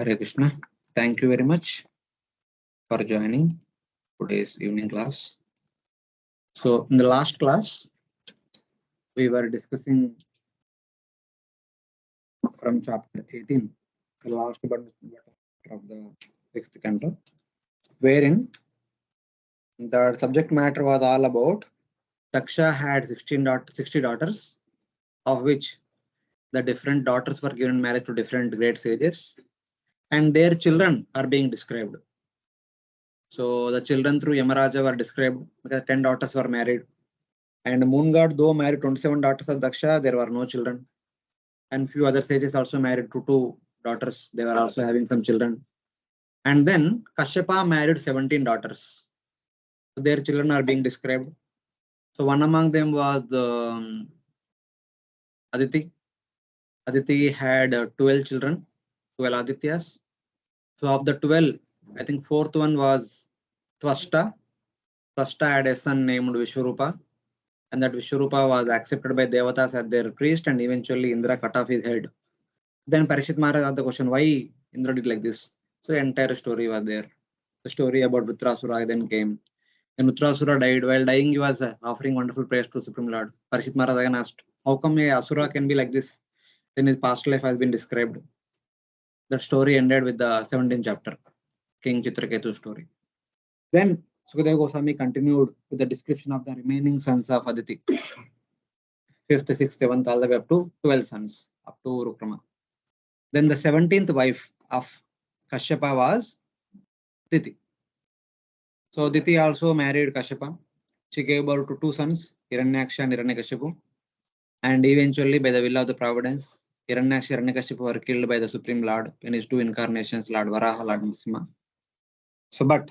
Hare Krishna. Thank you very much for joining today's evening class. So in the last class, we were discussing from chapter 18, the last button of the 6th canto, wherein the subject matter was all about Daksha had 60 daughters, of which the different daughters were given marriage to different great sages, and their children are being described. So the children through Yamaraja were described because 10 daughters were married. And moon god, though married 27 daughters of Daksha, there were no children. And few other sages also married to 2 daughters. They were also having some children. And then Kasyapa married 17 daughters. So their children are being described. So one among them was Aditi. Aditi had 12 children, 12 Adityas. So of the 12, I think 4th one was Twasta. Twasta had a son named Vishwarupa. And that Vishwarupa was accepted by Devatas as their priest, and eventually Indra cut off his head. Then Parishit Maharaj asked the question, why Indra did like this? So the entire story was there. The story about Vritrasura then came. When Vritrasura died, while dying, he was offering wonderful prayers to Supreme Lord. Parishit Maharaj again asked, how come a Asura can be like this? Then his past life has been described. That story ended with the 17th chapter, King Chitraketu story. Then Sukadeva Goswami continued with the description of the remaining sons of Aditi. 5th, 6th, 7th, all the way up to 12 sons, up to Rukrama. Then the 17th wife of Kasyapa was Diti. So Diti also married Kasyapa. She gave birth to 2 sons, Hiranyaksha and Hiranyakashipu. And eventually, by the will of the providence, Hiranyaksha and Hiranyakashipu were killed by the Supreme Lord in his 2 incarnations, Lord Varaha, Lord Nrsimha. So, but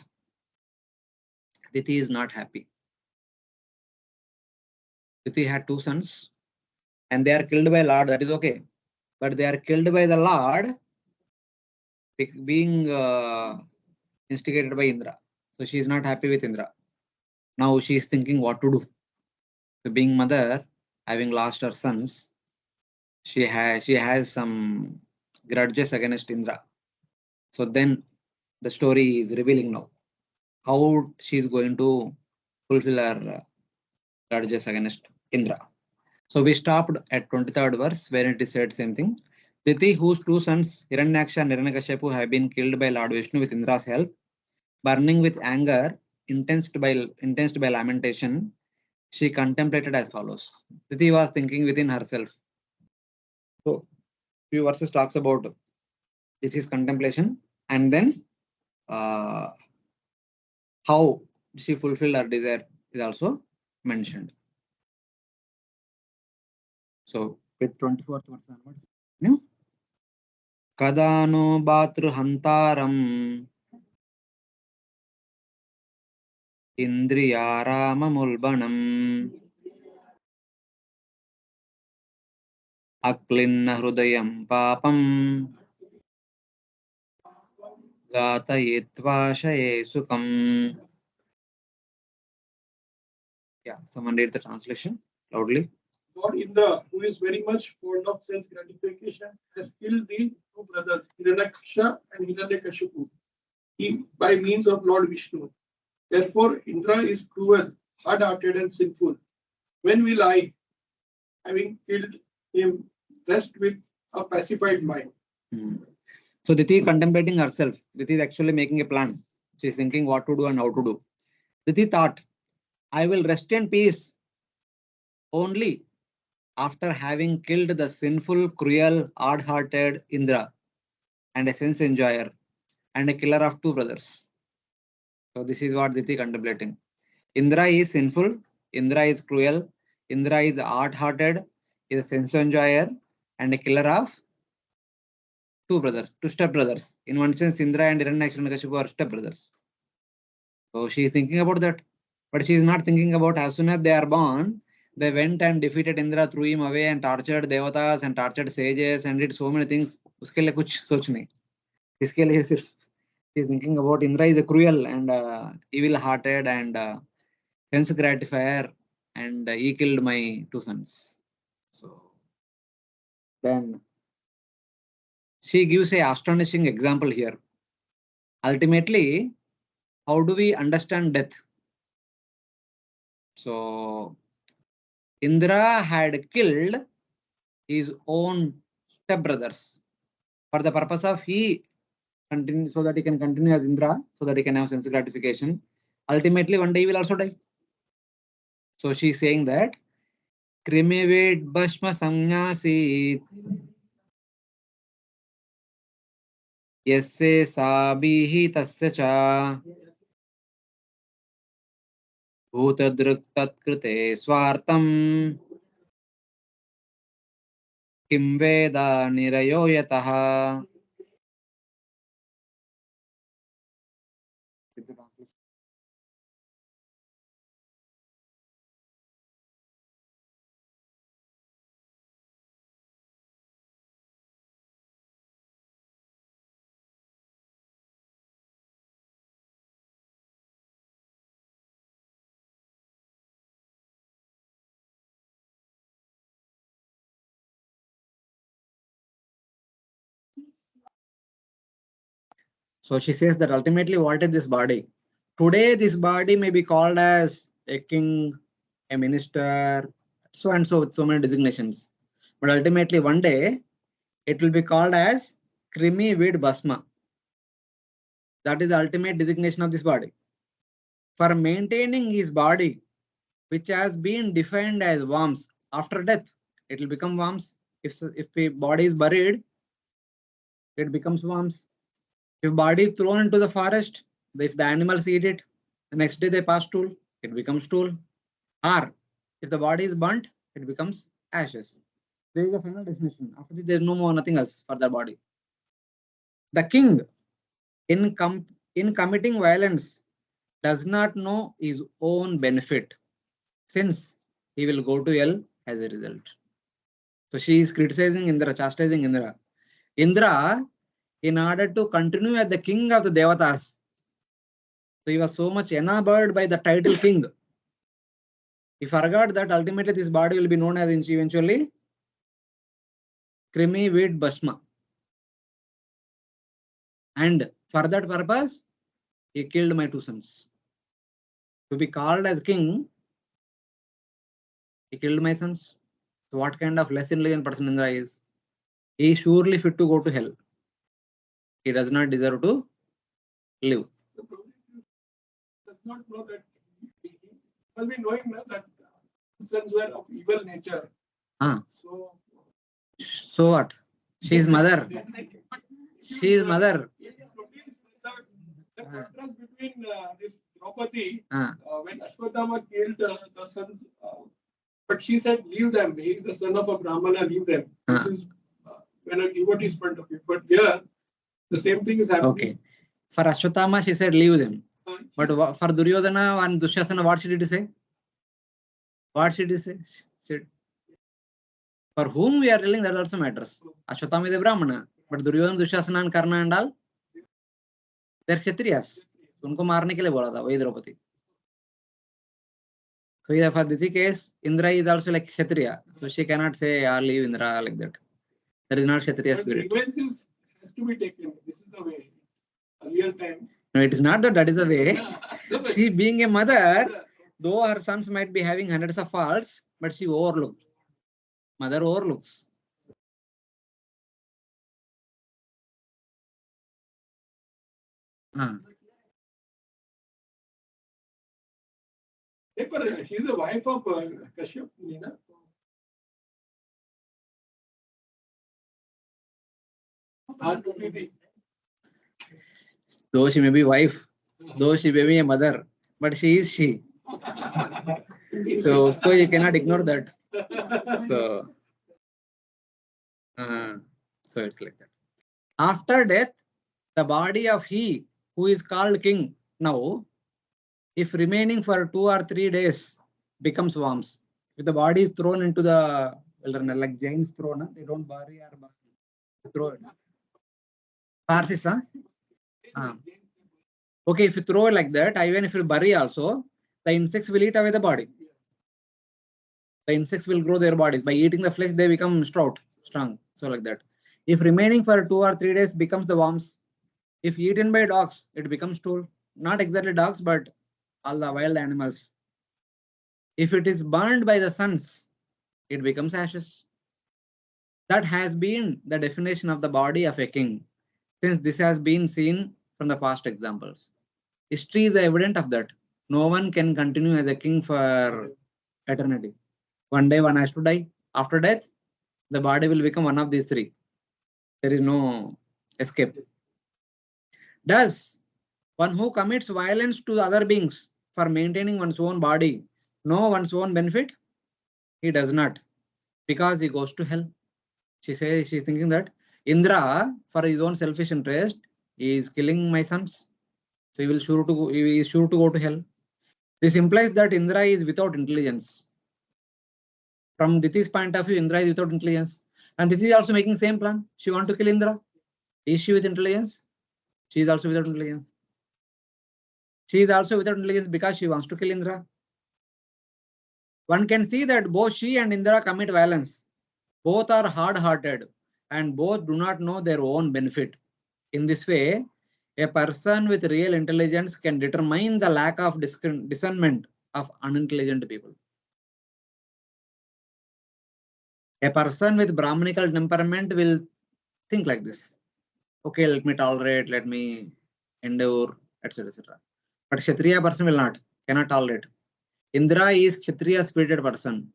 Diti is not happy. Diti had 2 sons, and they are killed by Lord, that is okay. But they are killed by the Lord being instigated by Indra. So she is not happy with Indra. Now she is thinking what to do. So being mother, having lost her sons, she has some grudges against Indra. So then the story is revealing now how she is going to fulfill her grudges against Indra. So we stopped at 23rd verse where it is said same thing. Diti, whose 2 sons Hiranyaksha and Hiranyakashipu have been killed by Lord Vishnu with Indra's help, burning with anger, intensed by lamentation, she contemplated as follows. Diti was thinking within herself. So few verses talks about this is contemplation, and then how she fulfilled her desire is also mentioned. So with 24th verse onwards. Kadano Batru Hantaram Indriyarama Mulbanam Aklinna Hrudayam Papam Gatayetva Sukam. Yeah, someone read the translation loudly. God Indra, who is very much fond of sense gratification, has killed the 2 brothers, Hiranyaksha and Hiranyakashipu, by means of Lord Vishnu. Therefore, Indra is cruel, hard-hearted, and sinful. When will I, having killed him, rest with a pacified mind? So Diti is contemplating herself. Diti is actually making a plan. She is thinking what to do and how to do. Diti thought, I will rest in peace only after having killed the sinful, cruel, hard-hearted Indra and a sense enjoyer and a killer of 2 brothers. So this is what Diti contemplating. Indra is sinful, Indra is cruel, Indra is hard-hearted, is a sense enjoyer and a killer of 2 brothers, 2 step-brothers. In one sense, Indra and Hiranyaksha and Kashyapa are step-brothers. So she is thinking about that. But she is not thinking about as soon as they are born, they went and defeated Indra, threw him away and tortured devatas and tortured sages and did so many things. Uske liye kuch soch nahi. Iske liye sirf she is thinking about Indra is a cruel and evil-hearted and sense gratifier, and he killed my 2 sons. So then She gives a astonishing example here. Ultimately, how do we understand death? So Indra had killed his own stepbrothers for the purpose of he continue, so that he can continue as Indra, so that he can have sense gratification. Ultimately, one day he will also die. So she is saying that Krimivid Bhashma Samnyasit Yesse Sabihi Tasya Cha Bhutadruk Tatkrite Swartam Kim Veda Nirayo Yataha. So she says that ultimately, what is this body? Today, this body may be called as a king, a minister, so and so with so many designations. But ultimately, one day, it will be called as Krimi Vid Bhasma. That is the ultimate designation of this body. For maintaining his body, which has been defined as worms, after death, it will become worms. If a body is buried, it becomes worms. If body is thrown into the forest, if the animals eat it, the next day they pass stool, it becomes stool. Or if the body is burnt, it becomes ashes. There is a final definition. After this, there is no more nothing else for the body. The king, in committing violence, does not know his own benefit, since he will go to hell as a result. So she is criticizing Indra, chastising Indra. Indra, in order to continue as the king of the Devatas, so he was so much enamored by the title king. He forgot that ultimately this body will be known as eventually Krimi Vid Bhasma. And for that purpose, he killed my two sons. To be called as king, he killed my sons. So what kind of less intelligent person Indra is? He is surely fit to go to hell. He does not deserve to live. The problem is, does not know that he must be knowing now that sons were of evil nature. So what? She is mother. She is mother. The contrast between this Draupadi, when Ashwatthama killed the sons, but she said, leave them. He is the son of a Brahmana, leave them. This is when a devotee's point of view. But here, the same thing is happening. Okay. For Ashwatthama, she said, leave them. But for Duryodhana and Dushasana, what she did say? What she did say? She said, for whom we are telling, that also matters. Ashwatthama is a Brahmana, but Duryodhana, Dushasana and Karna and all, they are Kshatriyas. उनको मारने के लिए बोला था वही Draupadi. So yeah, for Diti case, Indra is also like Kshatriya, so she cannot say, "I leave Indra" like that. That is not Kshatriya spirit. Revenge has to be taken. This is the way. A real time. No, it is not that is the way. She being a mother, though her sons might be having hundreds of faults, but she overlooked. Mother overlooks. She is the wife of Kasyapa. Though she may be wife, though she may be a mother, but she is she. So you cannot ignore that. So it's like that. After death, the body of he who is called king now, if remaining for 2 or 3 days, becomes worms. If the body is thrown into the wilderness, like James thrown, they don't bury or throw it. Parsis, huh? Okay, if you throw it like that, even if you bury also, the insects will eat away the body. The insects will grow their bodies. By eating the flesh, they become strong. So like that. If remaining for 2 or 3 days becomes the worms. If eaten by dogs, it becomes stool. Not exactly dogs, but all the wild animals. If it is burned by the suns, it becomes ashes. That has been the definition of the body of a king, since this has been seen from the past examples. History is evident of that. No one can continue as a king for eternity. One day one has to die. After death, the body will become one of these three. There is no escape. Does one who commits violence to other beings for maintaining one's own body know one's own benefit? He does not, because he goes to hell. She's thinking that Indra, for his own selfish interest, is killing my sons. So he is sure to go to hell. This implies that Indra is without intelligence. From Diti's point of view, Indra is without intelligence. And Diti is also making same plan. She want to kill Indra. Is she with intelligence? She is also without intelligence. She is also without intelligence because she wants to kill Indra. One can see that both she and Indra commit violence. Both are hard-hearted and both do not know their own benefit. In this way, a person with real intelligence can determine the lack of discernment of unintelligent people. A person with Brahmanical temperament will think like this. Okay, let me tolerate, let me endure, etc. etc. But Kshatriya person will not, cannot tolerate. Indra is Kshatriya spirited person.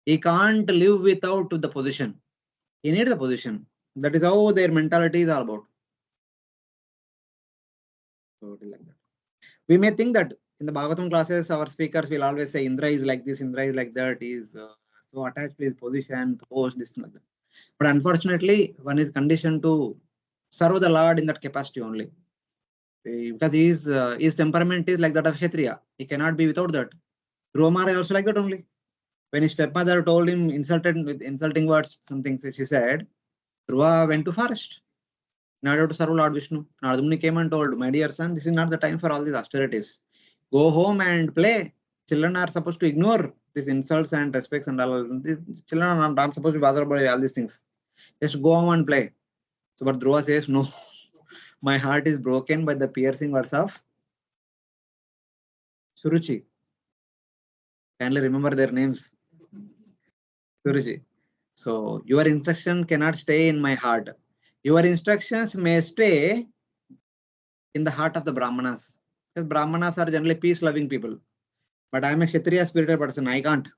He can't live without the position. He needs the position. That is how their mentality is all about. So it is like that. We may think that in the Bhagavatam classes, our speakers will always say Indra is like this, Indra is like that, he is so attached to his position, post, this and like that. But unfortunately, one is conditioned to serve the Lord in that capacity only. Because his temperament is like that of Kshatriya. He cannot be without that. Dhruva Maharaj also like that only. When his stepmother told him insulted with insulting words, something she said, Dhruva went to forest in order to serve Lord Vishnu. Nardumni came and told, my dear son, this is not the time for all these austerities. Go home and play. Children are supposed to ignore these insults and respects and all. These children are not supposed to be bothered by all these things. Just go home and play. So, but Dhruva says, no, my heart is broken by the piercing words of Suruchi. Kindly remember their names. Suruchi. So, your instruction cannot stay in my heart. Your instructions may stay in the heart of the Brahmanas. Because Brahmanas are generally peace-loving people. But I am a Kshatriya spirited person. I can't.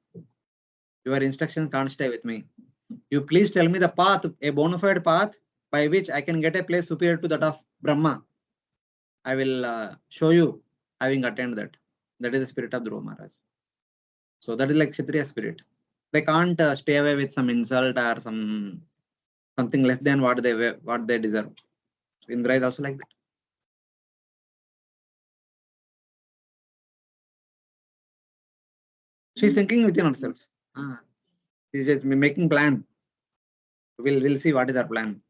Your instructions can't stay with me. You please tell me the path, a bona fide path by which I can get a place superior to that of Brahma. I will show you having attained that. That is the spirit of Dhruva Maharaj. So that is like Kshatriya spirit. They can't stay away with some insult or something less than what they deserve. So Indra is also like that. She's thinking within herself. She's just making plan. We'll see what is her plan.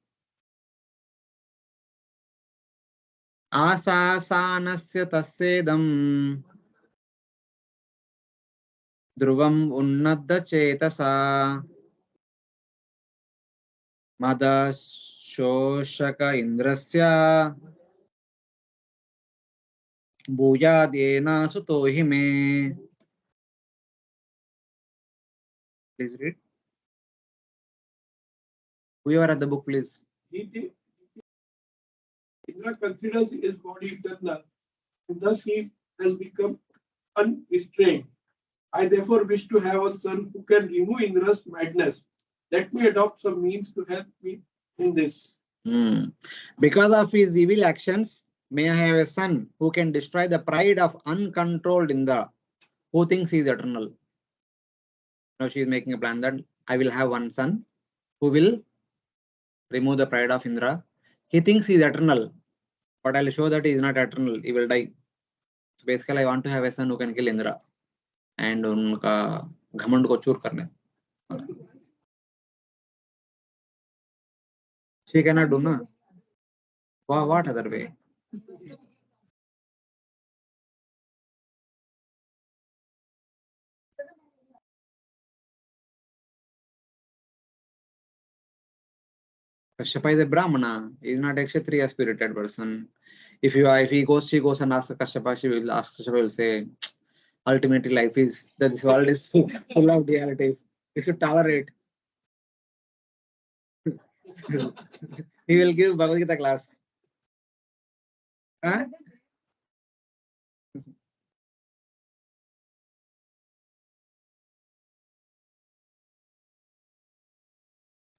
आसासानस्य तस्येदम् ध्रुवम् उन्नतचेतसा मदशोषक इन्द्रस्य भूयादेनासुतो हि मे. Please read. Whoever at the book, please. Indra considers his body eternal, and thus he has become unrestrained. I therefore wish to have a son who can remove Indra's madness. Let me adopt some means to help me in this. Because of his evil actions, may I have a son who can destroy the pride of uncontrolled Indra, who thinks he is eternal. Now she is making a plan that I will have one son who will remove the pride of Indra. He thinks he is eternal, but I'll show that he is not eternal. He will die. So basically, I want to have a son who can kill Indra and उनका घमंड को चूर करने. She cannot do na. What other way? Kashyapa is a Brahmana. He is not a Kshatriya spirited person. If he goes, she goes and asks Kashyapa, she will ask Kashyapa will say, ultimately life is that this world is full of dualities. You should tolerate. He will give Bhagavad Gita class. Huh?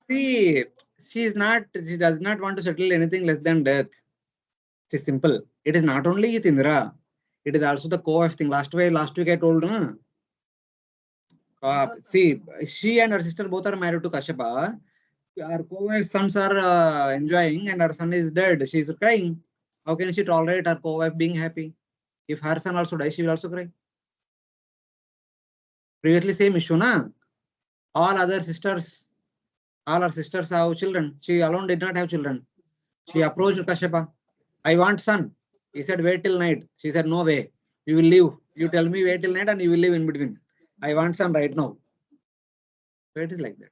See, she does not want to settle anything less than death. It's simple. It is not only with Indra, it is also the co-wife thing. Last week I told, no? See, she and her sister both are married to Kashyapa. Her co-wife sons are enjoying and her son is dead. She is crying. How can she tolerate her co-wife being happy? If her son also dies, she will also cry. Previously, same issue, na? All other sisters, all her sisters have children. She alone did not have children. She approached Kashyapa. I want son. He said, wait till night. She said, no way. You will leave. You tell me wait till night and you will live in between. I want son right now. So it is like that.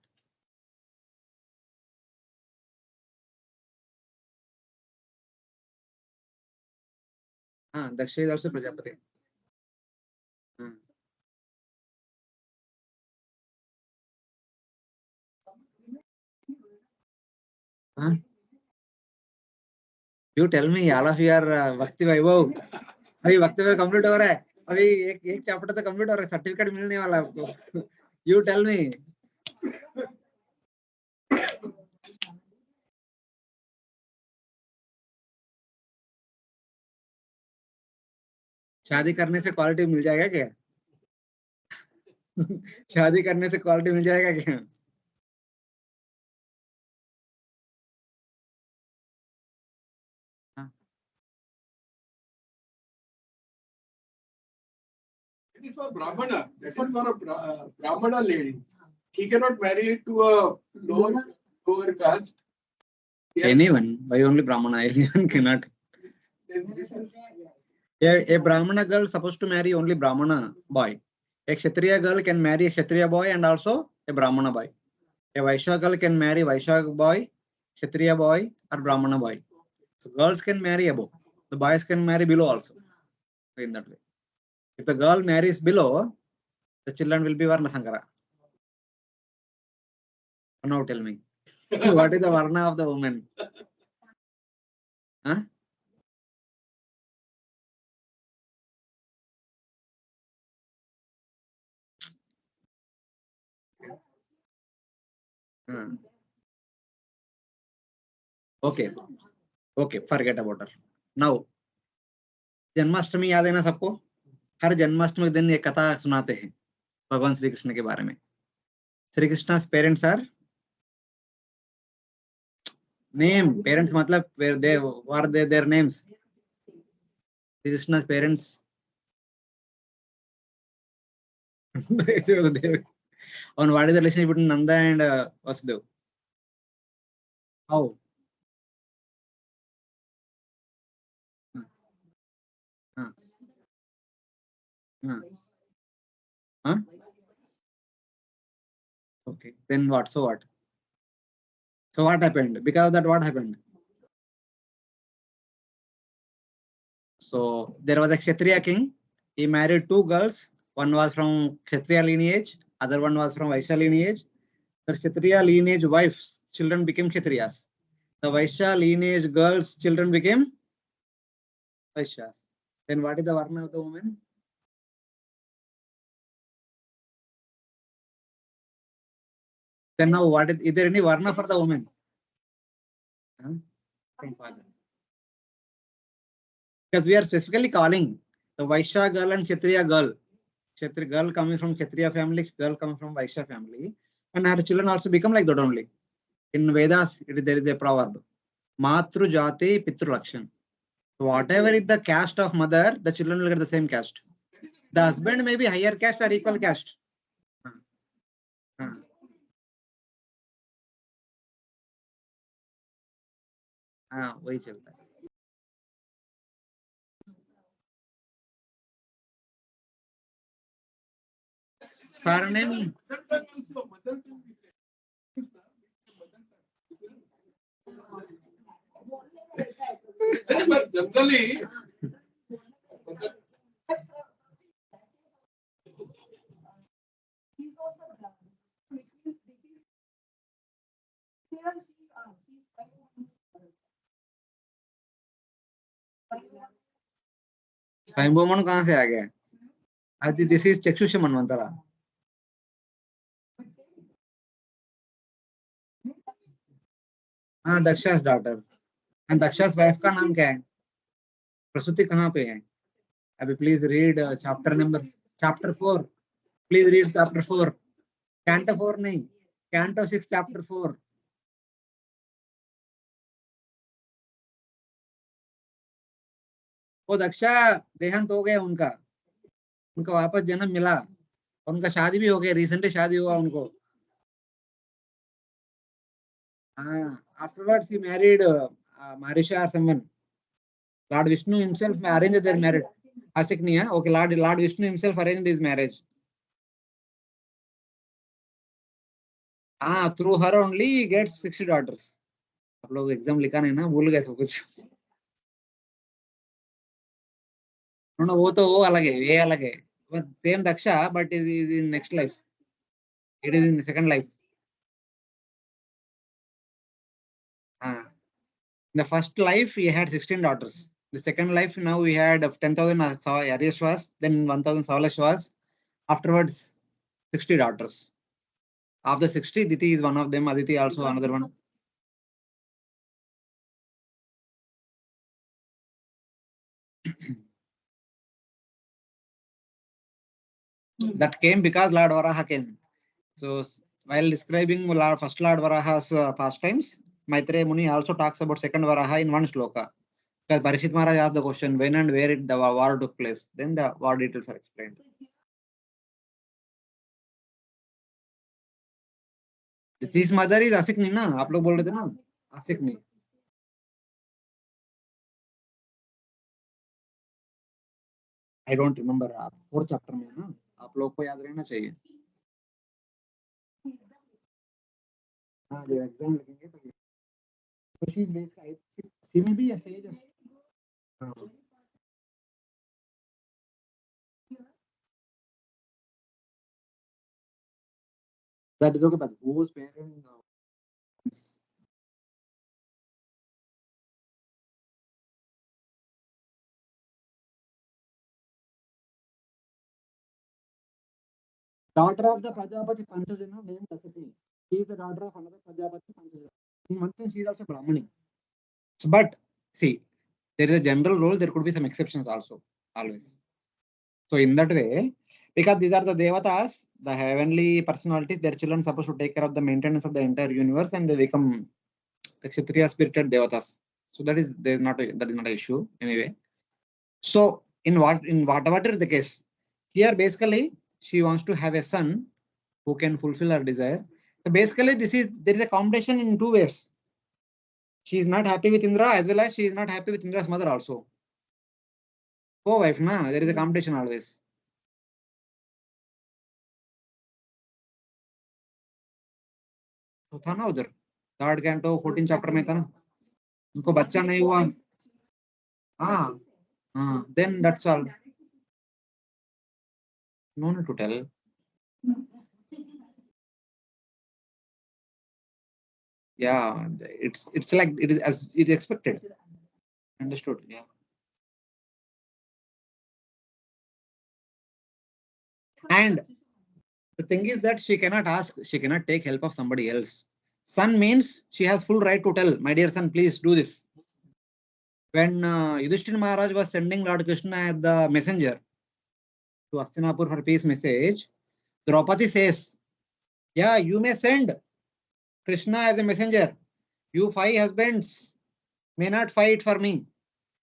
Daksha is also Prajapati. You tell me, all of you are Bhakti Vaibhav. अभी Bhakti Vaibhav complete हो रहा है. अभी एक chapter तो complete हो रहा है. Certificate मिलने वाला है आपको. You tell me. शादी करने से क्वालिटी मिल जाएगा क्या? शादी करने से क्वालिटी मिल जाएगा क्या? It is for Brahmana. That's not for a Brahmana lady. She cannot marry to a lower caste. Yes. Anyone? Why only Brahmana? Anyone cannot. A Brahmana girl is supposed to marry only Brahmana boy. A Kshatriya girl can marry a Kshatriya boy and also a Brahmana boy. A Vaishya girl can marry Vaishya boy, Kshatriya boy, or Brahmana boy. So girls can marry above. The boys can marry below also. In that way. If the girl marries below, the children will be Varna Sankara. Now tell me. What is the Varna of the woman? Huh? Okay. Okay, forget about her. Now, Janmashtami याद है ना सबको? हर जन्माष्टमी के दिन ये कथा सुनाते हैं भगवान श्री कृष्ण के बारे में. Shri Krishna parents are name. Parents मतलब their names. Shri Krishna parents. And what is the relationship between Nanda and Vasudev? How? Huh? Huh? Okay. Then what? So what? So what happened? Because of that, what happened? So there was a Kshatriya king. He married two girls. One was from Kshatriya lineage, other one was from Vaishya lineage. The Kshatriya lineage wife's children became Kshatriyas. The Vaishya lineage girls' children became Vaishyas. Then what is the Varna of the woman? Then now what is there any Varna for the woman? Huh? From father. Because we are specifically calling the Vaishya girl and Kshatriya girl. Kshatriya girl coming from Kshatriya family, girl coming from Vaishya family. And her children also become like that only. In Vedas, there is a proverb. Matru Jati Pitru Lakshan. So whatever is the caste of mother, the children will get the same caste. The husband may be higher caste or equal caste. वही चलता है. Surname. But generally, स्वयंभूमन कहाँ से आ गया? आदि this is चक्षुष मनवंतरा. हाँ, दक्षा's daughter. And दक्षा's wife का नाम क्या है? प्रसूति कहाँ पे है? अभी please read chapter 4. Please read chapter 4. Canto 4 नहीं, Canto 6 chapter 4. वो दक्षा देहांत हो गया उनका वापस जन्म मिला, उनका शादी भी हो गया, रिसेंटली शादी हुआ उनको. हाँ, afterwards he married Marisha or someone. Lord Vishnu himself arranged their marriage. Asik नहीं है, okay, Lord Vishnu himself arranged his marriage. हाँ, through her only he gets 60 daughters. आप लोग एग्जाम लिखा नहीं ना, भूल गए सब कुछ. No, वो अलग है, ये अलग है. But same Daksha, but it is in next life. It is in the second life. In the first life, he had 16 daughters. The second life, now we had 10,000 Aryashvas, then 1,000 Savalashvas. Afterwards, 60 daughters. Of the 60, Diti is one of them. Aditi also another one. That came because Lord Varaha came. So while describing first Lord Varaha's pastimes, Maitreya Muni also talks about second Varaha in one shloka. Because Parikshit Maharaj asked the question when and where the war took place. Then the war details are explained. His mother is Asikni ना, आप लोग बोल रहे थे ना, Asikni. I don't remember. 4th chapter में ना, आप लोग को याद रहना चाहिए. हाँ, जब एग्जाम लिखेंगे तो. So she is basically, she may be a sage. That is okay, but whose parents? Daughter of the Prajapati Panchajana named Dasati. She is the daughter of another Prajapati Panchajana. In one sense, she is also Brahmani. So, but see, there is a general rule. There could be some exceptions also, always. So in that way, because these are the devatas, the heavenly personalities, their children are supposed to take care of the maintenance of the entire universe, and they become the Kshatriya spirited devatas. So that is not an issue anyway. So in whatever is the case, here basically she wants to have a son who can fulfill her desire. So basically there is a competition in two ways. She is not happy with Indra as well as she is not happy with Indra's mother also. Co-wife, na, there is a competition always. तो था ना उधर 3rd canto 14 chapter में था ना, उनको बच्चा नहीं हुआ. हाँ, then that's all. No need to tell. Yeah, it's like it is as it is expected. Understood. Yeah. And the thing is that she cannot take help of somebody else. Son means she has full right to tell, my dear son, please do this. When Yudhishthira Maharaj was sending Lord Krishna as the messenger to Hastinapur for peace message, Draupadi says, yeah, you may send Krishna as a messenger. You 5 husbands may not fight for me.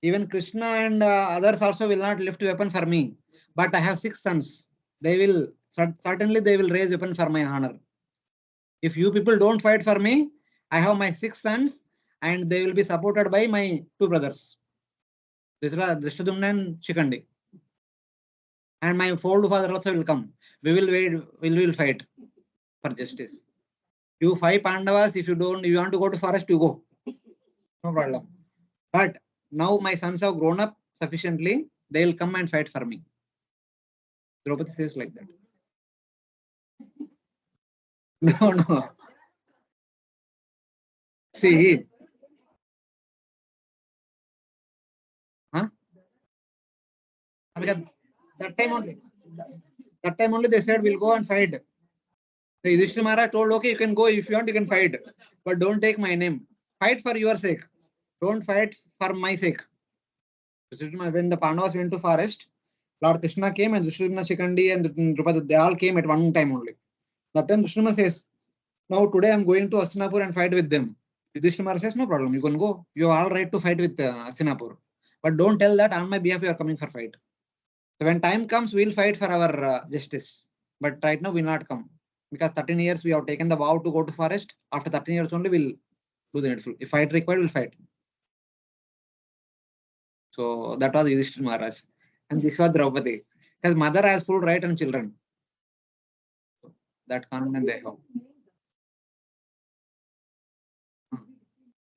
Even Krishna and others also will not lift weapon for me. But I have 6 sons. They will certainly raise weapon for my honor. If you people don't fight for me, I have my 6 sons and they will be supported by my 2 brothers, Drishtadumna and Shikandi. And my forefather also will come. We will fight for justice. You 5 Pandavas, if you want to go to forest, you go. No problem. But now my sons have grown up sufficiently, they will come and fight for me. Draupadi says like that. No, no. See, huh? Because that time only they said we'll go and fight. The Yudhishthira Maharaj told, okay, you can go if you want, you can fight, but don't take my name. Fight for your sake. Don't fight for my sake. When the Pandavas went to forest, Lord Krishna came and Dushryudana, Shikandi and Draupadi, they all came at one time only. That time Dushryudana says, now today I'm going to Hastinapur and fight with them. Yudhishthira Maharaj says, no problem, you can go. You have all right to fight with Hastinapur. But don't tell that on my behalf you are coming for fight. So when time comes, we'll fight for our justice. But right now we'll not come. Because 13 years we have taken the vow to go to forest. After 13 years only we'll do the needful. If fight required, we'll fight. So that was Yudhishthira Maharaj. And this was Draupadi. Because mother has full right on children. So that confidence they have.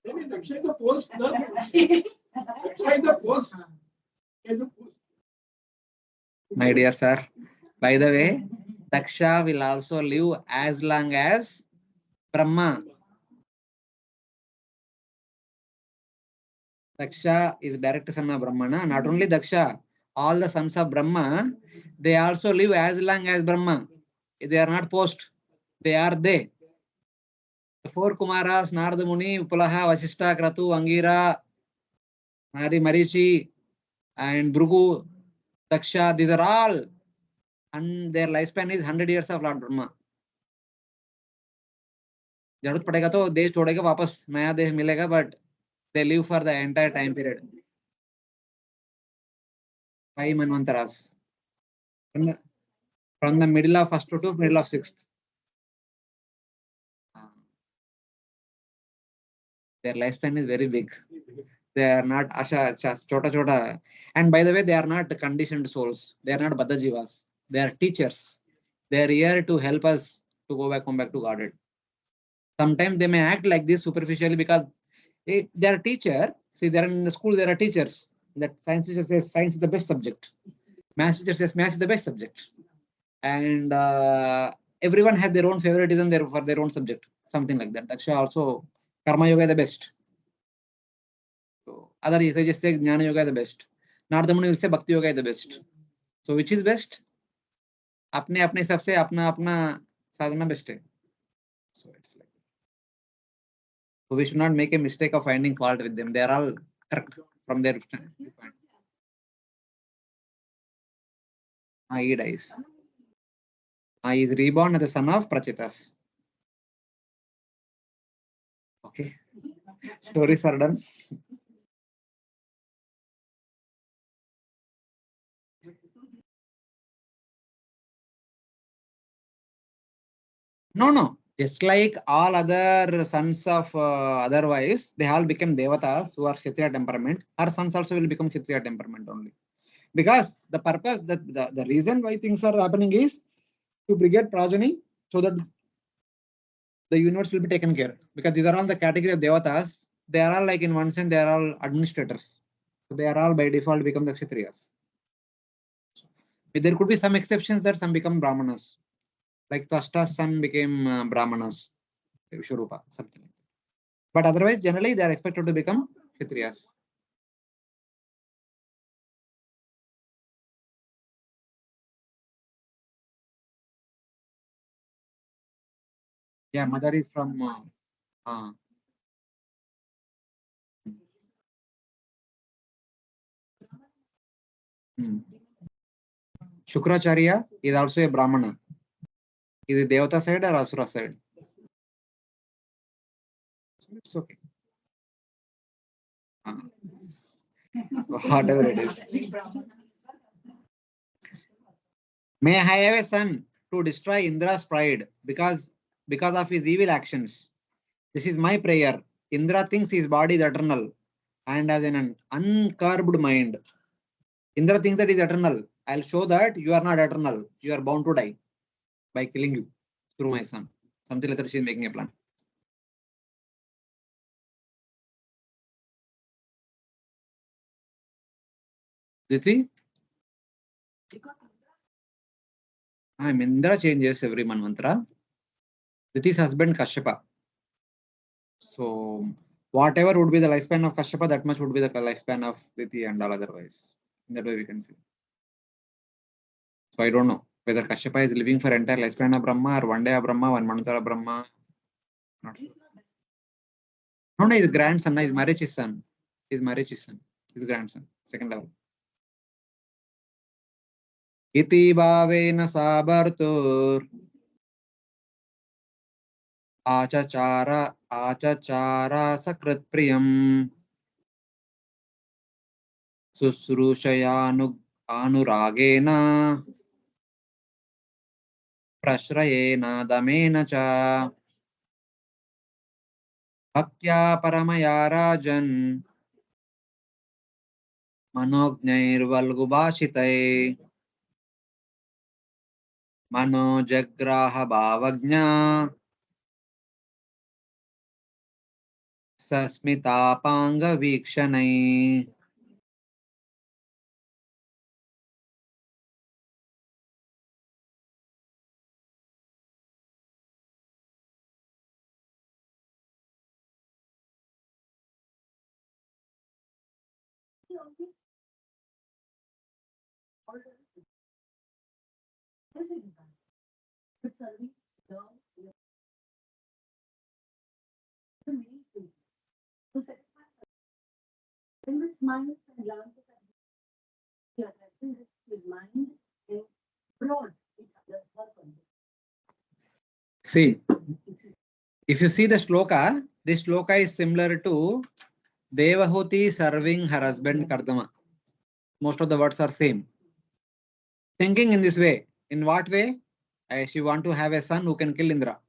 Maybe Daksha is the post. No? Daksha is the post. Is the post. My dear sir, by the way, Daksha will also live as long as Brahma. Daksha is direct son of Brahmana. Not only Daksha, all the sons of Brahma, they also live as long as Brahma. They are not post. They are they. The four Kumaras, Narada Muni, Pulaha, Vasishta, Kratu, Angira, Marichi, and Bhrugu, Daksha, these are all, and their lifespan is 100 years of Lord Brahma. जरूरत पड़ेगा तो देश छोड़ेगा वापस नया देश मिलेगा, but they live for the entire time period. 5 manvantaras. From the middle of first to middle of sixth. Their lifespan is very big. They are not asha, chota chota. And by the way, they are not conditioned souls. They are not Badajivas. They are teachers. They are here to help us to come back to Godhead. Sometimes they may act like this superficially because they are a teacher. See, they are in the school, there are teachers. That science teacher says science is the best subject. Math teacher says math is the best subject. And everyone has their own favoritism there for their own subject. Something like that. Daksha also, Karma Yoga is the best. So other they just say Jnana Yoga is the best. Narada Muni will say Bhakti Yoga is the best. So which is best? अपने अपने हिसाब से अपना अपना साधना best है. So it's like. So we should not make a mistake of finding fault with them. They are all correct from their point. He dies. He is reborn as the son of Prachitas. Okay. Stories are done. No. Just like all other sons of other wives, they all become devatas who are Kshatriya temperament. Her sons also will become Kshatriya temperament only. Because the purpose, the reason why things are happening is to beget progeny so that the universe will be taken care. Because these are all the category of devatas. They are all like in one sense, they are all administrators. So they are all by default become the Kshatriyas. There could be some exceptions that some become Brahmanas. Like Twashta's son became Brahmanas, Vishwarupa, something like that. But otherwise, generally, they are expected to become Kshatriyas. Yeah, mother is from Shukracharya is also a Brahmana. Is it Devata side or Asura side? So it's okay. Whatever it is. May I have a son to destroy Indra's pride because of his evil actions. This is my prayer. Indra thinks his body is eternal and has an uncurbed mind. Indra thinks that is eternal. I'll show that you are not eternal. You are bound to die by killing you through my son. Something like that she is making a plan. Diti? Indra changes every manvantara. Diti's husband Kasyapa. So whatever would be the lifespan of Kasyapa, that much would be the lifespan of Diti and all otherwise. That way we can see. So I don't know whether Kasyapa is living for entire lifespan of Brahma or one day of Brahma, one manvantara of Brahma. Not sure. No, his grandson, his marriage is son. His marriage is son. His grandson. Second level. Iti bhavena sabartur आचचारा सकृत प्रियम शुश्रूषयानु अनुरागेन प्रश्रयेण दमेन च भक्त्या परमया राजन् मनोज्ञैर्वल्गुभाषितै मनोजग्राह भावज्ञा सस्मितापांग वीक्षणै. See, if you see the shloka, this shloka is similar to Devahuti serving her husband Kardama. Most of the words are same. Thinking in this way. In what way? She want to have a son who can kill Indra.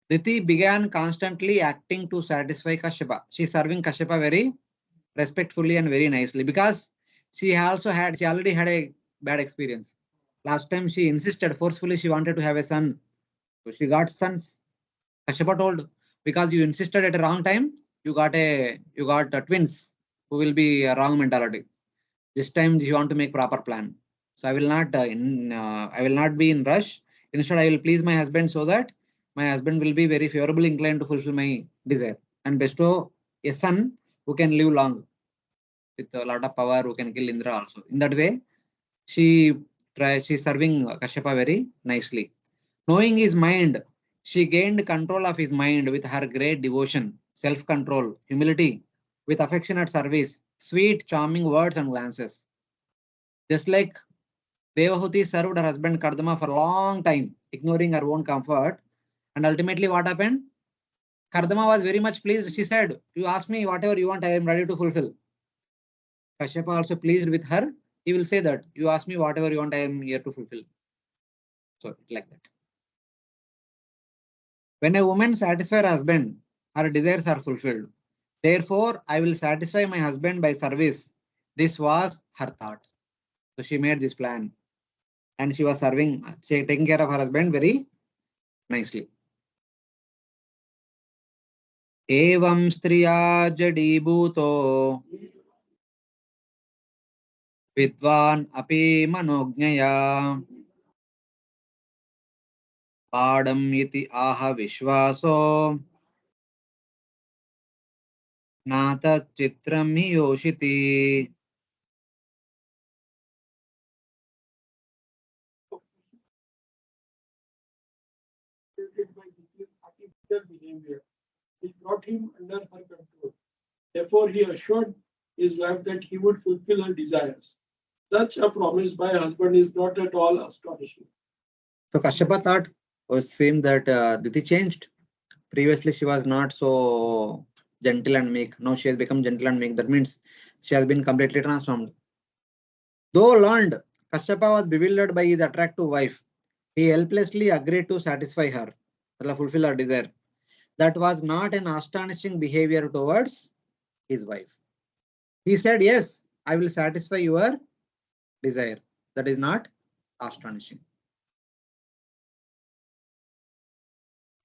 Diti began constantly acting to satisfy Kasyapa. She is serving Kasyapa very respectfully and very nicely because she already had a bad experience. Last time she insisted forcefully, she wanted to have a son. So she got sons. Kasyapa told, because you insisted at a wrong time, you got twins who will be a wrong mentality. This time you want to make proper plan. So I will not be in rush. Instead, I will please my husband so that my husband will be very favorably inclined to fulfill my desire and bestow a son who can live long with a lot of power, who can kill Indra also. In that way, she's serving Kasyapa very nicely. Knowing his mind, she gained control of his mind with her great devotion, self-control, humility, with affectionate service, sweet, charming words and glances. Just like Devahuti served her husband Kardama for a long time, ignoring her own comfort. And ultimately what happened? Kardama was very much pleased. She said, you ask me whatever you want, I am ready to fulfill. Kasyapa also pleased with her. He will say that, you ask me whatever you want, I am here to fulfill. So like that. When a woman satisfies her husband, her desires are fulfilled. Therefore, I will satisfy my husband by service. This was her thought. So she made this plan. And she was taking care of her husband very nicely. Evam striya jadibhuto vidvan api manojnaya padam iti aha vishwaso nata chitram yoshiti. By his artificial behavior. He brought him under her control. Therefore, he assured his wife that he would fulfill her desires. Such a promise by a husband is not at all astonishing. So Kashyapa thought, was seemed that Diti changed. Previously, she was not so gentle and meek. Now she has become gentle and meek. That means she has been completely transformed. Though learned, Kashyapa was bewildered by his attractive wife. He helplessly agreed to satisfy her, fulfill her desire. That was not an astonishing behavior towards his wife. He said, yes, I will satisfy your desire. That is not astonishing.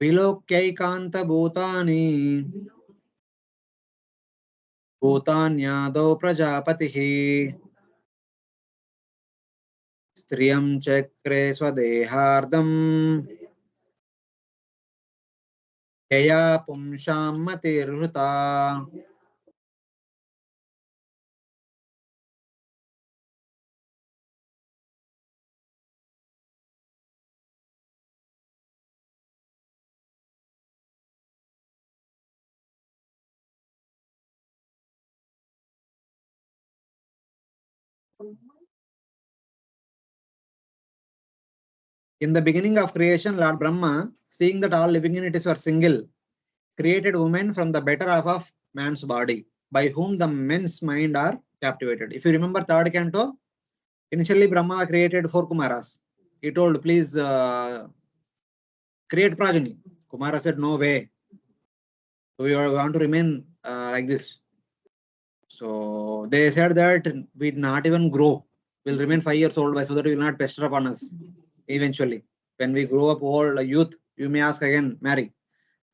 Vilokyaikanta bhutani bhutanyado prajapatihi Striyam chakre swadehardam yaya pumsham matirhuta. In the beginning of creation, Lord Brahma, seeing that all living entities were single, created women from the better half of man's body, by whom the men's mind are captivated. If you remember third canto, initially Brahma created four Kumaras. He told, please create progeny. Kumara said, no way. So we want to remain like this. So they said that we not even grow. We'll remain 5 years old by so that you will not pester upon us eventually. When we grow up old youth, you may ask again, marry.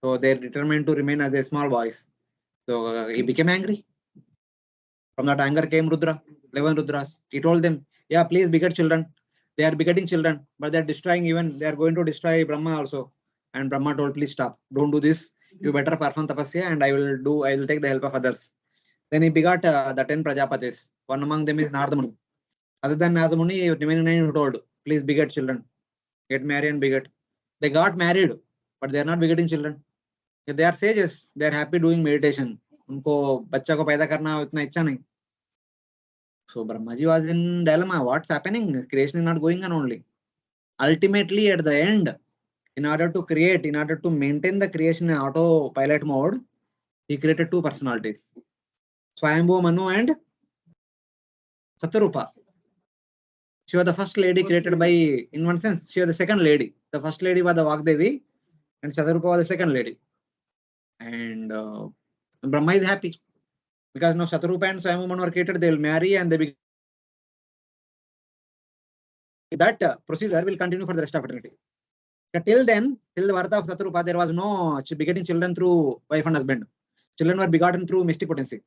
So they're determined to remain as a small boys. So he became angry. From that anger came Rudra, 11 Rudras. He told them, yeah, please beget children. They are begetting children, but they're destroying even, they are going to destroy Brahma also. And Brahma told, please stop. Don't do this. You better perform tapasya and I will take the help of others. Then he begot the 10 Prajapatis. One among them is Nardamuni. Other than Nardamuni, remaining 9 who told, please beget children. Get married and beget. They got married, but they are not begetting children. They are sages. They are happy doing meditation. उनको बच्चा को पैदा करना उतना इच्छा नहीं. So Brahmaji was in dilemma. What's happening? Creation is not going on only. Ultimately, at the end, in order to maintain the creation in autopilot mode, he created two personalities. Swayambhu Manu and Satarupa. She was the first lady created by, in one sense, she was the second lady. The first lady was the Vagdevi and Satarupa was the second lady. And Brahma is happy because now Satarupa and Swayambhu Manu are created, they will marry and they will. That procedure will continue for the rest of eternity. Till then, till the birth of Satarupa, there was no begetting children through wife and husband. Children were begotten through mystic potency.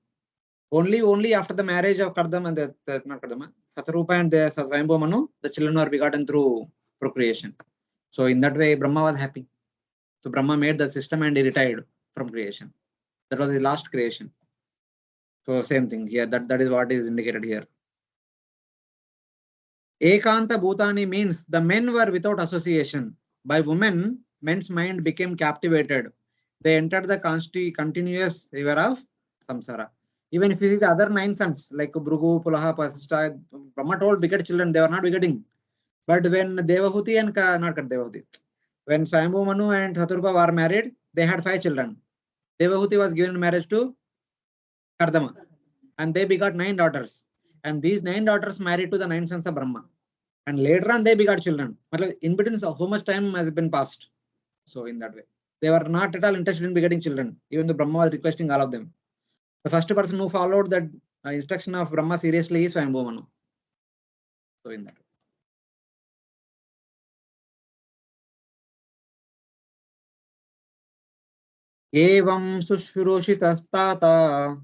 Only after the marriage of Kardama and not Kardama, Satarupa and the Swayambhu Manu, the children were begotten through procreation. So in that way, Brahma was happy. So Brahma made the system and he retired from creation. That was the last creation. So same thing here. That is what is indicated here. Ekanta Bhutani means the men were without association. By women, men's mind became captivated. They entered the continuous river of samsara. Even if you see the other 9 sons, like Bhrugu, Pulaha, Pasishta, Brahma told beget children, they were not begetting. But when Devahuti and not Devahuti, when Swayambhu Manu and Satarupa were married, they had 5 children. Devahuti was given marriage to Kardama. And they begot 9 daughters. And these 9 daughters married to the 9 sons of Brahma. And later on, they begot children. But in between, so much time has been passed. So in that way, they were not at all interested in begetting children, even though Brahma was requesting all of them. The first person who followed that instruction of Brahma seriously is Swayambhu Manu. So in that way. Evam Sushrushitastata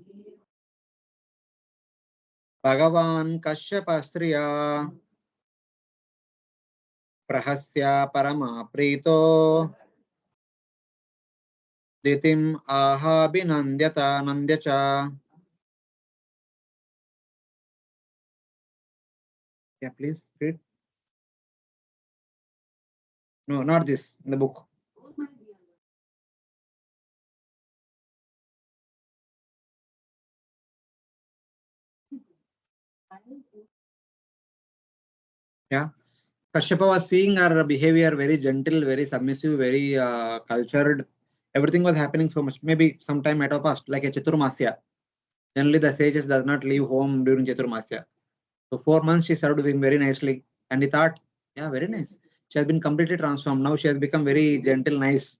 Bhagavan Kasyapa Striya Prahasya Parama Prito Ditim Aha Binandyata Nandyacha. Yeah, please read. No, not this, in the book. Yeah. Kasyapa was seeing her behavior very gentle, very submissive, very cultured. Everything was happening so much. Maybe sometime at our past, like a Chaturmasya. Generally, the sages does not leave home during Chaturmasya. So 4 months she served him very nicely. And he thought, yeah, very nice. She has been completely transformed. Now she has become very gentle, nice.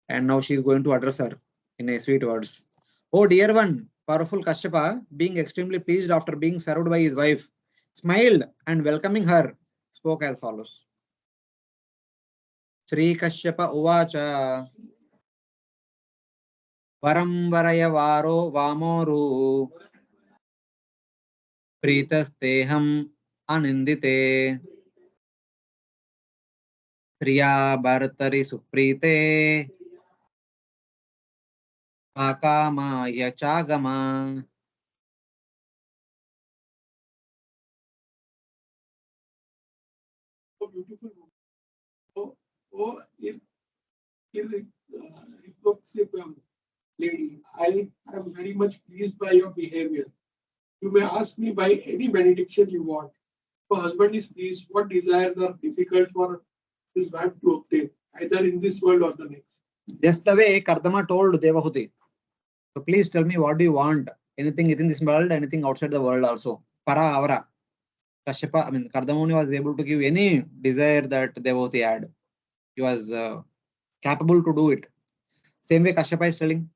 And now she is going to address her in a sweet words. Oh, dear one, powerful Kasyapa, being extremely pleased after being served by his wife, smiled and welcoming her, spoke as follows. Sri Kasyapa Uvacha Varam Varaya Varo Vamoru Pritasteham Anindite प्रिया भर्तरि सुप्रीते कामाय चागमा. So beautiful. So, irreproachable lady, I am very much pleased by your behavior. You may ask me by any benediction you want. If a husband is pleased, what desires are difficult for his wife to obtain, either in this world or the next. Just the way Kardama told Devahuti. So please tell me, what do you want? Anything within this world, anything outside the world also. Para avara. Kasyapa, Kardamuni was able to give any desire that Devahuti had. He was capable to do it. Same way Kasyapa is telling,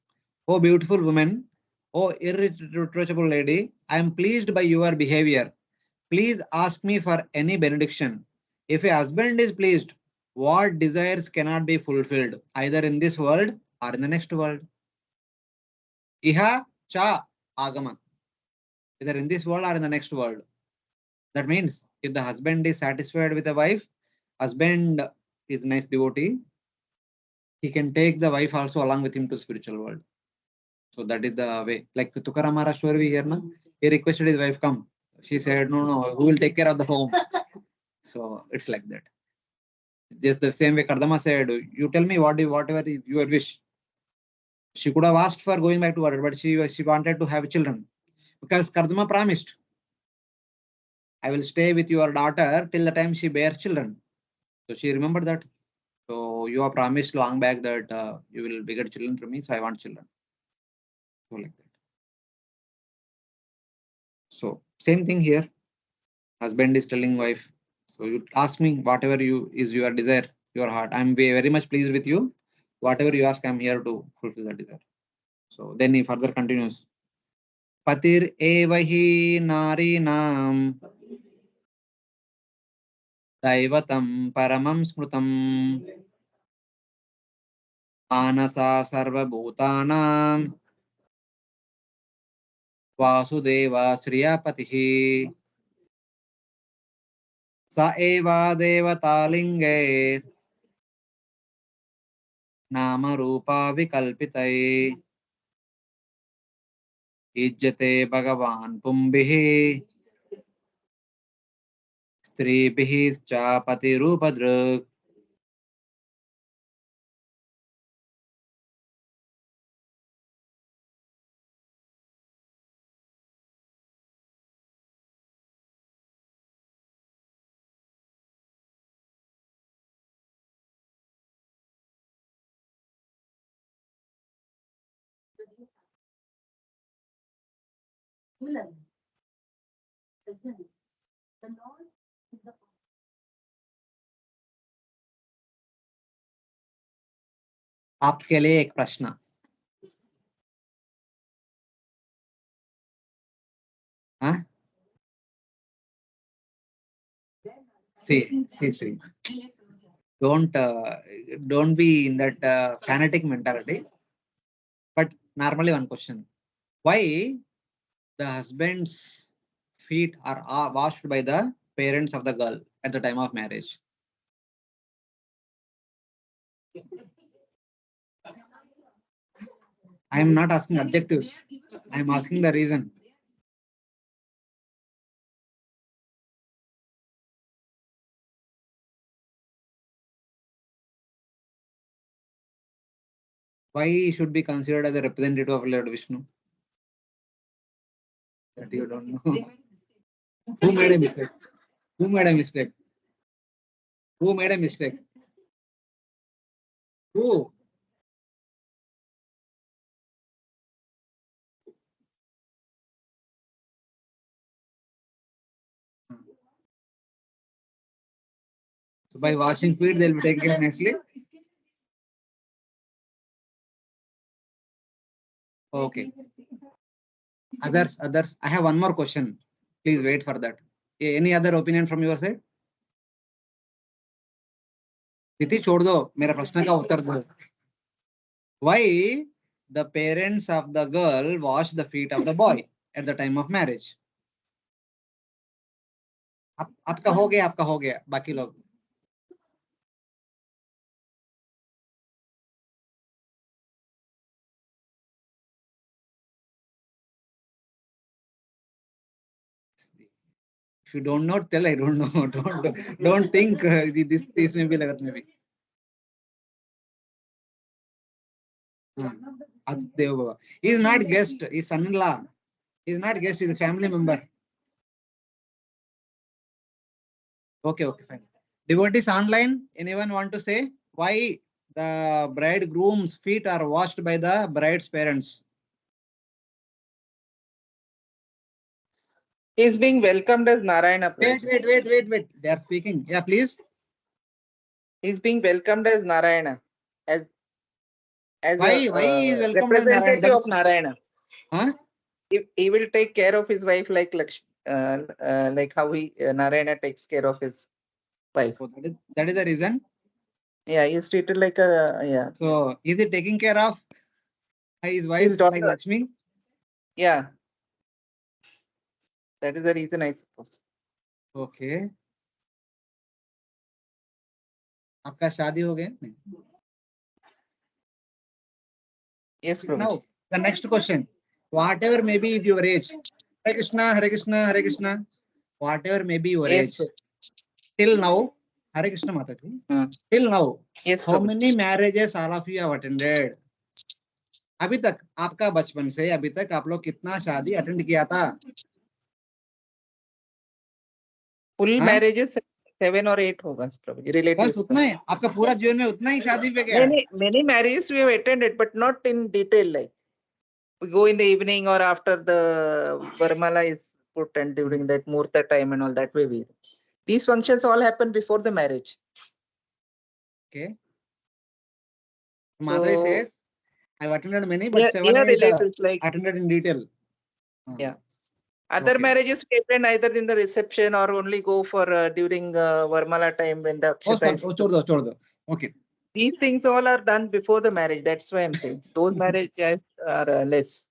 oh beautiful woman, oh irreproachable lady, I am pleased by your behavior. Please ask me for any benediction. If a husband is pleased, what desires cannot be fulfilled, either in this world or in the next world? Iha cha agama. Either in this world or in the next world. That means if the husband is satisfied with the wife, husband is nice devotee, he can take the wife also along with him to spiritual world. So that is the way. Like Tukaram Maharaj story we hear now, he requested his wife come. She said, no, who will take care of the home? So it's like that. Just the same way Kardama said, you tell me whatever is your wish. She could have asked for going back to her, but she wanted to have children. Because Kardama promised, I will stay with your daughter till the time she bears children. So she remembered that. So you have promised long back that you will beget children through me, so I want children. So like that. So same thing here. Husband is telling wife, so you ask me whatever you is your desire, your heart. I'm very much pleased with you. Whatever you ask, I'm here to fulfill that desire. So then he further continues. Patir evahi nari nam daivatam paramam smrutam anasa sarvabhutanam vasudeva sriyapatihi sa eva devatalinge nama rupa vikalpitai ijjate bhagavan pumbihi स्त्रीभिः च पतिरूपदृक्. आपके लिए एक प्रश्न. हाँ? See. Don't be in that fanatic mentality. But normally one question: why the husband's feet are washed by the parents of the girl at the time of marriage? I am not asking objectives. I am asking the reason. Why he should be considered as a representative of Lord Vishnu? That you don't know. Who made a mistake? Who made a mistake? Who made a mistake? Who? So by washing feet, they'll be taken care nicely. Okay. Others. I have one more question. Please wait for that. Any other opinion from your side? Diti, छोड़ दो. मेरा प्रश्न का उत्तर दो. Why the parents of the girl wash the feet of the boy at the time of marriage? आपका हो गया. बाकी लोग. If you don't know, tell I don't know. Don't think this may be like that maybe. Aditya Baba. He is not guest. He's son-in-law. He is not guest. He's a family member. Okay, fine. Devotees online. Anyone want to say why the bridegroom's feet are washed by the bride's parents? He's being welcomed as Narayana. Wait. They are speaking. Yeah, please. He's being welcomed as Narayana. As Why he is welcomed as Narayana? representative of Narayana. Huh? He will take care of his wife like how Narayana takes care of his wife. So that is the reason. Yeah, he's treated like a So is he taking care of his wife his daughter. like Lakshmi? Yeah, that is the reason, I suppose. Okay. आपका शादी हो गया? Yes, Now the next question. Whatever may be your age. Hare Krishna, Hare Krishna, Hare Krishna. Whatever may be your yes, age. Till now, Hare Krishna Mataji. Till now, yes, how many marriages all of you have attended? अभी तक आपका बचपन से अभी तक आप लोग कितना शादी अटेंड किया था? Full marriages 7 or 8 होगा probably. Relatives. बस उतना ही आपका पूरा जीवन में उतना ही शादी पे गया? Many marriages we have attended, but not in detail. Like we go in the evening or after the Varmala is put and during that Murta time and all that way. These functions all happen before the marriage. Okay. Madhuri says, I've attended many, but Yeah, 7 8 relatives like attended in detail. Yeah. Other Okay. marriages we attend either in the reception or only go for during Varmala time when the Oh, Akshata. छोड़ दो. Okay. These things all are done before the marriage. That's why I'm saying those marriages are less.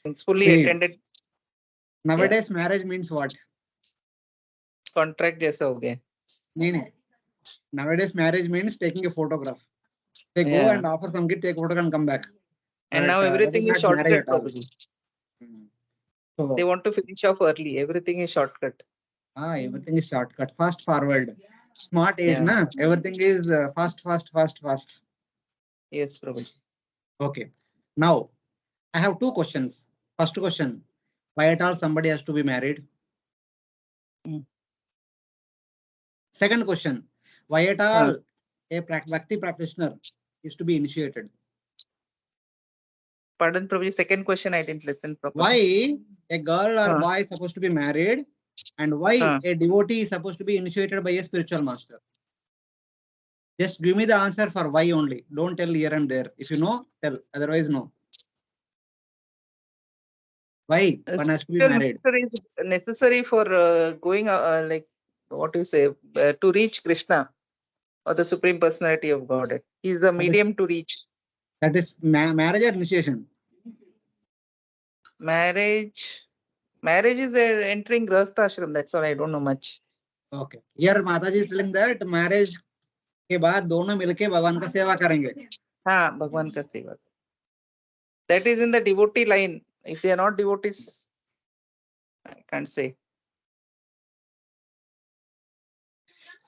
It's fully See, attended. Nowadays, marriage means what? Contract जैसा हो गया. नहीं. Nowadays, marriage means taking a photograph. They go and offer some gift, take a photo and come back. And But, now everything is not marriage shortcut at all. probably. So, They want to finish off early. Everything is shortcut. Everything is shortcut, fast forward. Smart age, na? Everything is fast. Yes, probably. Okay. Now, I have two questions. First question, why at all somebody has to be married? Second question, why at all a Bhakti practitioner is to be initiated? Pardon, probably second question I didn't listen properly. Why a girl or boy is supposed to be married and why a devotee is supposed to be initiated by a spiritual master? Just give me the answer for why only. Don't tell here and there. If you know, tell. Otherwise, no. Why one has to be married? Is necessary for going like what do you say to reach Krishna or the Supreme Personality of Godhead. He is the medium to reach. That is marriage or initiation? Marriage is entering Grahastha ashram. That's all. I don't know much. Okay. Here Mataji is telling that marriage के बाद दोनों मिलके भगवान का सेवा करेंगे. हाँ, भगवान का सेवा. That is in the devotee line. If they are not devotees, I can't say.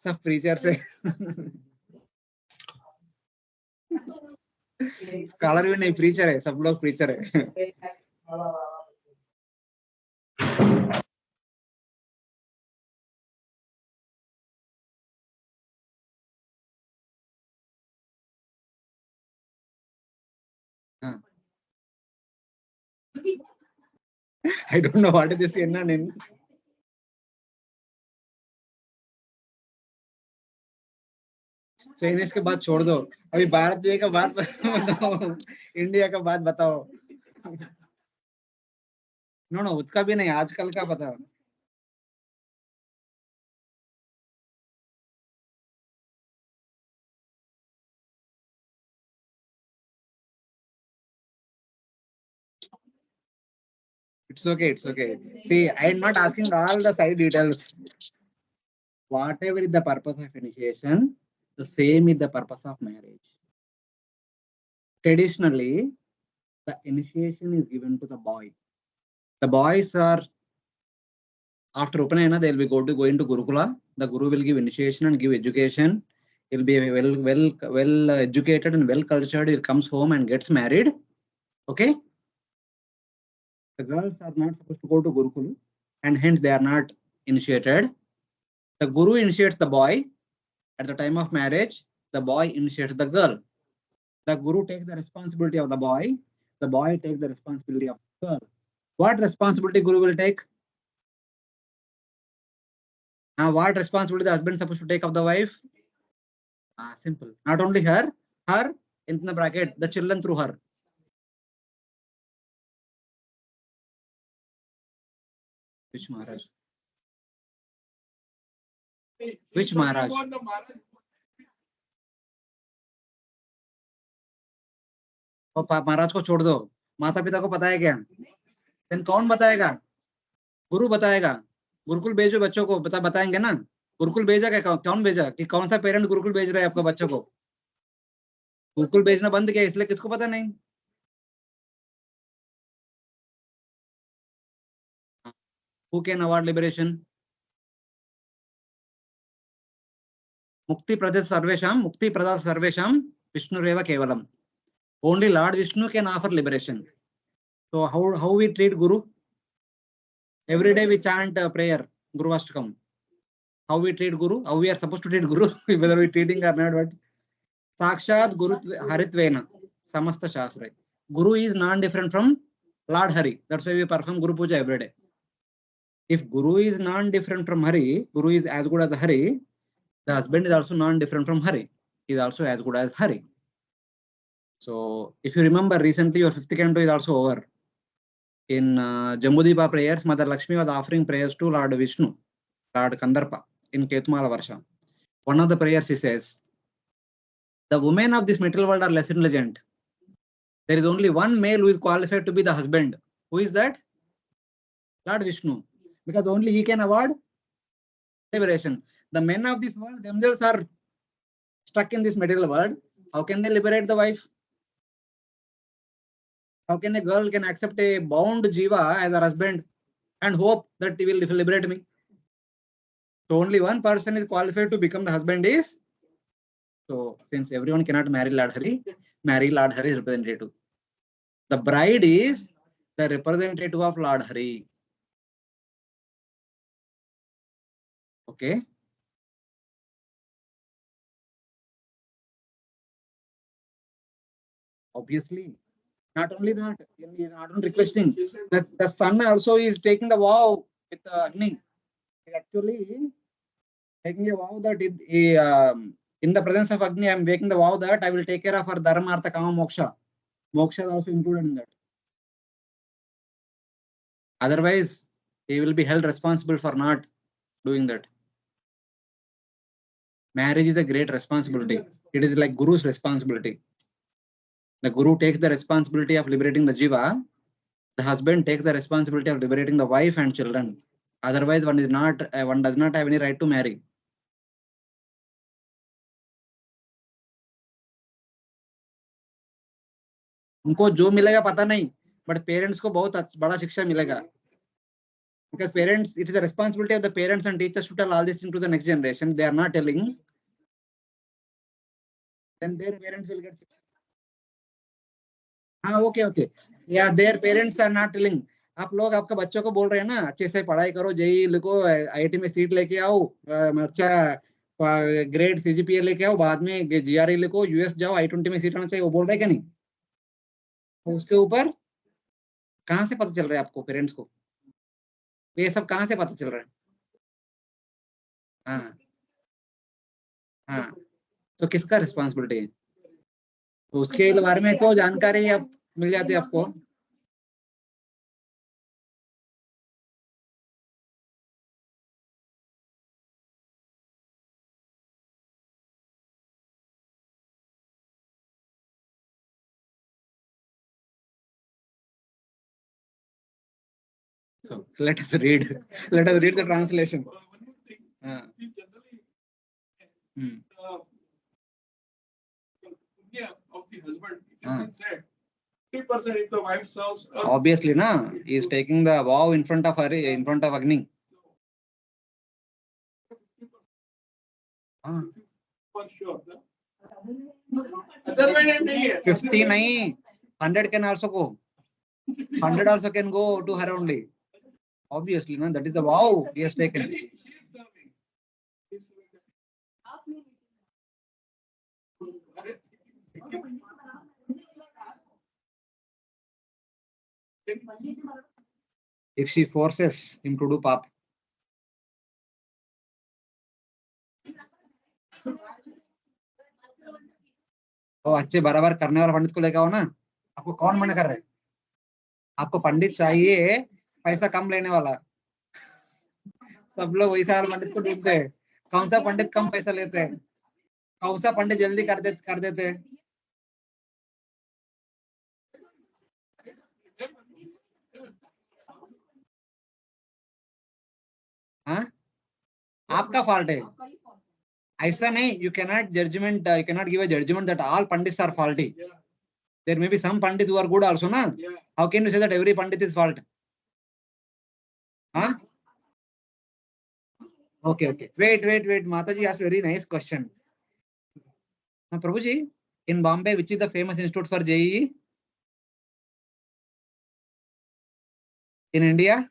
सब preacher से scholar भी नहीं preacher है, सब लोग preacher है. I don't know what is this in. Chinese के बात छोड़ दो, अभी भारत का बात बताओ, इंडिया का बात बताओ. नो उसका भी नहीं, आजकल का बताओ. It's okay. See, I am not asking all the side details. Whatever is the purpose of initiation, the same is the purpose of marriage. Traditionally, the initiation is given to the boy. The boys are After Upanayana, they will be going to Gurukula. The Guru will give initiation and give education. He'll be well educated and well cultured. He comes home and gets married. Okay. The girls are not supposed to go to Gurukul, and hence they are not initiated. The Guru initiates the boy. At the time of marriage, the boy initiates the girl. The Guru takes the responsibility of the boy. The boy takes the responsibility of the girl. What responsibility Guru will take? What responsibility the husband is supposed to take of the wife? Simple. Not only her, in the bracket, the children through her. Which Maharaj? Which Maharaj? महाराज को छोड़ दो, माता पिता को पता है क्या? Then कौन बताएगा? गुरु बताएगा. गुरुकुल भेजो बच्चों को, बताएंगे ना. गुरुकुल भेजा क्या? कौन भेजा? कि कौन सा पेरेंट गुरुकुल भेज रहा है आपका बच्चों को? गुरुकुल भेजना बंद किया, इसलिए किसको पता नहीं. Who can award liberation? Mukti Pradha Sarvesham Vishnureva Kevalam. Only Lord Vishnu can offer liberation. So how we treat Guru? Every day we chant prayer, Guru has to come. How we treat Guru? How we are supposed to treat Guru? Whether we treating or not, but Sakshat Guru Haritvena Samasta Shastra. Guru is non-different from Lord Hari. That's why we perform Guru Puja every day. If Guru is non-different from Hari, Guru is as good as Hari, the husband is also non-different from Hari. He is also as good as Hari. So, if you remember, recently your 5th canto is also over. In Jambudipa prayers, Mother Lakshmi was offering prayers to Lord Vishnu, Lord Kandarpa, in Ketumala Varsha. One of the prayers she says, the women of this material world are less intelligent. There is only one male who is qualified to be the husband. Who is that? Lord Vishnu. Because only he can award liberation. The men of this world themselves are stuck in this material world. How can they liberate the wife? How can a girl can accept a bound jiva as her husband and hope that he will liberate me? So only one person is qualified to become the husband is. So since everyone cannot marry Lord Hari representative. The bride is the representative of Lord Hari. Okay. Obviously. Not only that, not only requesting, the son also is taking the vow with Agni. Actually, taking a vow that in the presence of Agni, I am making the vow that I will take care of her Dharma, Artha, Kama, Moksha. Moksha is also included in that. Otherwise, he will be held responsible for not doing that. Marriage is a great responsibility. It is like Guru's responsibility. The Guru takes the responsibility of liberating the jiva. The husband takes the responsibility of liberating the wife and children. Otherwise, one does not have any right to marry. उनको जो मिलेगा पता नहीं, but parents को बहुत बड़ा शिक्षा मिलेगा. Because parents, it is the responsibility of the parents and teachers to tell all this into the next generation. They are not telling, then their parents will get. Okay. Yeah, their parents are not telling. आप लोग आपका बच्चों को बोल रहे हैं ना, अच्छे से पढ़ाई करो, जेई लिखो, आईआईटी में सीट लेके आओ, अच्छा ग्रेड सीजीपीए लेके आओ, बाद में जीआरई लिखो, यूएस जाओ, I-20 में सीट आना चाहिए, वो बोल रहे हैं क्या नहीं? तो उसके ऊपर कहाँ से पता चल रहा है आपको पेरेंट्स को? ये सब कहाँ से पता चल रहा है? हाँ, तो किसका रिस्पॉन्सिबिलिटी है? तो उसके बारे में तो जानकारी अब मिल जाती है आपको. So let us read the translation. One more thing. Generally, punya of the husband, it has been said, 50% if the wife serves. Obviously, na, he is taking the vow in front of Agni. For sure. Otherwise, नहीं है. 50 नहीं, 100 can also go. 100 also can go to her only. Obviously, no, that is the vow he has taken. She is serving. If she forces him to do pap. तो अच्छे बराबर करने वाला पंडित को लेकर आओ ना. आपको कौन मना कर रहा है? आपको पंडित चाहिए पैसा कम लेने वाला. सब लोग वैसा वाला पंडित को ढूंढते हैं. कौन सा पंडित कम पैसा लेते हैं? कौन सा पंडित जल्दी कर देते हैं? हाँ, आपका फॉल्ट है. ऐसा नहीं. You cannot judgment. You cannot give a judgment that all pandits are faulty. There may be some pandits who are good also, na? How can you say that every pandit is fault? Huh? Okay. Wait. Mataji asked very nice question. Now, Prabhuji, in Bombay, which is the famous institute for JEE? In India?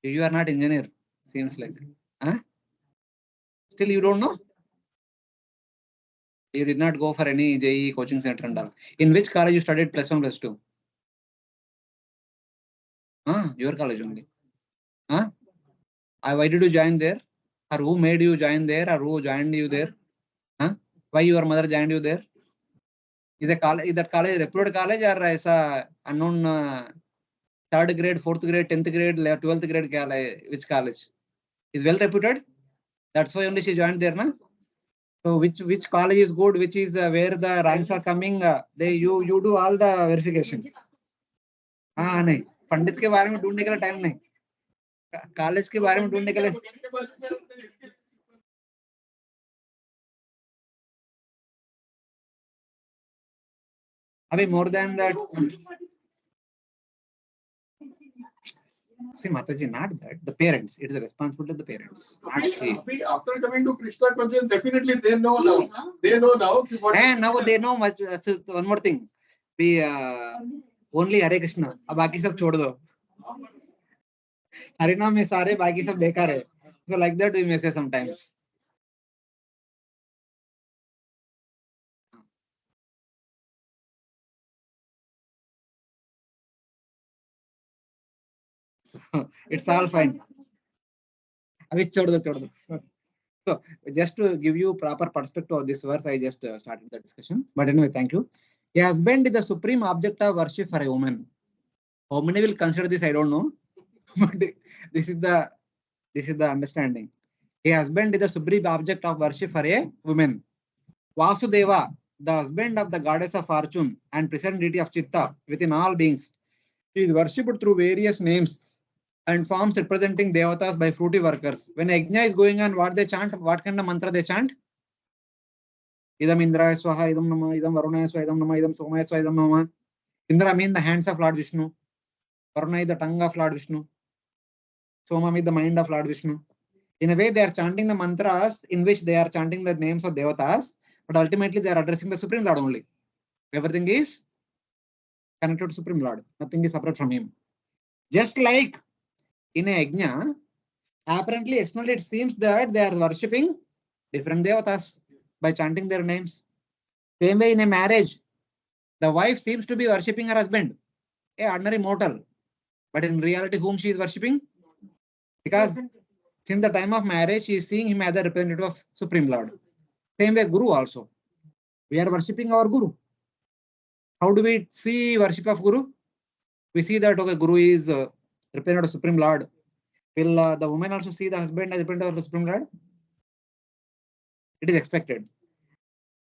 You are not engineer. Seems like. Huh? Still, you don't know? You did not go for any JEE coaching center and all. In which college you studied +1, +2? Your college only. Why did you join there? Or who made you join there? Or who joined you there? Why your mother joined you there? Is that college a reputed college or is a unknown 3rd grade, 4th grade, 10th grade, 12th grade college? Which college? Is well reputed? That's why only she joined there, na? So which college is good? Which is where the ranks are coming? You do all the verifications. नहीं. पंडित के बारे में ढूंढने के लिए time नहीं. College के बारे में ढूंढने के लिए. अभी more than that. See, Mataji, not that. The parents. It is the responsibility of the parents. Not see. After coming to Krishna consciousness, definitely they know now. They know now. And now they know much. So one more thing. We only Hare Krishna. अब बाकी सब छोड़ दो. हरिनाम में सारे बाकी सब बेकार है. So like that we may say sometimes. So it's all fine. अभी छोड़ दो. So just to give you proper perspective of this verse, I just started the discussion. But anyway, thank you. A husband is the supreme object of worship for a woman. How many will consider this? I don't know. But this is the understanding. A husband is the supreme object of worship for a woman. Vasudeva, the husband of the goddess of fortune and present deity of Chitta within all beings, he is worshipped through various names and forms representing devatas by fruity workers. When yajna is going on, what they chant? What kind of mantra they chant? Idam Indraya Swaha, Idam Nama, Idam Varunaya Swaha, Idam Nama, Idam Somaya Swaha, Idam Nama. Indra means the hands of Lord Vishnu. Varuna is the tongue of Lord Vishnu. Soma is the mind of Lord Vishnu. In a way, they are chanting the mantras in which they are chanting the names of devatas, but ultimately they are addressing the Supreme Lord only. Everything is connected to Supreme Lord. Nothing is separate from him. Just like in a yajna, apparently externally it seems that they are worshipping different devatas by chanting their names. Same way in a marriage, the wife seems to be worshipping her husband, a ordinary mortal. But in reality, whom she is worshipping? Because since the time of marriage, she is seeing him as the representative of Supreme Lord. Same way, Guru also. We are worshipping our Guru. How do we see worship of Guru? We see that, okay, Guru is representative of Supreme Lord. Will the woman also see the husband as representative of the Supreme Lord? It is expected.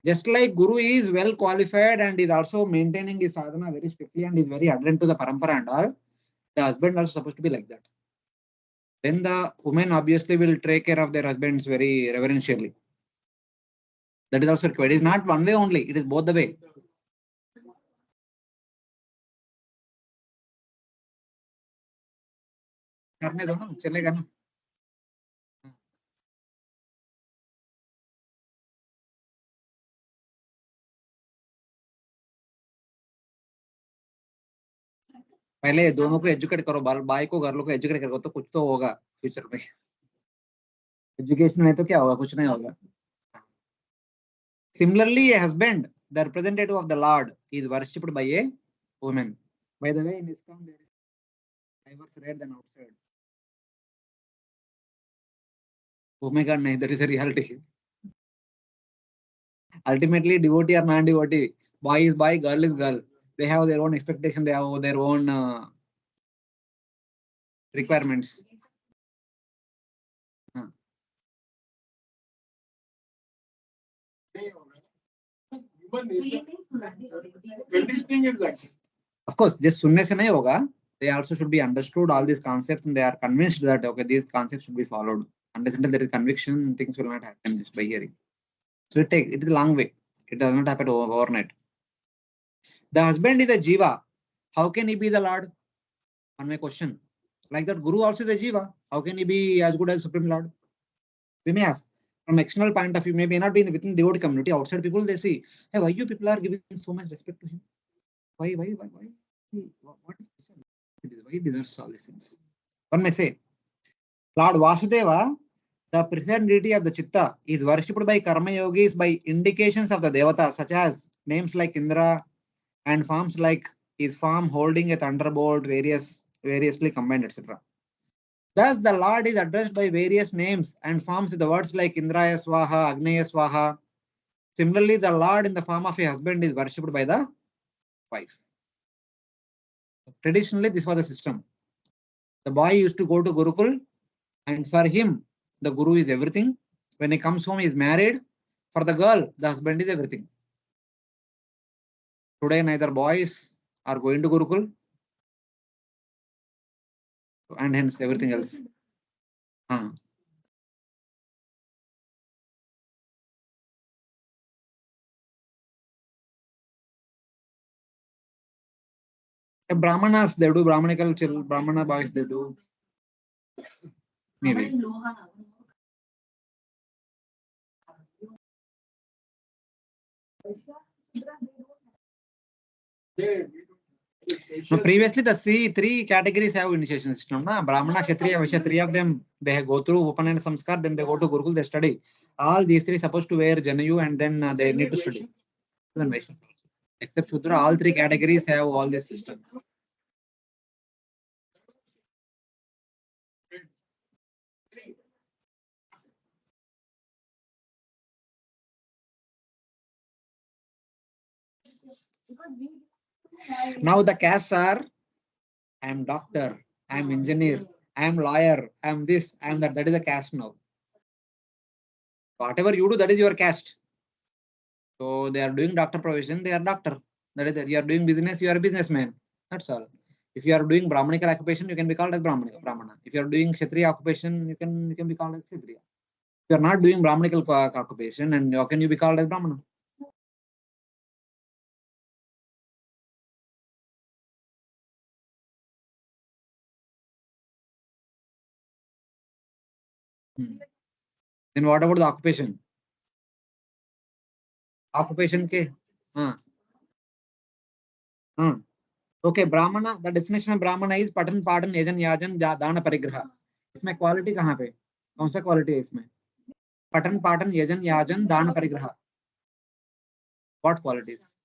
Just like Guru is well qualified and is also maintaining his sadhana very strictly and is very adherent to the parampara and all, the husband also supposed to be like that. Then the women obviously will take care of their husbands very reverentially. That is also required. It is not one way only. It is both the way. करने दो ना, चलेगा ना. पहले दोनों को educate करो, भाई को गर्ल को एजुकेट करो तो कुछ तो होगा फ्यूचर में। एजुकेशन में तो क्या होगा, कुछ नहीं होगा। Similarly, a husband, the representative of the Lord, is worshipped by a woman. By the way, in Islam, there is diverse rate than outside. Oh my God, no, that is the reality. Ultimately, devotee or non-devotee, boy is boy, girl is girl. They have their own expectation. They have their own requirements. Human nature. Conditioning is that. Of course, just sunne se nahi hoga. They also should be understood all these concepts, and they are convinced that okay, these concepts should be followed. Unless until there is conviction, things will not happen just by hearing. So it is a long way. It does not happen overnight. The husband is a jiva. How can he be the Lord? On my question. Like that, Guru also is a jiva. How can he be as good as Supreme Lord? We may ask. From external point of view, maybe not be within the devotee community. Outside people, they see, hey, why you people are giving so much respect to him? Why? What is special? Why he deserves all these things? One may say, Lord Vasudeva, the present deity of the Chitta, is worshipped by Karma Yogis by indications of the Devata, such as names like Indra and forms like his form holding a thunderbolt, variously combined, etc. Thus, the Lord is addressed by various names and forms with the words like Indraya Swaha, Agnaya Swaha. Similarly, the Lord in the form of a husband is worshipped by the wife. Traditionally, this was the system. The boy used to go to Gurukul, and for him, the Guru is everything. When he comes home, he is married. For the girl, the husband is everything. Today, neither boys are going to Gurukul, and hence everything else. Brahmanas, they do Brahmanical children, Brahmana boys, they do. Maybe. So previously, the three categories have initiation system. Na? Brahmana, Kshatriya, Vaishya, three of them, they go through Upanayana Samskar, then they go to Gurukul, they study. All these three supposed to wear Janayu and then they need to study. Even Vaishya. Except Shudra, all three categories have all this system. Now the castes are, I am doctor, I am engineer, I am lawyer, I am this, I am that. That is a caste now. Whatever you do, that is your caste. So they are doing doctor profession, they are doctor. That is, you are doing business, you are a businessman. That's all. If you are doing Brahmanical occupation, you can be called as Brahmana. If you are doing Kshatriya occupation, you can be called as Kshatriya. If you are not doing Brahmanical occupation, and how can you be called as Brahmana? Then what about the occupation? Occupation ke? Okay, Brahmana, the definition of Brahmana is Patan, Padan, Yajan, Yajan, Dana, Parigraha. इसमें quality कहाँ पे? कौन सा quality है इसमें? पठन पाठन यजन याजन दान परिग्रह. What qualities?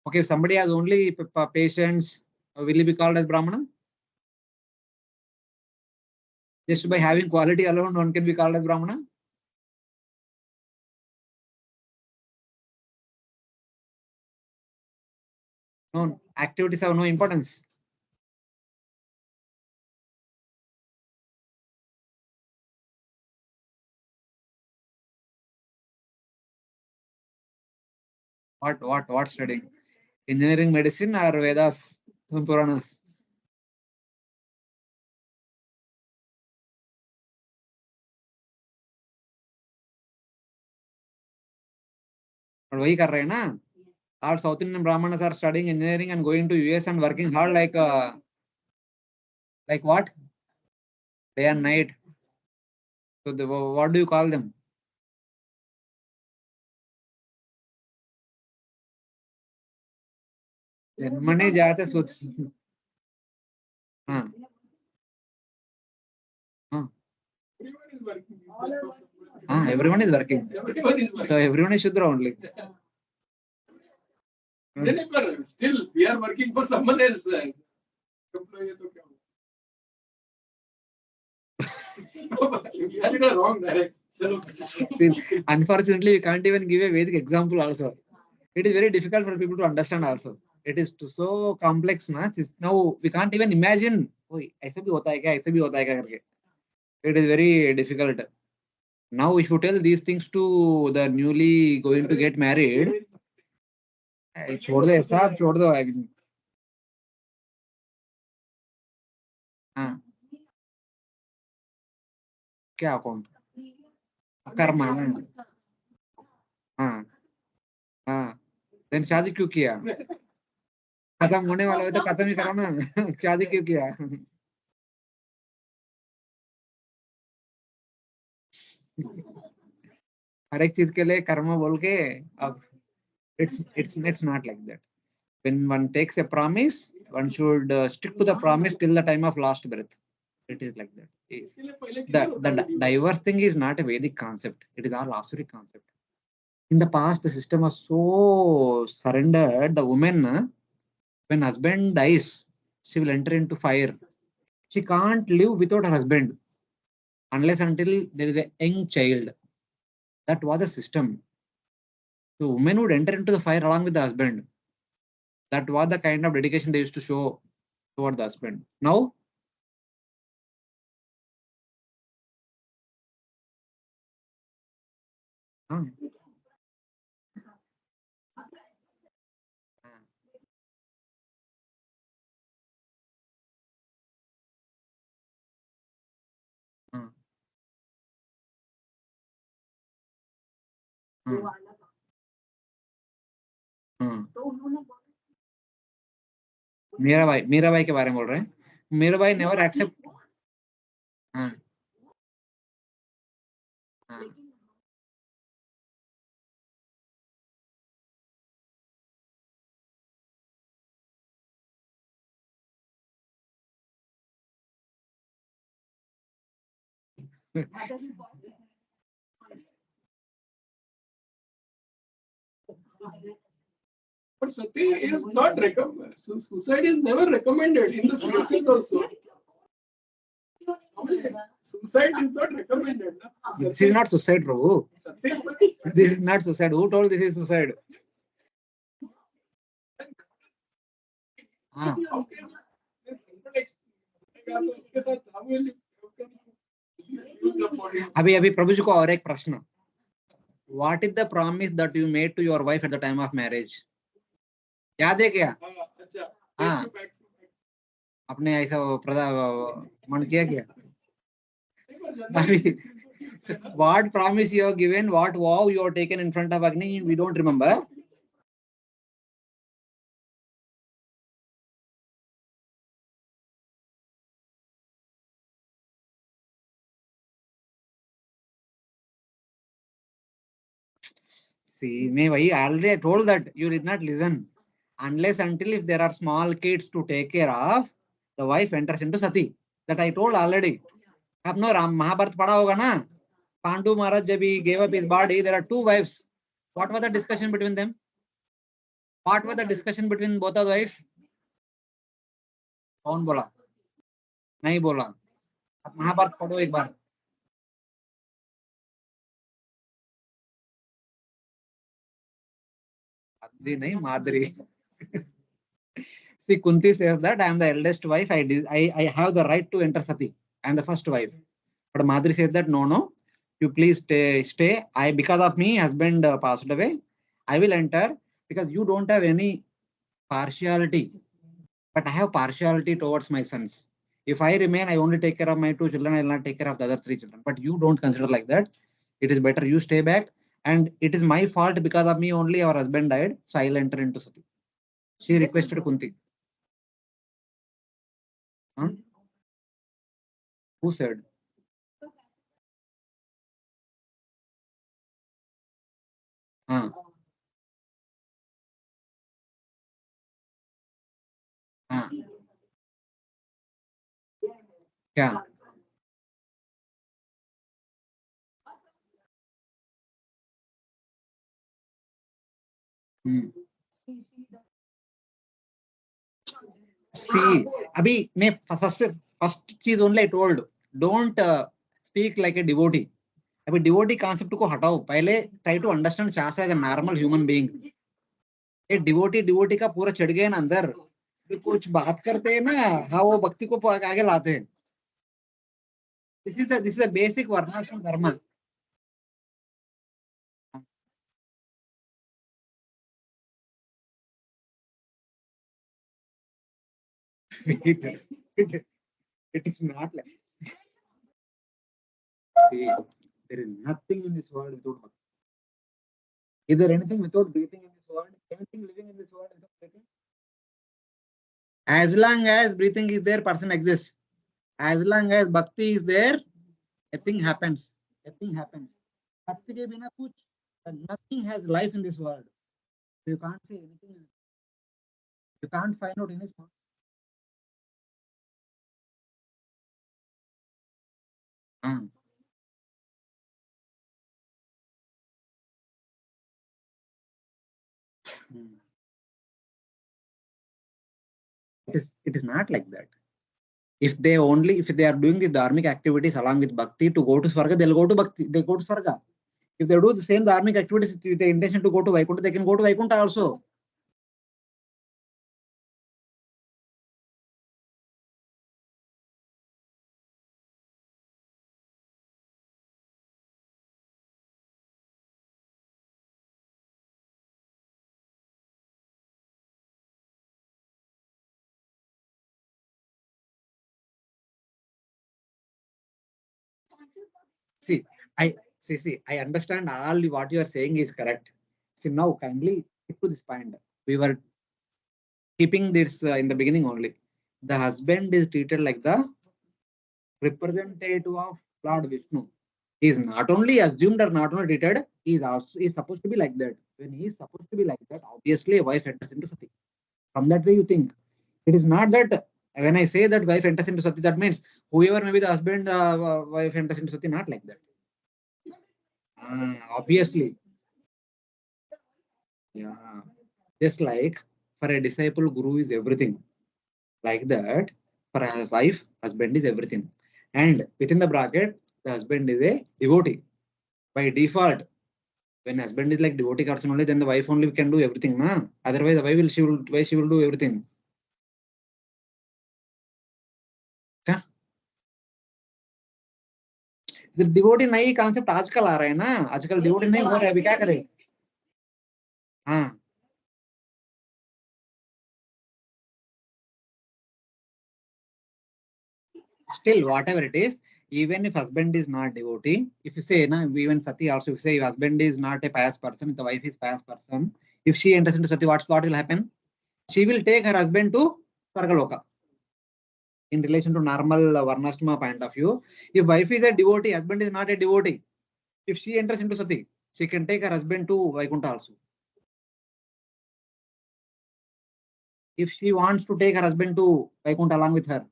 Okay, if somebody has only patience, will he be called as Brahmana? Just by having quality alone, one can be called as Brahmana? No, activities have no importance. What studying? Engineering, medicine, or Vedas, Puranas? But वही कर रहे हैं ना? All South Indian Brahmanas are studying engineering and going to US and working hard like what? Day and night. So what do you call them? जन्मने जाते सोच हाँ हाँ Everyone is working. हाँ everyone is working. Everyone is So working. everyone is Shudra only. नहीं, पर still we are working for someone else. Employee तो क्या होगा? We are in a wrong direction. चलो. See, unfortunately, we can't even give a Vedic example also. It is very difficult for people to understand also. It is so complex, na? Now we can't even imagine. Oh, ऐसे भी होता है क्या? ऐसे भी होता है क्या करके? It is very difficult. Now, if you tell these things to the newly going to get married, छोड़ दो सब छोड़ दो. हाँ, क्या अकाउंट? कर्मा. हाँ हाँ. Then शादी क्यों किया? खत्म होने वाला है तो खत्म ही करो ना. शादी क्यों किया? हर एक चीज के लिए कर्म बोल के अब it's not like that. When one takes a promise, one should stick to the promise till the time of last breath. It is like that. इसके लिए पहले The, किधर the होता है divorce thing is not a Vedic concept. It is all Asuric concept. In the past, the system was so surrendered. The woman, when husband dies, she will enter into fire. She can't live without her husband unless until there is a young child. That was the system. The woman would enter into the fire along with the husband. That was the kind of dedication they used to show toward the husband. Now, uh, uh, uh, uh. Mirabai के बारे में बोल रहे हैं. Mirabai never accept. हाँ हाँ. But sati is not recommended. Suicide is never recommended in the scriptures also. Suicide is not recommended. Na? This is not suicide, Prabhu. Sati, This is not suicide. Who told this is suicide? हाँ. how can तो उसके साथ सामूहिक अभी प्रभु जी को और एक प्रश्न. What is the promise that you made to your wife at the time of marriage? याद है क्या? अच्छा. हाँ. आपने ऐसा मन किया क्या? अभी what promise you have given, what vow you have taken in front of Agni, we don't remember. See, me, already I told that you did not listen. Unless until if there are small kids to take care of, the wife enters into sati. That I told already. आपने राम महाभारत पढ़ा होगा ना. पांडु महाराज जब he gave up his body, there are two wives. What was the discussion between them? What was the discussion between both of the wives? कौन बोला? नहीं बोला. आप महाभारत पढ़ो एक बार. माधुरी नहीं, माधुरी. See, Kunti says that I am the eldest wife. I have the right to enter sati. I am the first wife. But Madhuri says that no, you please stay. Because of me, husband passed away. I will enter because you don't have any partiality, but I have partiality towards my sons. If I remain, I only take care of my two children. I will not take care of the other three children. But you don't consider like that. It is better you stay back. And it is my fault because of me only our husband died. So I will enter into sati. She requested Kunti. Huh? Who said? Huh? Yeah. Hmm. See, Abhi, first चीज only I told, don't speak like a devotee. अभी devotee concept को हटाओ, पहले try to understand शास्त्र as a normal human being. ये devotee का पूरा चढ़ गया ना अंदर, फिर कुछ बात करते हैं ना, हाँ वो भक्ति को आगे लाते हैं. This is the basic varnashram dharma. it, it, it is not like, see, there is nothing in this world without bhakti. Is there anything without breathing in this world? Anything living in this world without breathing? As long as breathing is there, person exists. As long as bhakti is there, a thing happens. A thing happens. Bhakti ke bina kuch, nothing has life in this world. So you can't say anything. You can't find out any spot. It is not like that. If they are doing the dharmic activities along with bhakti to go to Swarga, they'll go to bhakti, they go to Swarga. If they do the same dharmic activities with the intention to go to Vaikuntha, they can go to Vaikuntha also. See, I understand all what you are saying is correct. See, now kindly stick to this point. We were keeping this in the beginning only. The husband is treated like the representative of Lord Vishnu. He is not only assumed or not only treated, he is supposed to be like that. When he is supposed to be like that, obviously a wife enters into sati. From that way, you think it is not that when I say that wife enters into sati, that means whoever may be the husband, wife enters into sati, not like that. Obviously, yeah. Just like for a disciple, guru is everything. Like that, for a wife, husband is everything. And within the bracket, the husband is a devotee. By default, when husband is like devotee person only, then the wife only can do everything. Na? Otherwise, why she will do everything? क्या? Devotee नई concept आजकल आ रहा है ना, आजकल devotee नहीं हो रहा है, अभी क्या करें? हाँ. Still, whatever it is, even if husband is not devotee, if you say, na, even sati also, if you say if husband is not a pious person, the wife is pious person, if she enters into sati, what will happen? She will take her husband to Svargaloka. In relation to normal Varnashrama point of view, if wife is a devotee, husband is not a devotee, if she enters into sati, she can take her husband to Vaikuntha also. If she wants to take her husband to Vaikuntha along with her,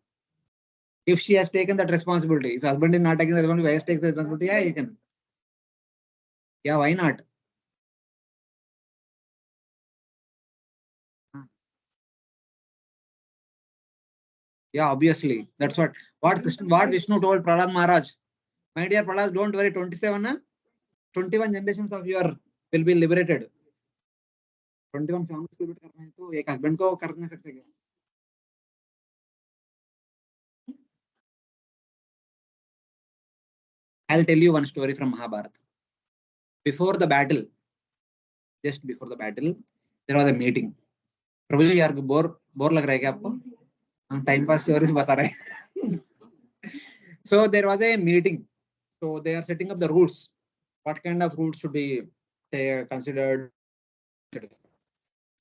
if she has taken that responsibility, if husband is not taking the responsibility, wife takes the responsibility, yeah, you can. Yeah, why not? Yeah, obviously. That's what Vishnu told Prahlad Maharaj. My dear Prahlad, don't worry, 27, 21 generations of your will be liberated. 21 families को liberate करना है तो एक husband को कर नहीं सकते क्या? I'll tell you one story from Mahabharata. Before the battle, just before the battle, there was a meeting. प्रभु जी यार बोर लग रहा है क्या आपको? हम टाइम पास स्टोरीज बता रहे हैं. So there was a meeting. So they are setting up the rules. What kind of rules should be considered?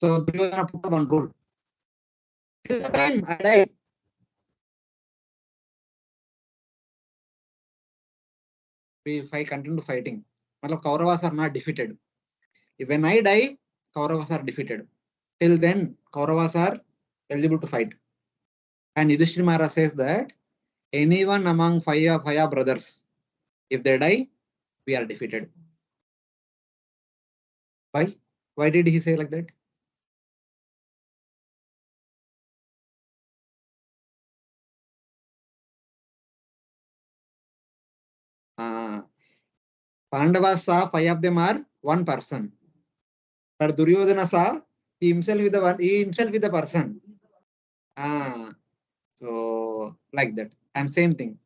So Duryodhana put up one rule. Till the time I die, if I continue fighting, मतलब Kauravas are not defeated. When I die, Kauravas are defeated. Till then, Kauravas are eligible to fight. And Yudhishthira Maharaj says that anyone among five brothers, if they die, we are defeated. Why? Why did he say like that? Pandavas saw five of them are one person. But Duryodhana saw he himself with the person. So like that. And same thing.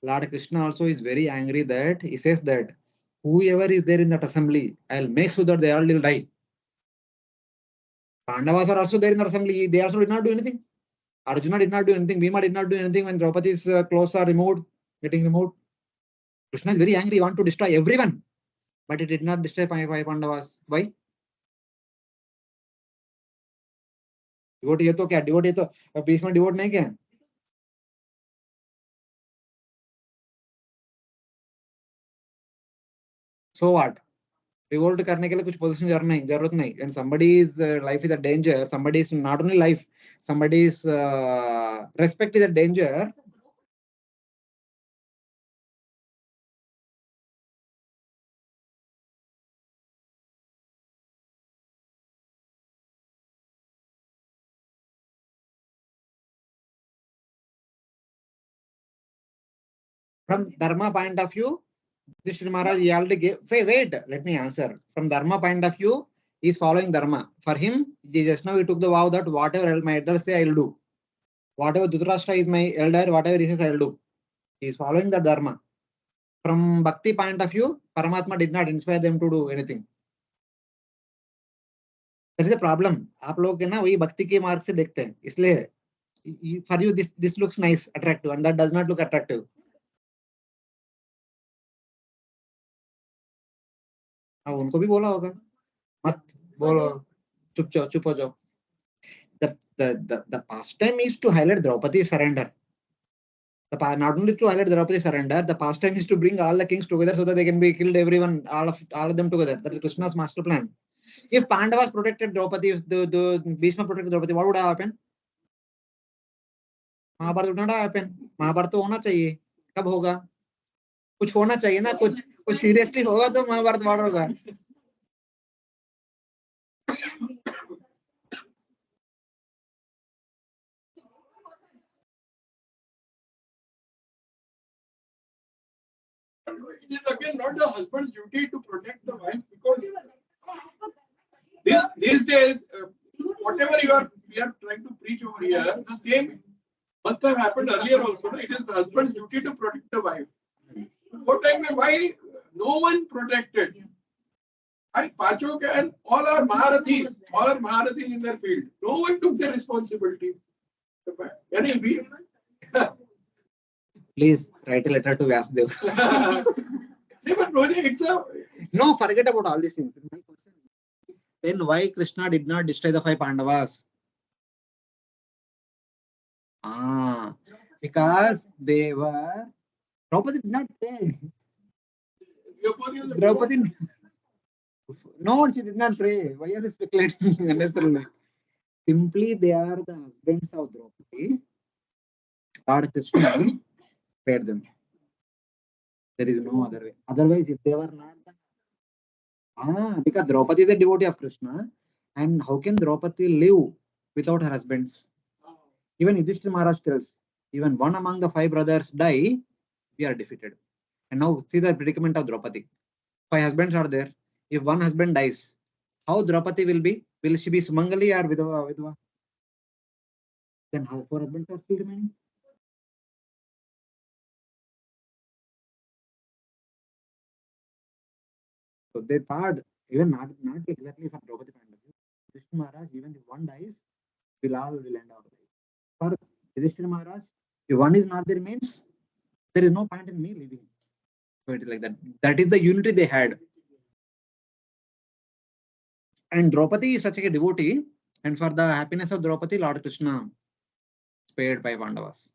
Lord Krishna also is very angry that he says that whoever is there in that assembly, I'll make sure that they all will die. Pandavas are also there in the assembly. They also did not do anything. Arjuna did not do anything. Bhima did not do anything when Draupadi's clothes are getting removed. Krishna is very angry. He wants to destroy everyone. But he did not destroy Pandavas. Why? Devote ये तो क्या devote ये तो बीच में devote नहीं क्या so what revolt करने के लिए कुछ पोजीशन जरूरत नहीं and somebody is life is a danger, somebody is not only life, somebody is respect is a danger. From dharma point of view, this Maharaj he already gave. Wait, let me answer. From dharma point of view, he is following dharma. For him, just now he took the vow that whatever my elder say, I will do. Whatever Dhritarashtra is my elder, whatever he says, I will do. He is following the dharma. From bhakti point of view, Paramatma did not inspire them to do anything. That is the problem. आप लोग ना वही भक्ति के मार्ग से देखते हैं, इसलिए for you this looks nice, attractive, and that does not look attractive. हाँ उनको भी बोला होगा मत बोलो चुप हो जाओ. The pastime is to highlight Draupadi's surrender. Not only to highlight Draupadi's surrender, the pastime is to bring all the kings together so that they can be killed, everyone, all of them together. That is Krishna's master plan. If Pandavas protected Draupadi, if the Bhishma protected Draupadi, what would have happened? Mahabharat would not happen. Mahabharat तो होना चाहिए. कब होगा? कुछ होना चाहिए ना, कुछ सीरियसली होगा तो महाभारत वार होगा. It is again not the husband's duty to protect the wife, because these days, whatever we are trying to preach over here, the same must have happened earlier also. It is the husband's duty to protect the wife. What time why no one protected? Pachok and all are Maharathis in their field. No one took the responsibility. Please write a letter to Vyasdev. No, forget about all these things. Then why Krishna did not destroy the 5 Pandavas? Because they were. Draupadi did not pray. Draupadi. No, she did not pray. Why are you speculating unnecessarily? Simply, they are the husbands of Draupadi. Lord Krishna spared them. There is no other way. Otherwise, if they were not, because Draupadi is a devotee of Krishna, and how can Draupadi live without her husbands? Even Yudhishthira Maharaj tells, even one among the 5 brothers die, we are defeated. And now see the predicament of Draupadi. 5 husbands are there. If one husband dies, how Draupadi will be? Will she be Sumangali or Vidva? Then how 4 husbands are still remaining? So they thought, even not exactly for Draupadi point of view, Yudhishthira Maharaj, even if one dies, we'll all will end our life. For Yudhishthira Maharaj, if one is not there means there is no point in me living. So it is like that. That is the unity they had. And Draupadi is such a devotee, and for the happiness of Draupadi, Lord Krishna spared 5 Pandavas.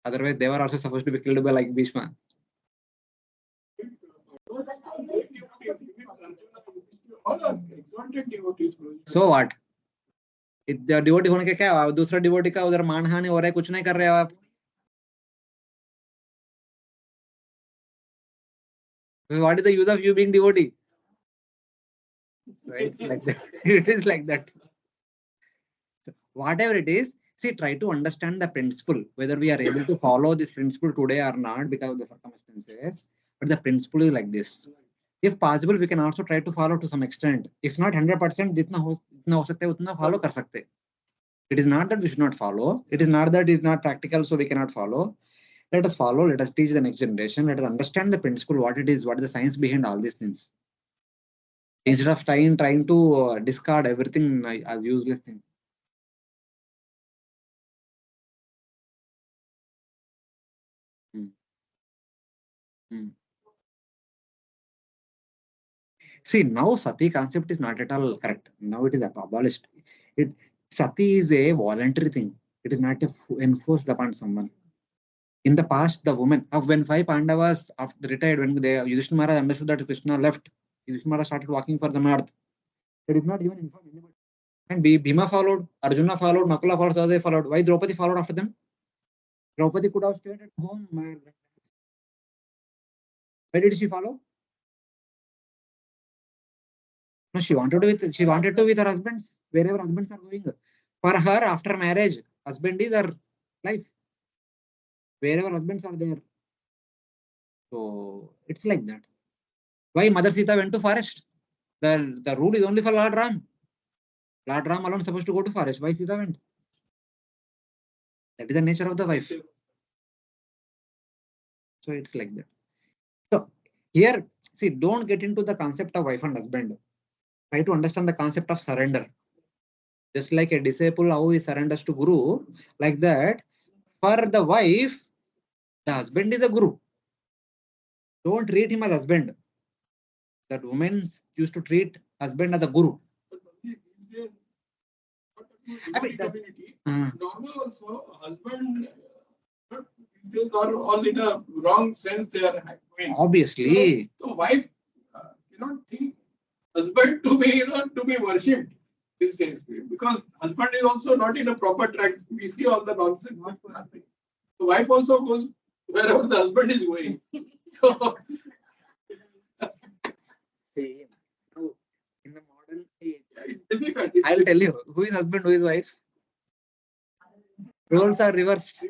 Otherwise, they were also supposed to be killed by like Bhishma. So what? devotee होने के क्या दूसरा devotee का उधर मानहानि हो रहा है, कुछ नहीं कर रहे हो आप. What is the use of you being devotee? So it's like that. It is like that. So whatever it is, see, try to understand the principle, whether we are able to follow this principle today or not because of the circumstances. But the principle is like this. If possible, we can also try to follow to some extent. If not 100%, जितना हो सकता है उतना follow कर सकते. It is not that we should not follow. It is not that it is not practical, so we cannot follow. Let us follow. Let us teach the next generation. Let us understand the principle, what it is, what is the science behind all these things. Instead of trying to discard everything as useless thing. See, now sati concept is not at all correct. Now it is abolished. Sati is a voluntary thing. It is not enforced upon someone. In the past, the women, when 5 Pandavas after retired, when Yudhishthira Maharaj understood that Krishna left, Yudhishthira Maharaj started walking for the north. They did not even inform anybody. And Bhima followed, Arjuna followed, Nakula followed, Sahadeva followed. Why Draupadi followed after them? Draupadi could have stayed at home. Why did she follow? No, she wanted to with her husbands, wherever husbands are going. For her, after marriage, husband is her life. Wherever husbands are there. So it's like that. Why Mother Sita went to forest? The rule is only for Lord Ram. Lord Ram alone is supposed to go to forest. Why Sita went? That is the nature of the wife. So it's like that. So here, see, don't get into the concept of wife and husband. Try to understand the concept of surrender. Just like a disciple, how he surrenders to Guru, like that, for the wife, the husband is the Guru. Don't treat him as husband. That women used to treat husband as a Guru. I mean, normal also, husband, these are all in a wrong sense they are going. Obviously. So wife cannot think husband to be, to be worshipped these days, because husband is also not in a proper track. We see all the nonsense happening. The wife also goes wherever the husband is going. So See, in the modern age, it's difficult. I'll tell you, who is husband, who is wife? Roles are reversed.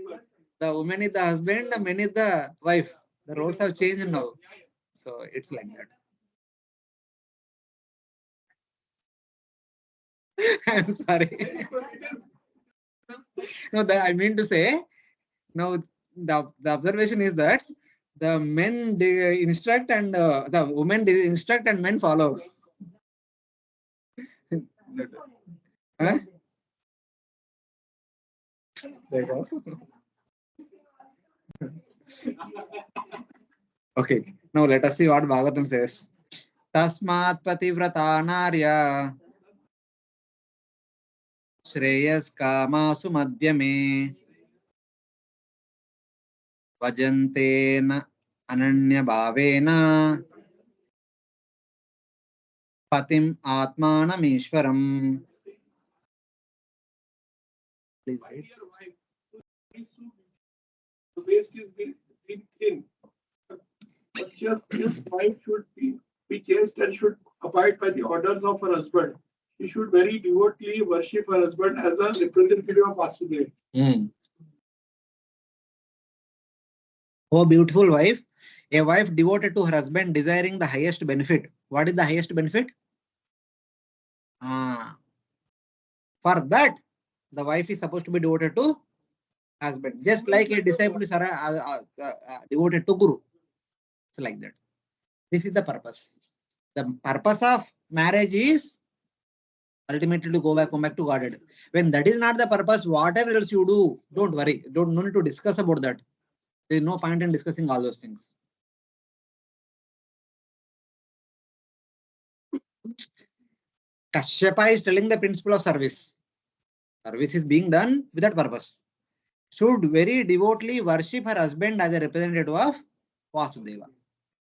The woman is the husband, the man is the wife. The roles have changed now. So it's like that. I'm sorry. No, I mean to say, now the observation is that the men instruct and the women instruct and men follow. Huh? There you go. Okay, now let us see what Bhagavatam says. Tasmat pativrata narya shreyas kamasu madhyame vajantena ananya bhavena patim atmanam ishwaram. Please My read. dear wife, the waist is being thin. But just wife should be chaste and should abide by the orders of her husband. She should very devotedly worship her husband as a representative of Vasudeva. Oh, beautiful wife. A wife devoted to her husband, desiring the highest benefit. What is the highest benefit? For that, the wife is supposed to be devoted to husband, just like a disciple is devoted to Guru. It's like that. This is the purpose. The purpose of marriage is ultimately to come back to Godhead. When that is not the purpose, whatever else you do, don't worry. No need to discuss about that. There is no point in discussing all those things. Kasyapa is telling the principle of service. Service is being done with that purpose. Should very devoutly worship her husband as a representative of Vasudeva.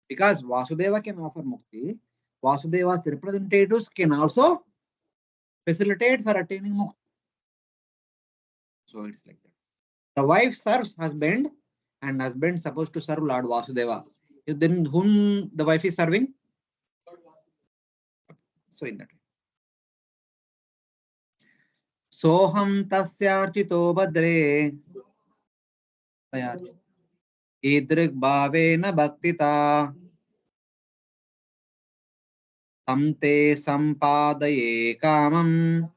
Because Vasudeva can offer mukti, Vasudeva's representatives can also facilitate for attaining mukti. So it's like that. The wife serves husband and husband supposed to serve Lord Vasudeva. Then whom the wife is serving? So in that way. Soham tasyarchito badre idrik bhavena bhaktita tamte sampadaye kamam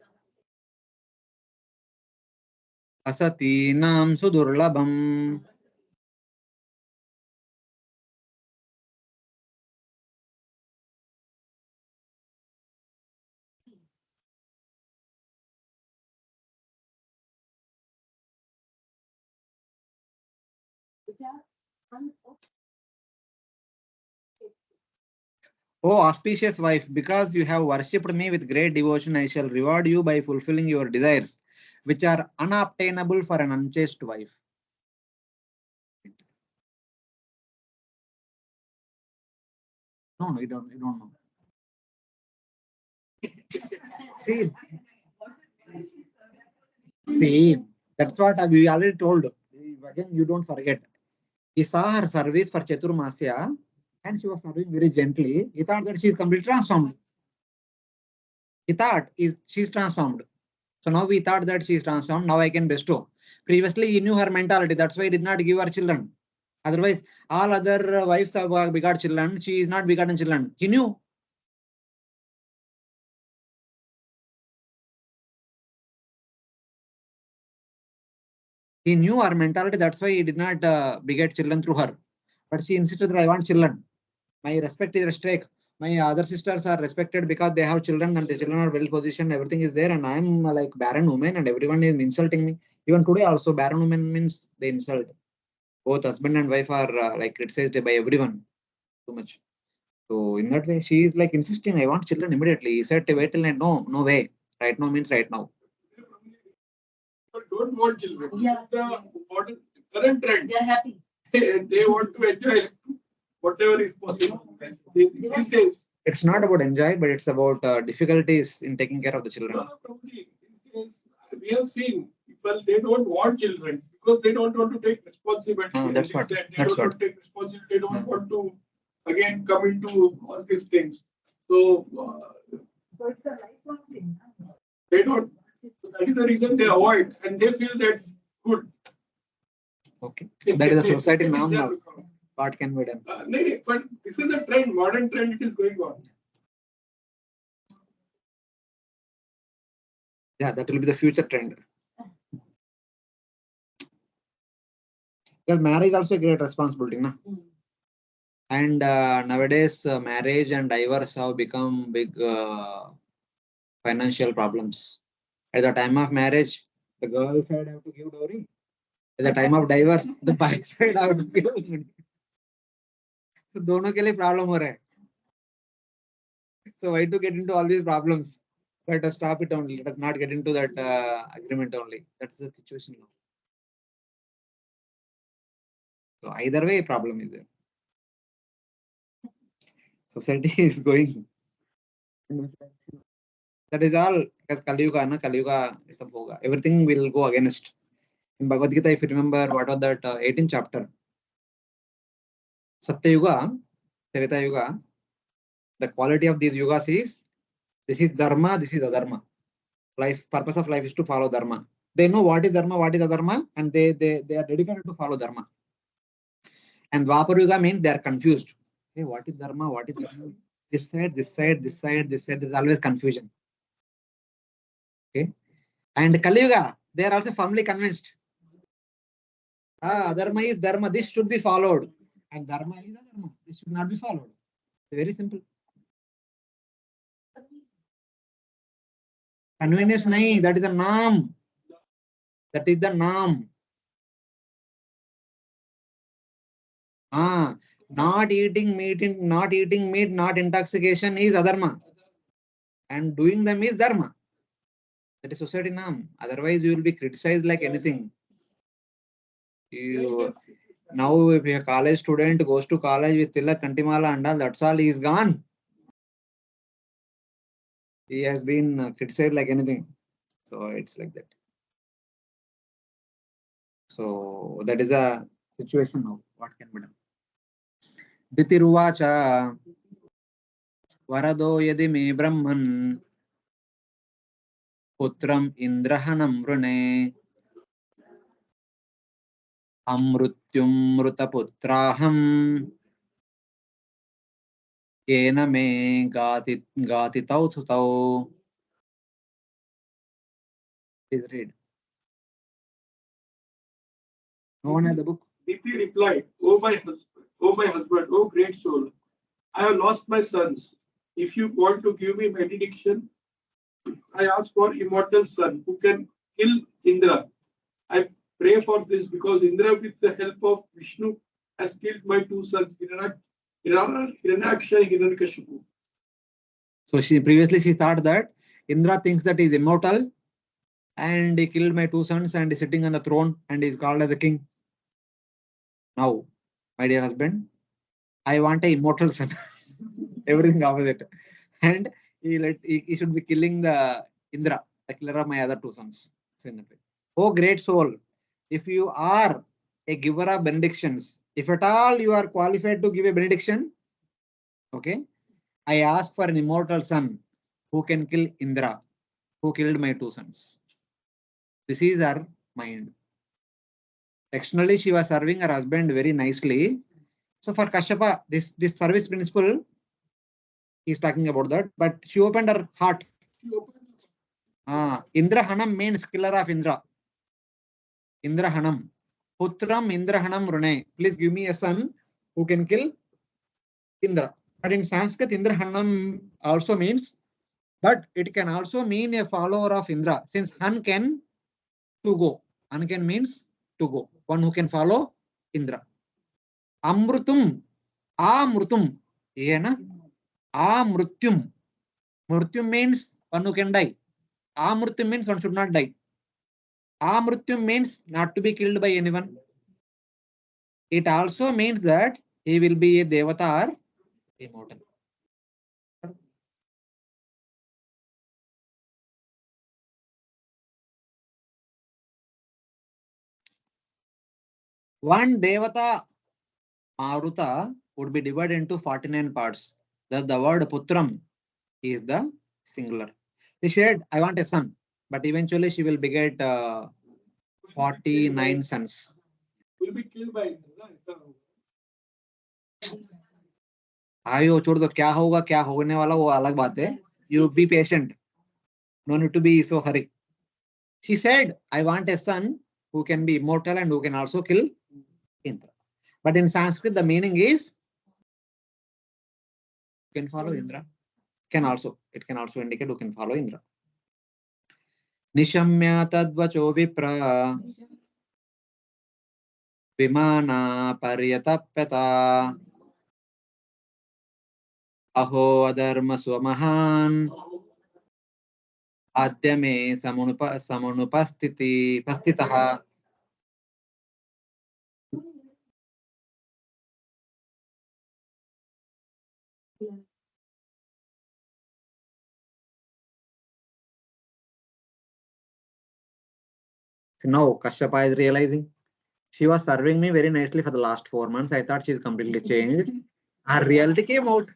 asatinam sudurlabam. O auspicious wife, because you have worshipped me with great devotion, I shall reward you by fulfilling your desires, which are unobtainable for an unchaste wife. No, you don't know. See, that's what we already told. Again, you don't forget. He saw her service for Chaturmasya and she was serving very gently. He thought that she is completely transformed. He thought she's transformed. So now we thought that she is transformed. Now I can bestow. Previously, he knew her mentality. That's why he did not give her children. Otherwise, all other wives have begot children. She is not begotten children. He knew. He knew her mentality. That's why he did not beget children through her. But she insisted that I want children. My respect is at stake. My other sisters are respected because they have children and the children are well positioned. Everything is there, and I am like barren woman, and everyone is insulting me. Even today, also barren woman means they insult. Both husband and wife are like criticized by everyone too much. So in that way, she is like insisting, I want children immediately. He said, wait till night. No, no way. Right now means right now. Don't want children. Yeah. The modern current trend. They are happy. They want to enjoy whatever is possible these days. It's not about enjoy, but it's about difficulties in taking care of the children. No, probably. We have seen people, they don't want children because they don't want to take responsibility. That's what. They don't want to take responsibility. They don't want to again come into all these things. So it's a lifelong thing. They don't. So that is the reason they avoid, and they feel that's good. Okay. That is a society norm now. What can be done? No, but this is the trend, modern trend. It is going on. Yeah, that will be the future trend. Because marriage is also a great responsibility, na? And nowadays, marriage and divorce have become big financial problems. At the time of marriage, the girl side have to give dowry. At the time of divorce, the boy side have to give. So दोनों के लिए problem हो रहा है. So why to get into all these problems? Let us stop it only. Let us not get into that agreement only. That's the situation now. So either way, problem is there. Society is going. That is all. Because Kali Yuga, na Kali Yuga is sab hoga. Everything will go against. In Bhagavad Gita, if you remember, what was that 18th chapter? Satya Yuga, Treta Yuga. The quality of these yugas is this is dharma, this is adharma. Life purpose of life is to follow dharma. They know what is dharma, what is adharma, and they are dedicated to follow dharma. And Dwapar Yuga means they are confused. Hey, what is dharma? What is dharma? This side, this side, this side, this side. There is always confusion. Okay. And Kali Yuga, they are also firmly convinced. Adharma is dharma. This should be followed. And dharma is adharma. This should not be followed. Very simple. Convenience nahi. That is the norm. That is the norm. Not eating meat, not intoxication is adharma. And doing them is dharma. That is society norm. Otherwise, you will be criticized like anything. Now, if a college student goes to college with Tilak, Kantimala and all, that's all, he is gone. He has been criticized like anything. So it's like that. So that is a situation now. What can be done? Ditiruvacha Varado yadi me Brahman Putram Indrahanam Rune Amrutyum Mrutaputraham Kena me Gatitau Thutau. Please read. No one had the book. Diti replied, O my husband, O great soul, I have lost my sons. If you want to give me benediction, I ask for immortal son who can kill Indra. I pray for this because Indra, with the help of Vishnu, has killed my two sons, Hiranyaksha and Hiranyakashipu. So she thought that Indra thinks that he is immortal and he killed my two sons and is sitting on the throne and is called as a king. Now, my dear husband, I want a immortal son. Everything opposite. And he should be killing the Indra, the killer of my other two sons. Oh great soul, if you are a giver of benedictions, if at all you are qualified to give a benediction, okay, I ask for an immortal son who can kill Indra, who killed my two sons. This is her mind. Externally, she was serving her husband very nicely. So for Kasyapa, this service principle, he is talking about that. But she opened her heart. Indra Hanam means killer of Indra. Indra Hanam. Putram Indra Hanam Rune. Please give me a son who can kill Indra. But in Sanskrit, Indra Hanam also means, but it can also mean a follower of Indra. Since Han can to go. Han can means to go. One who can follow Indra. Amrutum. Amrutum. Yeah, Amrutyum. Mrutyum means one who can die. Amrutyum means one should not die. Amrutyum means not to be killed by anyone. It also means that he will be a devata or immortal. One devata Maruta would be divided into 49 parts. The word Putram is the singular. She said, I want a son, but eventually she will beget 49 sons. Will be killed by Indra. आयो छोड़ दो क्या होगा क्या होने वाला वो अलग बात है. You be patient. No need to be so hurry. She said, I want a son who can be immortal and who can also kill Indra. But in Sanskrit, the meaning is can follow Indra. It can also indicate who can follow Indra. Nishamya tadvacho vipra vimana paryatapyata aho adharma swamahan adyame samanupastiti pastitaha. So now Kasyapa is realizing she was serving me very nicely for the last 4 months. I thought she's completely changed. Her reality came out.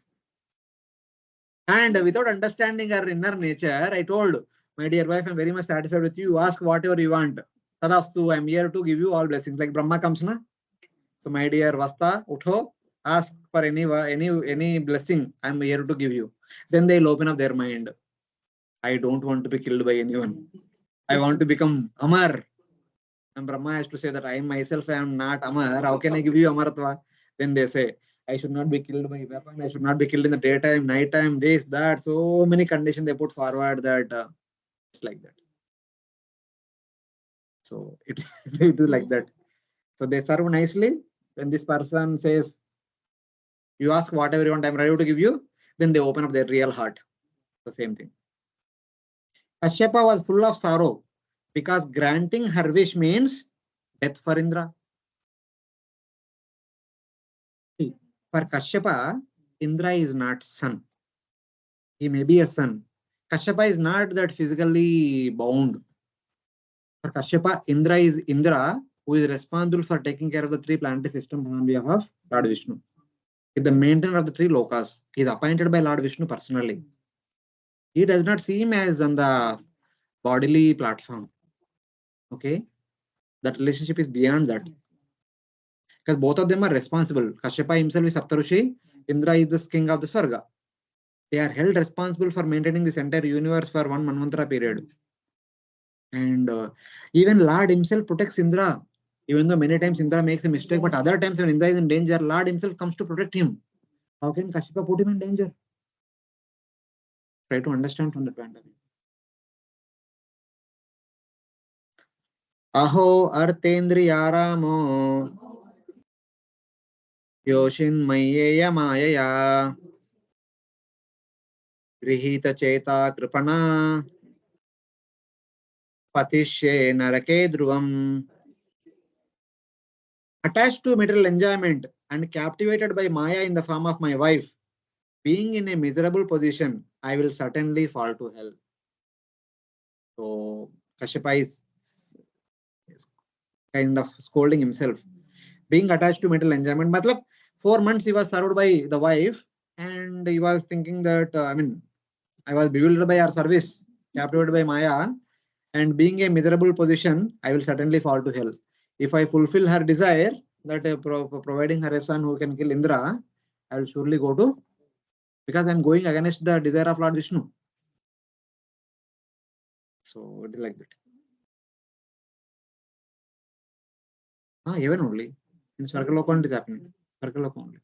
And without understanding her inner nature, I told, my dear wife, I'm very much satisfied with you. Ask whatever you want. Tadastu, I'm here to give you all blessings. Like Brahma comes, na? So my dear Vasta, Utho, ask for any blessing. I'm here to give you. Then they'll open up their mind. I don't want to be killed by anyone. I want to become Amar. And Brahma has to say that I myself am not Amar. How can I give you Amartva? Then they say, I should not be killed by weapon. I should not be killed in the daytime, nighttime, this, that. So many conditions they put forward that it's like that. So it is like that. So they serve nicely. When this person says, you ask whatever you want, I'm ready to give you. Then they open up their real heart. The same thing. Kasyapa was full of sorrow because granting her wish means death for Indra. For Kasyapa, Indra is not son. He may be a son. Kasyapa is not that physically bound. For Kasyapa, Indra is Indra, who is responsible for taking care of the 3 planetary systems on behalf of Lord Vishnu. is the maintainer of the three lokas. He is appointed by Lord Vishnu personally. He does not see him as on the bodily platform. Okay, that relationship is beyond that. Because both of them are responsible. Kasyapa himself is Saptarushi, Indra is the king of the Sarga. They are held responsible for maintaining this entire universe for one Manvantara period. And even Lord himself protects Indra. Even though many times Indra makes a mistake, but other times when Indra is in danger, Lord himself comes to protect him. How can Kasyapa put him in danger? Try to understand from the point of view. Aho artendriyaramo yoshin mayyeya mayaya grihita cheta kripana patishye narake dhruvam. Attached to material enjoyment and captivated by Maya in the form of my wife, being in a miserable position, I will certainly fall to hell. So Kashyapa is kind of scolding himself. Being attached to material enjoyment, matlab 4 months he was served by the wife, and he was thinking that I was bewildered by her service, captivated by Maya, and being a miserable position, I will certainly fall to hell. If I fulfill her desire, that providing her a son who can kill Indra, I will surely go to, because I am going against the desire of Lord Vishnu. So it is like that. Even only in Swargaloka it is happening. Swargaloka only.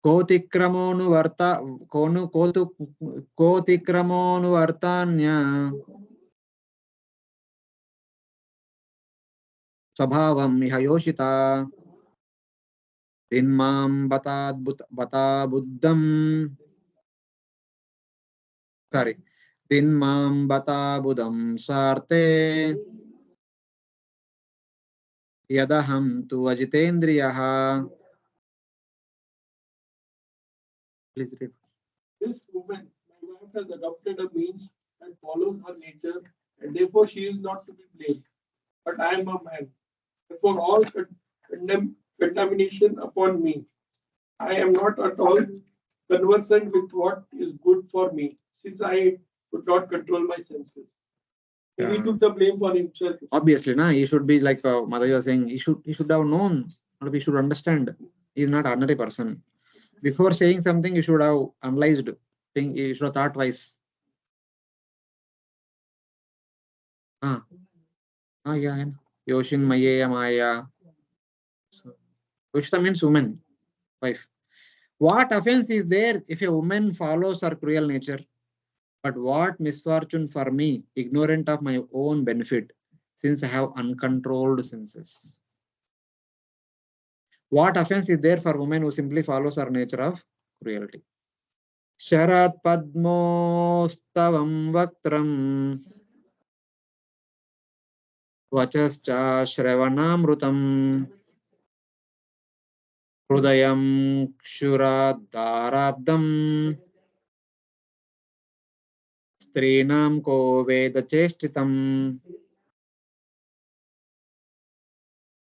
Kotikramonu Sabhavam iha yoshita Dinmam bata buddham. Sorry. Dinmam bata buddham sarte yadaham tu ajitendriyaha. Please read. This woman, my wife, has adopted a means and follows her nature, and therefore she is not to be blamed. But I am a man. Therefore, all contamination upon me. I am not at all conversant with what is good for me, since I could not control my senses. He took the blame for himself. Obviously, he should be like Mother was saying. He should have known, or he should understand. He is not an ordinary person. Before saying something, you should have analyzed. You should have thought twice. Yeah. Yoshin Mayeya Maya. So, Yoshita means woman, wife. What offense is there if a woman follows her cruel nature? But what misfortune for me, ignorant of my own benefit, since I have uncontrolled senses. What offense is there for woman who simply follows her nature of cruelty? Sharat Padmostavam Vaktram Vachascha Shravanamrutam Hrudayam Kshuradharabdam Strinam Ko Veda Chestitam.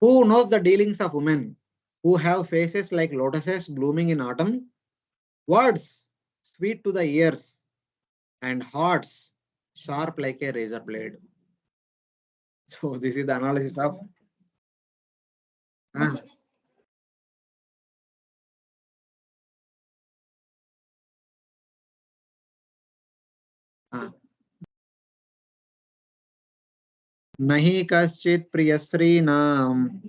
Who knows the dealings of women who have faces like lotuses blooming in autumn, words sweet to the ears, and hearts sharp like a razor blade? So this is the analysis of Nahi kaschit priyasrinam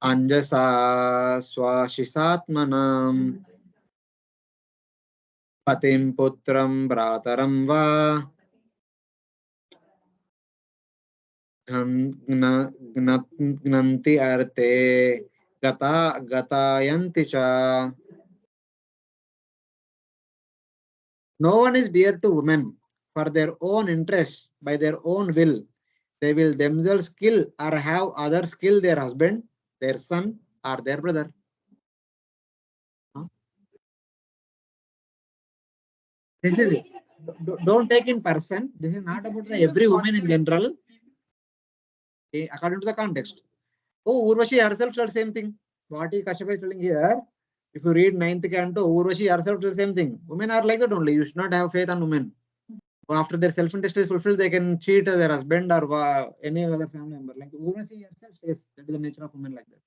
anjasa swashisatmanam patim putram brataram va gnanti arte gatayanti cha. No one is dear to women for their own interests by their own will. They will themselves kill or have others kill their husband, their son, or their brother. This is it. Don't take in person. This is not about every woman in general. according to the context. Oh, Urvashi herself said same thing. What Kasyapa is telling here, if you read 9th canto, Urvashi herself said the same thing. Women are like that only. You should not have faith on women. After their self-interest is fulfilled, they can cheat their husband or any other family member. Like Urvashi herself says, that is the nature of women like that.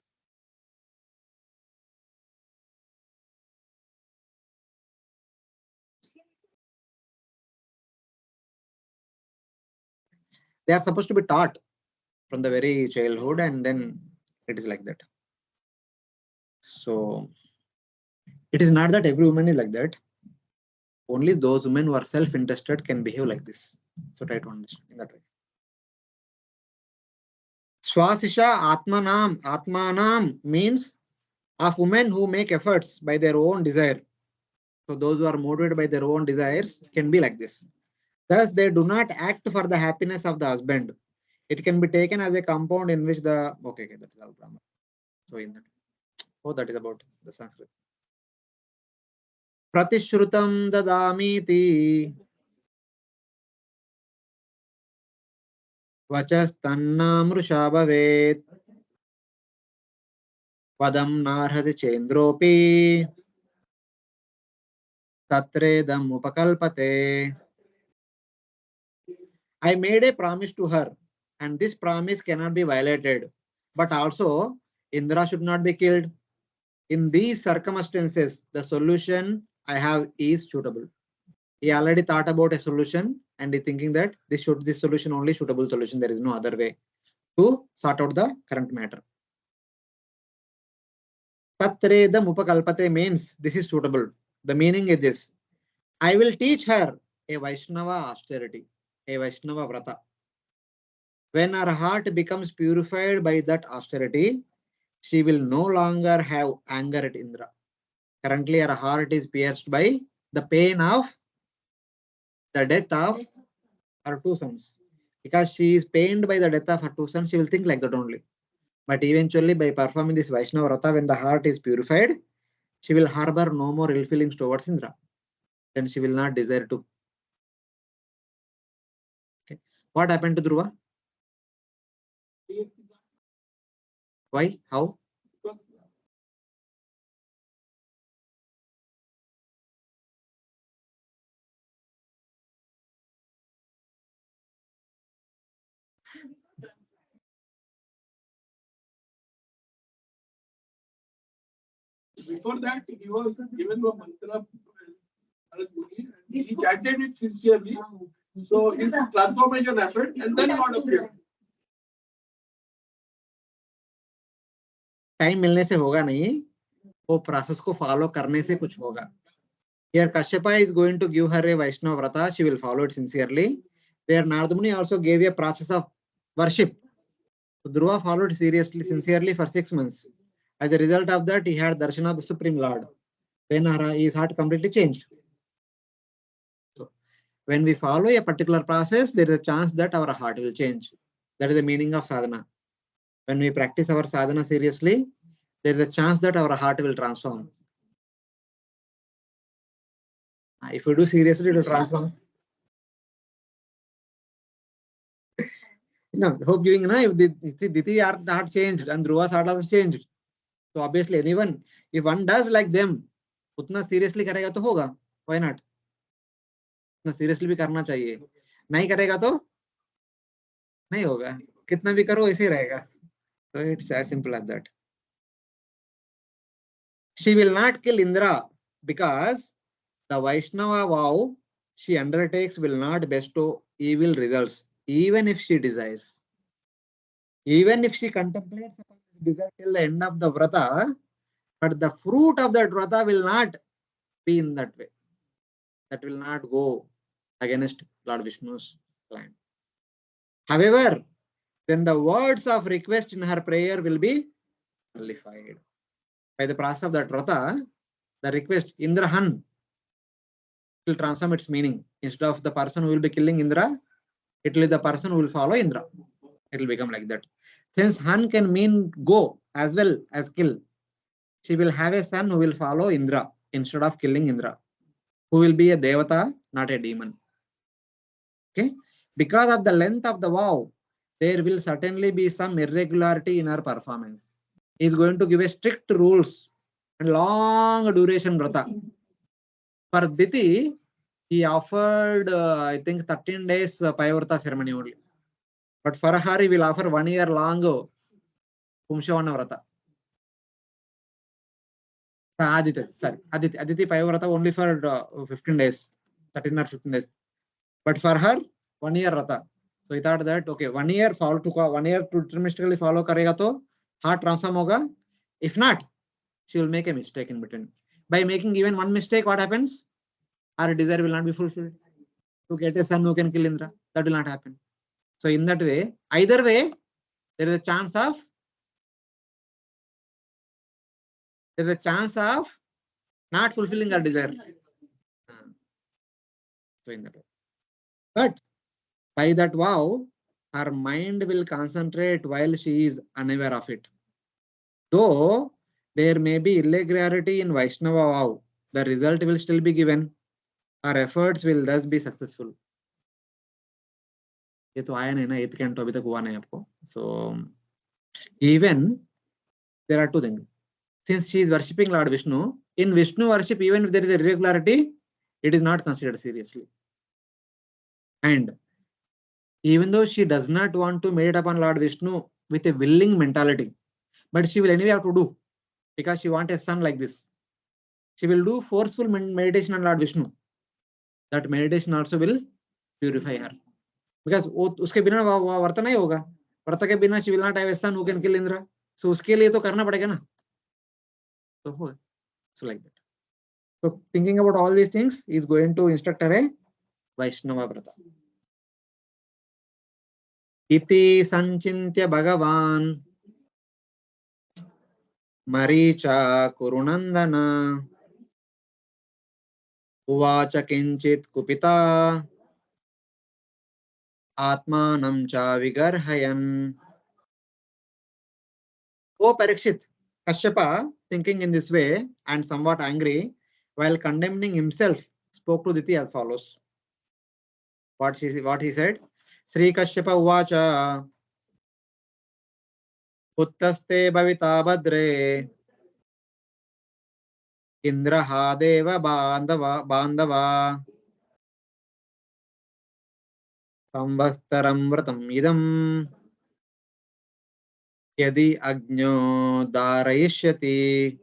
They are supposed to be taught from the very childhood, and then it is like that. So it is not that every woman is like that. Only those women who are self-interested can behave like this. So try to understand in that way. Swasisha Atmanam. Atmanam means of women who make efforts by their own desire. So those who are motivated by their own desires can be like this. Thus, they do not act for the happiness of the husband. It can be taken as a compound in which the okay, that is all grammar. So in that, oh, that is about the Sanskrit. Pratishrutam dadamiti vachastannamrusha bhavet padam narhati chendropi tatredam upakalpate. I made a promise to her, and this promise cannot be violated. But also, Indra should not be killed. In these circumstances, the solution I have is suitable. He already thought about a solution, and he thinking that this solution only suitable solution. There is no other way to sort out the current matter. Tatredam upakalpate means this is suitable. The meaning is this: I will teach her a Vaishnava austerity, a Vaishnava Vrata. When her heart becomes purified by that austerity, she will no longer have anger at Indra. Currently, her heart is pierced by the pain of the death of her two sons. Because she is pained by the death of her two sons, she will think like that only. But eventually, by performing this Vaishnava Vrata, when the heart is purified, she will harbor no more ill feelings towards Indra. Then she will not desire to. Okay. What happened to Dhruva? Why? How? Before that, he was given a mantra. He chanted it sincerely. So his transformation happened, and then God appeared. Time मिलने से होगा नहीं, वो process को follow करने से कुछ होगा. Here Kasyapa is going to give her a Vaishnava Vrata. She will follow it sincerely. There Narada Muni also gave a process of worship. So Dhruva followed seriously, sincerely for 6 months. As a result of that, he had darshan of the Supreme Lord. Then his heart completely changed. So when we follow a particular process, there is a chance that our heart will change. That is the meaning of sadhana. When we practice our sadhana seriously, there is a chance that our heart will transform. If you do seriously, it will transform. No, hope giving, na, if Diti heart changed and Dhruva's heart also changed. So obviously anyone, if one does like them, उतना seriously करेगा तो होगा. Why not? उतना seriously भी करना चाहिए. नहीं करेगा तो नहीं होगा. कितना भी करो ऐसे ही रहेगा. So it's as simple as that. She will not kill Indra because the Vaishnava vow she undertakes will not bestow evil results, even if she desires. Even if she contemplates upon this desire till the end of the Vrata, but the fruit of that Vrata will not be in that way. That will not go against Lord Vishnu's plan. However, then the words of request in her prayer will be nullified. By the process of that Vrata, the request Indrahan will transform its meaning. Instead of the person who will be killing Indra, it will be the person who will follow Indra. It will become like that. Since Han can mean go as well as kill, she will have a son who will follow Indra instead of killing Indra, who will be a Devata, not a demon. Okay? Because of the length of the vow, there will certainly be some irregularity in her performance. He is going to give a strict rules and long duration vrata. For Diti, he offered, I think, 13 days Payavrata ceremony only. But for her, he will offer 1 year long Pumsavana Vrata. Aditi Payavrata only for 15 days, 13 or 15 days. But for her, 1 year Vrata. So he thought that, okay, 1 year follow to 1 year to deterministically follow karega to heart transform hoga. If not, she will make a mistake in between. By making even one mistake, what happens? Our desire will not be fulfilled. To get a son who can kill Indra, that will not happen. So in that way, either way, there is a chance of not fulfilling our desire. So in that way. But by that vow, her mind will concentrate while she is unaware of it. Though there may be irregularity in Vaishnava vow, the result will still be given. Our efforts will thus be successful. ये तो आया नहीं ना 8th canto अभी तक हुआ नहीं आपको. So even there are two things. Since she is worshipping Lord Vishnu, in Vishnu worship, even if there is a irregularity, it is not considered seriously. And even though she does not want to meditate upon Lord Vishnu with a willing mentality, but she will anyway have to do because she wants a son like this. She will do forceful meditation on Lord Vishnu. That meditation also will purify her. Because उसके बिना व्रत नहीं होगा. व्रत के बिना she will not have a son who can kill Indra. So उसके लिए तो करना पड़ेगा ना. So like that. So thinking about all these things is going to instruct her a Vaishnava Vrata. Iti sanchintya Bhagavan Maricha Kurunandana Uvacha kinchit kupita Atmanam cha vigarhayan. O Parikshit, Kasyapa, thinking in this way and somewhat angry, while condemning himself, spoke to Diti as follows. What he said? Sri Kasyapa uvacha Puttaste bhavita badre Indraha deva bandava Samvastaram vratam idam Yadi agno darayishyati.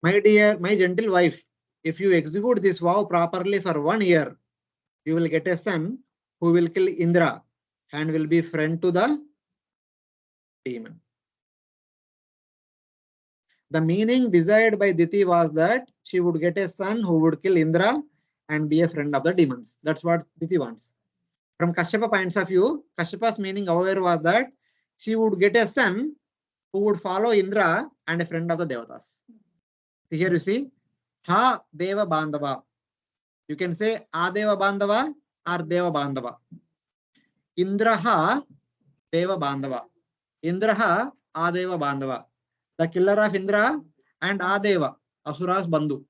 My dear, my gentle wife, if you execute this vow properly for 1 year, you will get a son who will kill Indra and will be friend to the demon. The meaning desired by Diti was that she would get a son who would kill Indra and be a friend of the demons. That's what Diti wants. From Kasyapa points of view, Kasyapa's meaning, however, was that she would get a son who would follow Indra and a friend of the Devatas. So here you see, Ha Deva Bandava. You can say Adeva Bandava or Deva Bandava. Indraha Deva Bandava. Indraha Adeva Bandava. The killer of Indra and Adeva, Asura's Bandhu.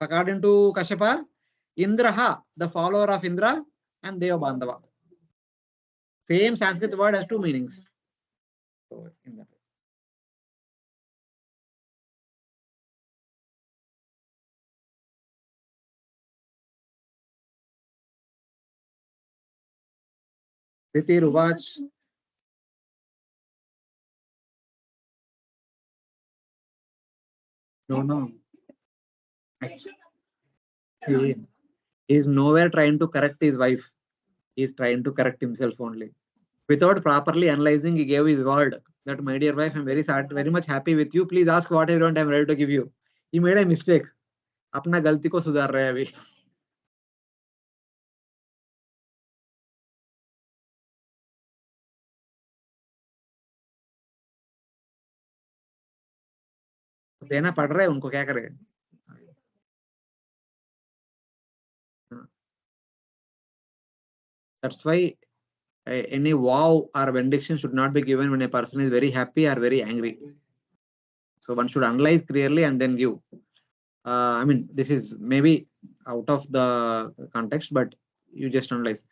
According to Kasyapa, Indraha, the follower of Indra, and Deva Bandava. Same Sanskrit word has two meanings. So, in that way. Diti Ruvach. No. See, he is nowhere trying to correct his wife. He is trying to correct himself only. Without properly analyzing, he gave his word that, my dear wife, I'm very sad, very much happy with you. Please ask whatever you want, I'm ready to give you. He made a mistake. अपना गलती को सुधार रहा है अभी. देना पड़ रहा है उनको, क्या करें. That's why any vow or benediction should not be given when a person is very happy or very angry. So one should analyze clearly and then give. I mean, this is maybe out of the context, but you just analyze.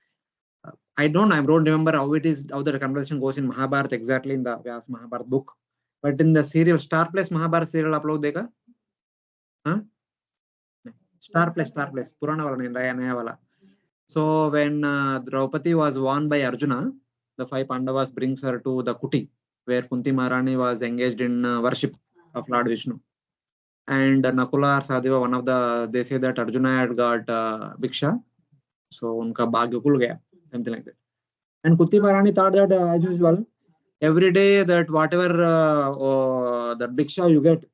I don't remember how it is, how the conversation goes in Mahabharata exactly in the Vyas Mahabharata book. But in the serial Star Plus Mahabharata serial upload dekha? Huh? Star Plus, Purana wala nahi, naya wala. So when Draupadi was won by Arjuna, the 5 Pandavas brings her to the Kuti, where Kunti Maharani was engaged in worship of Lord Vishnu. And Nakula or Sadhava, one of the, they say that Arjuna had got Bhiksha. So unka bhagya khul gaya, something like that. And Kunti Maharani thought that as usual, every day that whatever the Bhiksha you get,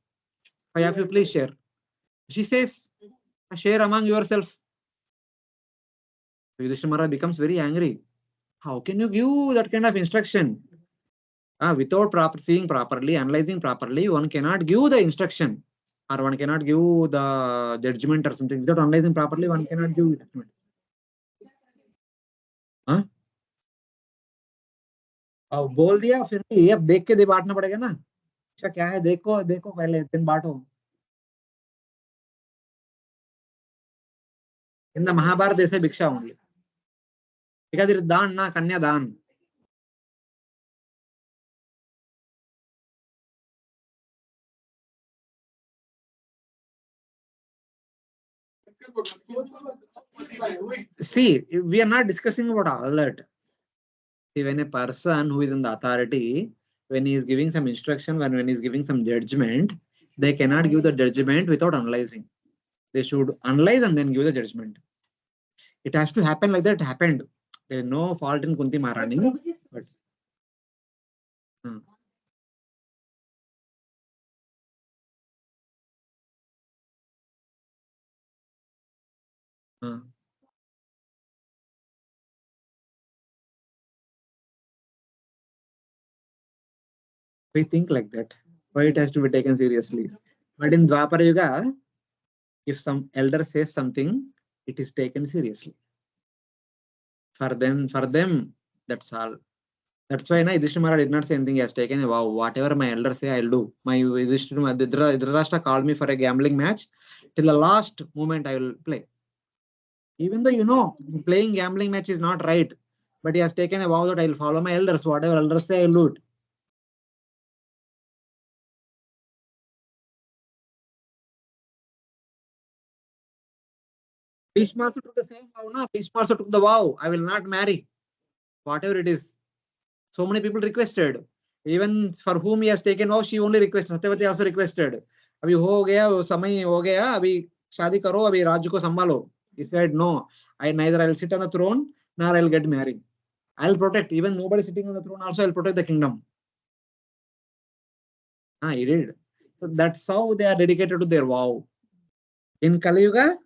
5 of you please share. She says, share among yourself. Yudhishthira Maharaj becomes very angry. How can you give that kind of instruction? Without seeing properly, analyzing properly, one cannot give the instruction, or one cannot give the judgment or something. Without analyzing properly, one cannot give judgment. बोल दिया फिर भी अब देख के दे बांटना पड़ेगा ना, अच्छा क्या है देखो देखो पहले दिन बांटो. In the Mahabharata they say Bhiksha only, because it is Dan na Kanya Dan. See, we are not discussing about all that. See, when a person who is in the authority, when he is giving some instruction, when he is giving some judgment, they cannot give the judgment without analyzing. They should analyze and then give the judgment. It has to happen like that. It happened. There is no fault in Kunti Maharani. But, we think like that. Why it has to be taken seriously? But in Dwapara Yuga, if some elder says something, it is taken seriously. For them, that's all. That's why Yudhishthira Maharaj did not say anything. He has taken a vow. Whatever my elder say, I'll do. My Dhritarashtra called me for a gambling match. Till the last moment, I will play. Even though playing gambling match is not right, but he has taken a vow that I will follow my elders. Whatever elders say, I will do it. Bhishma also took the same vow. No? Bhishma also took the vow. I will not marry. Whatever it is. So many people requested. Even for whom he has taken vow, she only requested. Satyavati also requested. Abhi ho gaya, samay ho gaya, abhi shadi karo, abhi Raj ko sambhalo. He said, no, neither I will sit on the throne, nor I will get married. I will protect. Even nobody sitting on the throne also, I will protect the kingdom. He did. So that's how they are dedicated to their vow. In Kali Yuga,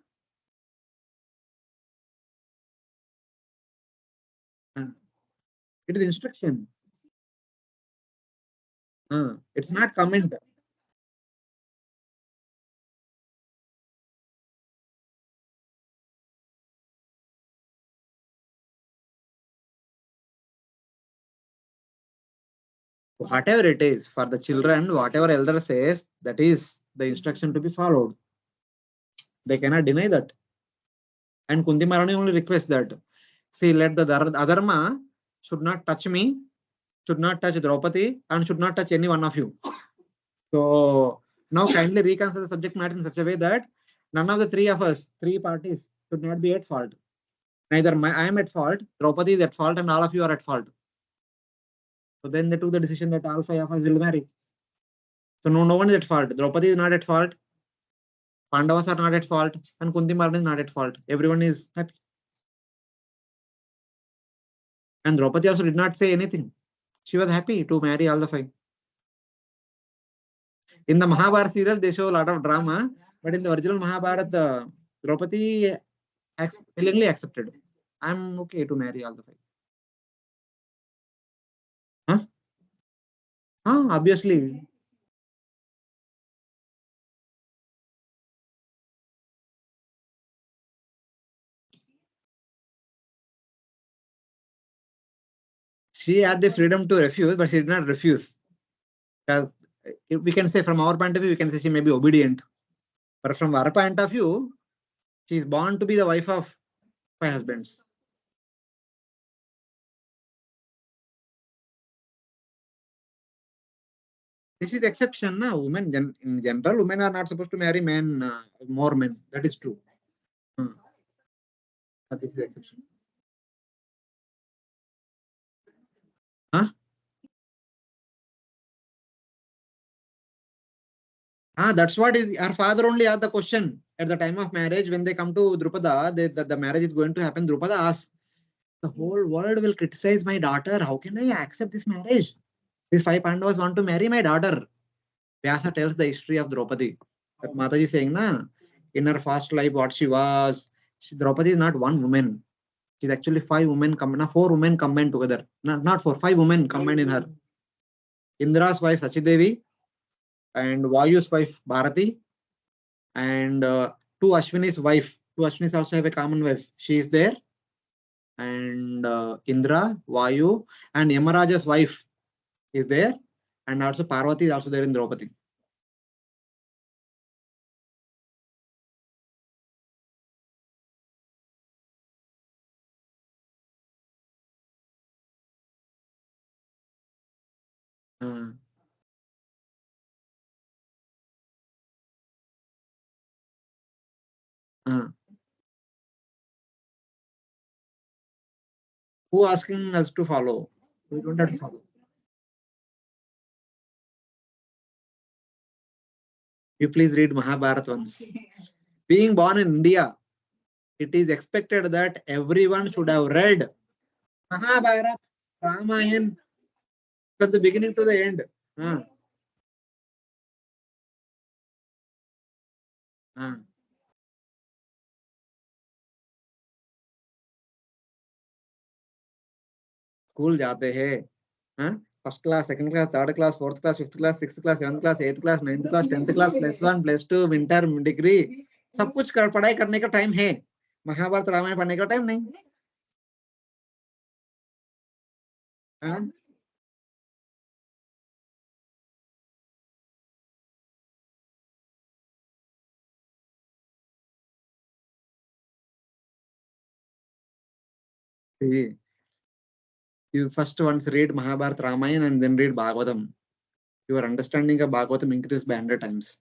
it is instruction. It's not comment. Whatever it is for the children, whatever elder says, that is the instruction to be followed. They cannot deny that. And Kunti Maharani only requests that. See, let the Adharma should not touch me, should not touch Draupadi, and should not touch any one of you. So now kindly reconcile the subject matter in such a way that none of the three of us, three parties, should not be at fault. Neither I am at fault, Draupadi is at fault, and all of you are at fault. So then they took the decision that all 5 of us will marry. So no one is at fault. Draupadi is not at fault. Pandavas are not at fault, and Kunti Maharani is not at fault. Everyone is happy. And Draupadi also did not say anything. She was happy to marry all the 5. In the Mahabharata serial, they show a lot of drama, but in the original Mahabharata, Draupadi willingly accepted. I'm okay to marry all the 5. Obviously. She had the freedom to refuse, but she did not refuse. Because we can say from our point of view, we can say she may be obedient. But from our point of view, she is born to be the wife of 5 husbands. This is exception, na? Women in general, women are not supposed to marry men, more men. That is true. But this is exception. Huh? That's what is our father only asked the question at the time of marriage when they come to Drupada. The marriage is going to happen. Drupada asks, the whole world will criticize my daughter. How can I accept this marriage? These 5 Pandavas want to marry my daughter. Vyasa tells the history of Draupadi. That Mataji is saying, na, in her past life, what she was, Draupadi is not one woman. She's actually 5 women, 4 women combined together. Not 4, 5 women combined in her. Indra's wife, Sachidevi, and Vayu's wife, Bharati, and two Ashwini's wife. Two Ashwinis also have a common wife. She is there. And Indra, Vayu, and Yamaraja's wife is there. And also Parvati is also there in Draupadi. Uh, uh. Who asking us to follow? We don't have to follow. You please read Mahabharata once. Being born in India, it is expected that everyone should have read Mahabharata, Ramayana from the beginning to the end. Uh, uh. School जाते हैं first class second class third class fourth class fifth class sixth class seventh class eighth class ninth class 10th class +1 +2 winter degree सब कुछ पढ़ाई करने का time है महाभारत रामायण पढ़ने का टाइम नहीं हाँ? See, you first once read Mahabharata Ramayana and then read Bhagavatam. Your understanding of Bhagavatam increases by 100 times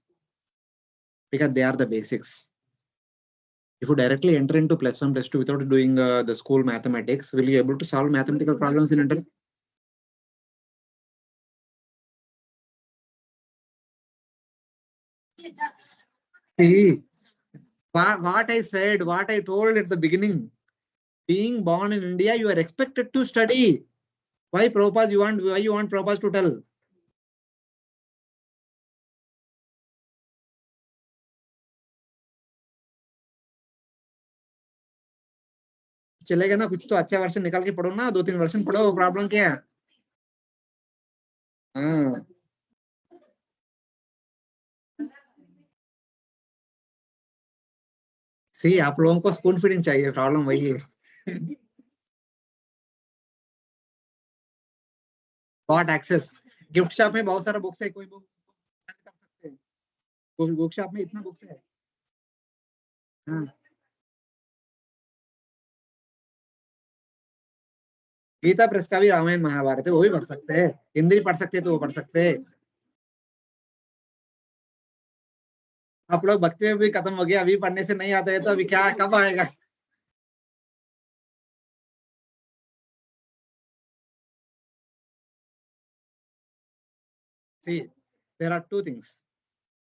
because they are the basics. If you directly enter into +1 +2 without doing the school mathematics, will you able to solve mathematical problems in inter? See, what I said, what I told at the beginning, being born in India, you are expected to study. Why Prabhupada why you want Prabhupada to tell? चलेगा ना कुछ तो अच्छा वर्षन निकाल के पढ़ो ना 2-3 वर्षन पढ़ो प्रॉब्लम क्या है हाँ सी आप लोगों को स्पून फीडिंग चाहिए प्रॉब्लम वही है गॉट एक्सेस गिफ्ट शॉप में बहुत सारा बुक्स है कोई बुक कर सकते हैं बुक शॉप में इतना बुक्स है हाँ गीता प्रेस का भी रामायण महाभारत है वो भी पढ़ सकते हैं हिंदी पढ़ सकते हैं तो वो पढ़ सकते हैं आप लोग भक्ति में भी खत्म हो गया अभी पढ़ने से नहीं आता है तो अभी क्या कब आएगा See, there are two things.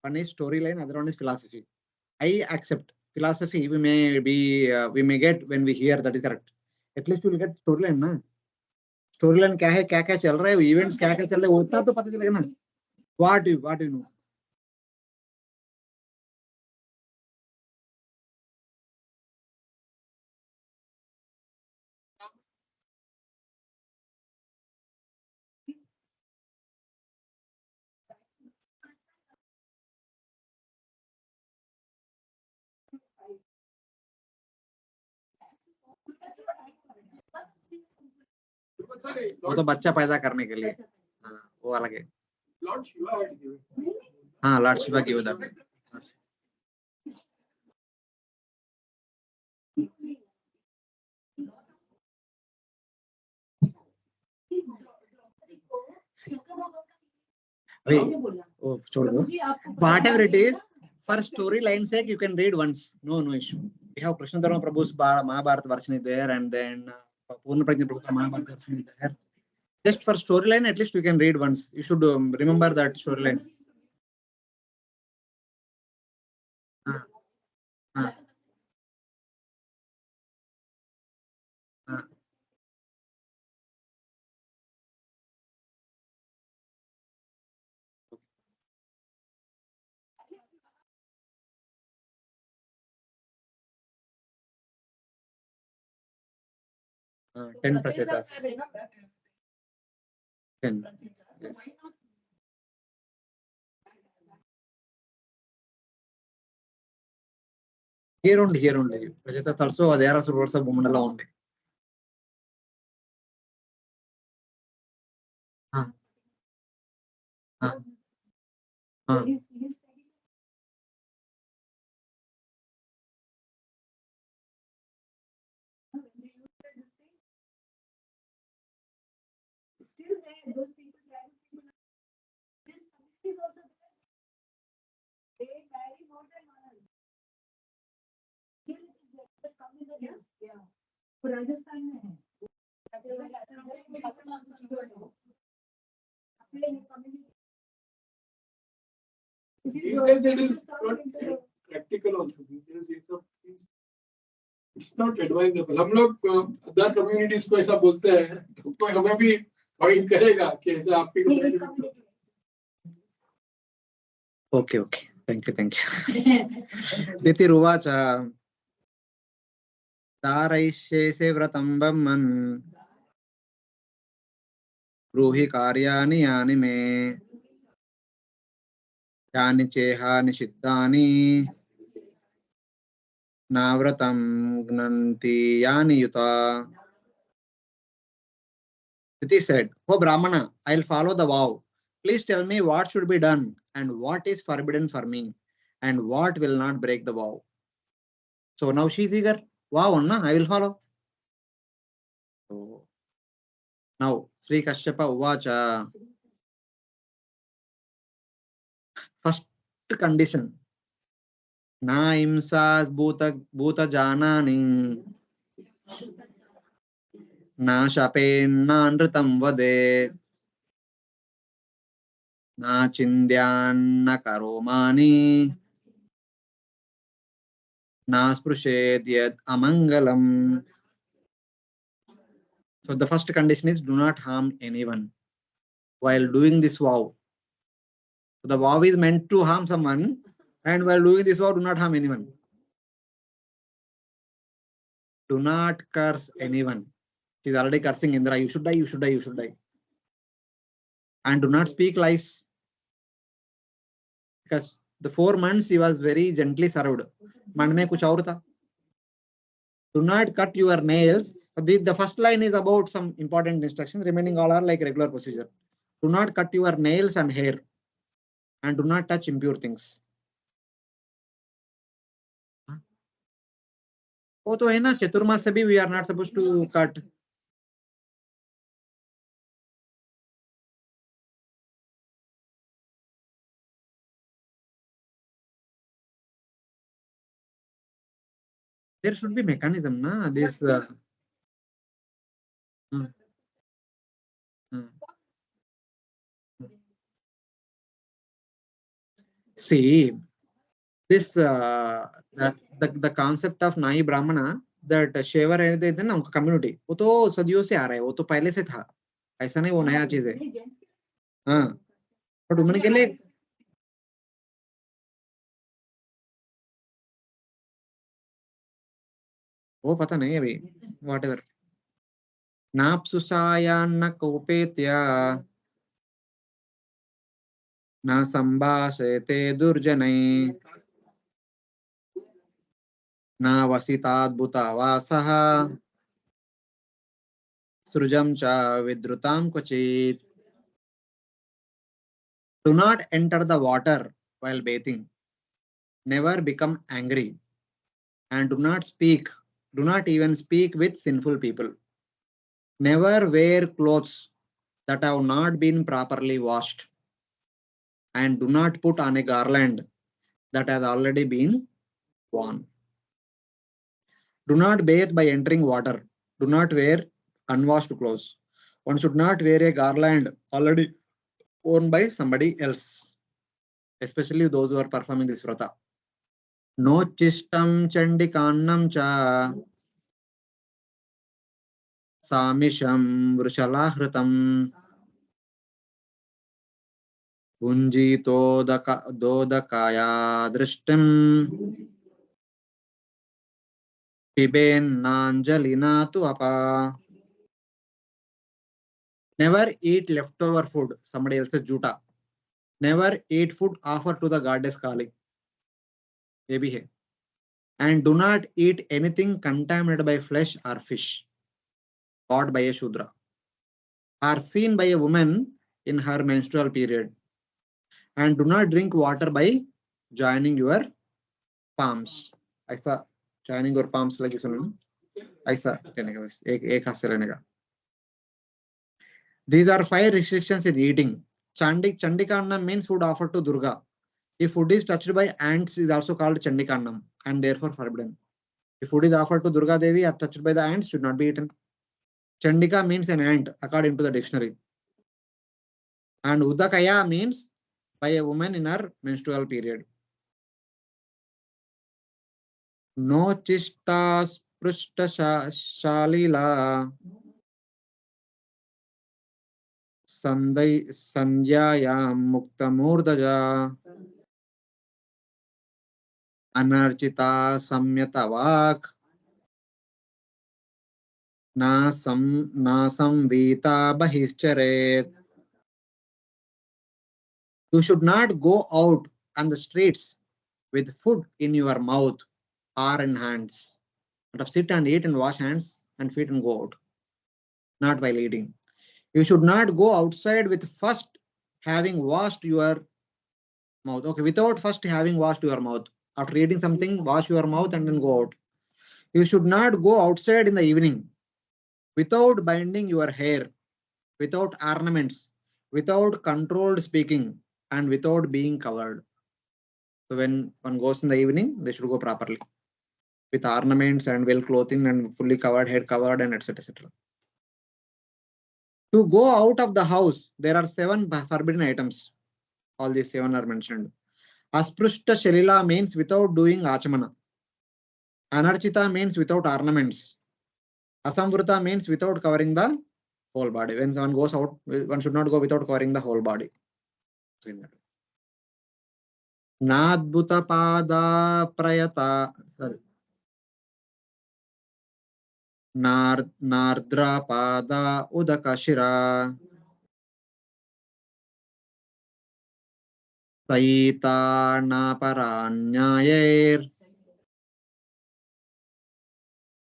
One is storyline, other one is philosophy. I accept philosophy. We may get when we hear that is correct. At least we will get storyline ना. Storyline क्या है क्या चल रहा है events क्या चल रहा है वो इतना तो पता चलेगा ना. What you know. वो तो बच्चा पैदा करने के लिए वो अलग है Lord Shiva had given. हाँ लॉर्ड शिवा की उधर Oh, whatever it is, for storyline's sake, you can read once. No issue. We have Krishna Dharma Prabhu's Mahabharata version is there, and then Purna Prajna Prabhu's Mahabharata version is there. Just for storyline, at least you can read once. You should remember that storyline. Uh, uh, uh. 10 praketas. 10. Yes. Here only. Praketas also, there are sorts of women only. Uh, uh, uh. These days it is not practical also. It's not advisable. हम लोग other communities को ऐसा बोलते हैं तो कोई हमें भी पॉइंट करेगा कि ऐसा आपकी community. Okay. Thank you. Diti Ruvacha Taraishe Vratam Brahman Ruhi Karyani Yani Me Yani Cheha Nishiddani Navratam Gnanti Yani Yuta. Diti said, "Oh Brahmana, I'll follow the vow. Please tell me what should be done and what is forbidden for me and what will not break the vow." So now she's eager. Wow, Anna, I will follow. So now Sri Kasyapa Uvacha. First condition. Na imsas bhuta janani na shapen na nritam vade na chindyan na karomani na sprushet yad amangalam. So the first condition is do not harm anyone while doing this vow. So the vow is meant to harm someone, and while doing this vow, do not harm anyone. Do not curse anyone. She's already cursing Indra. You should die, you should die, you should die. And do not speak lies. Because the 4 months he was very gently served. मन में कुछ और था. Do not cut your nails. The first line is about some important instructions. Remaining all are like regular procedure. Do not cut your nails and hair. And do not touch impure things. वो तो है ना चतुर्मास से भी we are not supposed to cut. There should be mechanism, na this. See this the concept of Nai Brahmana that shaver है ना उनका community वो तो सदियों से आ रहा है वो तो पहले से था ऐसा नहीं वो नया चीज है हाँ बट वुमेन के लिए वो पता नहीं अभी whatever नाप्सुषायान्न कोपेत्या न संभाषयते दुर्जनैः न वसिताद्भुतावासः सृजं च विद्रुतां क्वचित्. Do not enter the water while bathing. Never become angry. And do not speak. Do not even speak with sinful people. Never wear clothes that have not been properly washed. and do not put on a garland that has already been worn. Do not bathe by entering water. Do not wear unwashed clothes. One should not wear a garland already worn by somebody else, especially those who are performing this vrata. No chistam chandikannam cha samisham vrushalahritam punjito dodakaya drishtim piben nanjalina tu apa. Never eat leftover food, somebody else's juta. Never eat food offered to the goddess Kali. ये भी है. And do not eat anything contaminated by flesh or fish caught by a Shudra or seen by a woman in her menstrual period. And do not drink water by joining your palms. ऐसा joining your palms लगी सुनो ऐसा लेने का बस एक हाथ से लेने का. These are 5 restrictions in eating. Chandikannam means food offered to Durga. If food is touched by ants, is also called Chandikannam and therefore forbidden. If food is offered to Durga Devi or touched by the ants, should not be eaten. Chandika means an ant according to the dictionary. And Udakaya means by a woman in her menstrual period. No chista sprushta shalila sandhyayam mukta murdaja anarchita samyatavak na samvita bahischaret. You should not go out on the streets with food in your mouth or in hands. But sit and eat and wash hands and feet and go out. Not while eating. You should not go outside with first having washed your mouth. Okay, without first having washed your mouth. After eating something, wash your mouth and then go out. You should not go outside in the evening without binding your hair, without ornaments, without controlled speaking, and without being covered. So when one goes in the evening, they should go properly with ornaments and well clothing and fully covered, head covered, and etc. etc. To go out of the house, there are 7 forbidden items. All these 7 are mentioned. Asprushta Shalila means without doing Achamana. Anarchita means without ornaments. Asamvrita means without covering the whole body. When someone goes out, one should not go without covering the whole body. Nadbhuta pada prayata. Sorry. Nardra pada udakashira. Saita naparanyayer.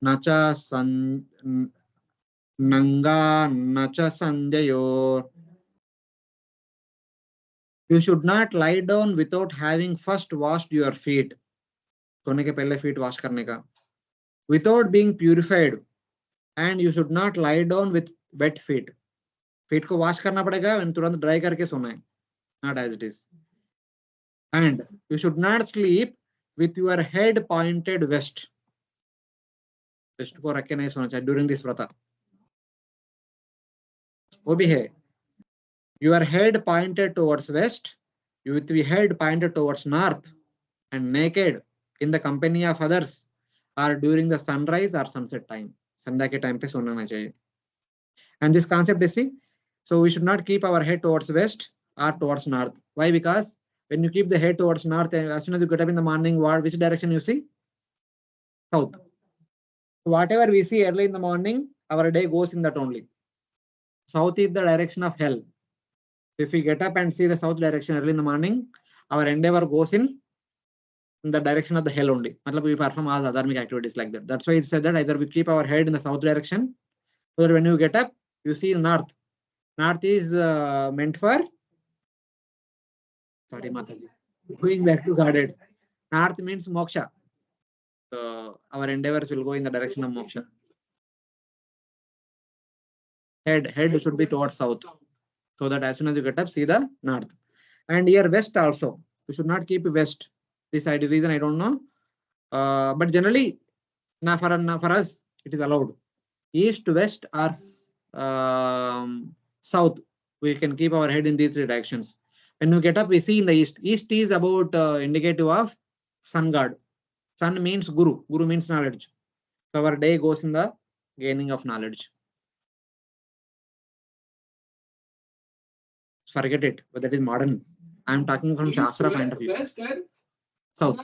Nacha nanga nacha sandhayo. You should not lie down without having first washed your feet. सोने के पहले feet wash करने का. Without being purified, and you should not lie down with wet feet. Feet को wash करना पड़ेगा and तुरंत dry करके सोना है. Not as it is. And you should not sleep with your head pointed west. West को रख के नहीं सोना चाहिए during this vrata. वो भी है. Your head pointed towards west, with your head pointed towards north, and naked in the company of others, or during the sunrise or sunset time. Sandhya के time पे सोना ना चाहिए. And this concept is see, so we should not keep our head towards west or towards north. Why? Because when you keep the head towards north, as soon as you get up in the morning, which direction you see? South. So whatever we see early in the morning, our day goes in that only. South is the direction of hell. If we get up and see the south direction early in the morning, our endeavor goes in the direction of the hell only. Matlab we perform all the dharmic activities like that. That's why it said that either we keep our head in the south direction, so that when you get up, you see north. North is meant for, sorry Mataji, going back to Godhead. North means moksha. So our endeavors will go in the direction of moksha. Head should be towards south, so that as soon as you get up, see the north. And here west also. We should not keep west. This reason I don't know. But generally, for us, it is allowed. East, west, or south. We can keep our head in these three directions. When we get up, we see in the east. East is about indicative of sun god. Sun means guru. Guru means knowledge. So our day goes in the gaining of knowledge. Forget it, but that is modern. I am talking from Shastra point of view. West and South.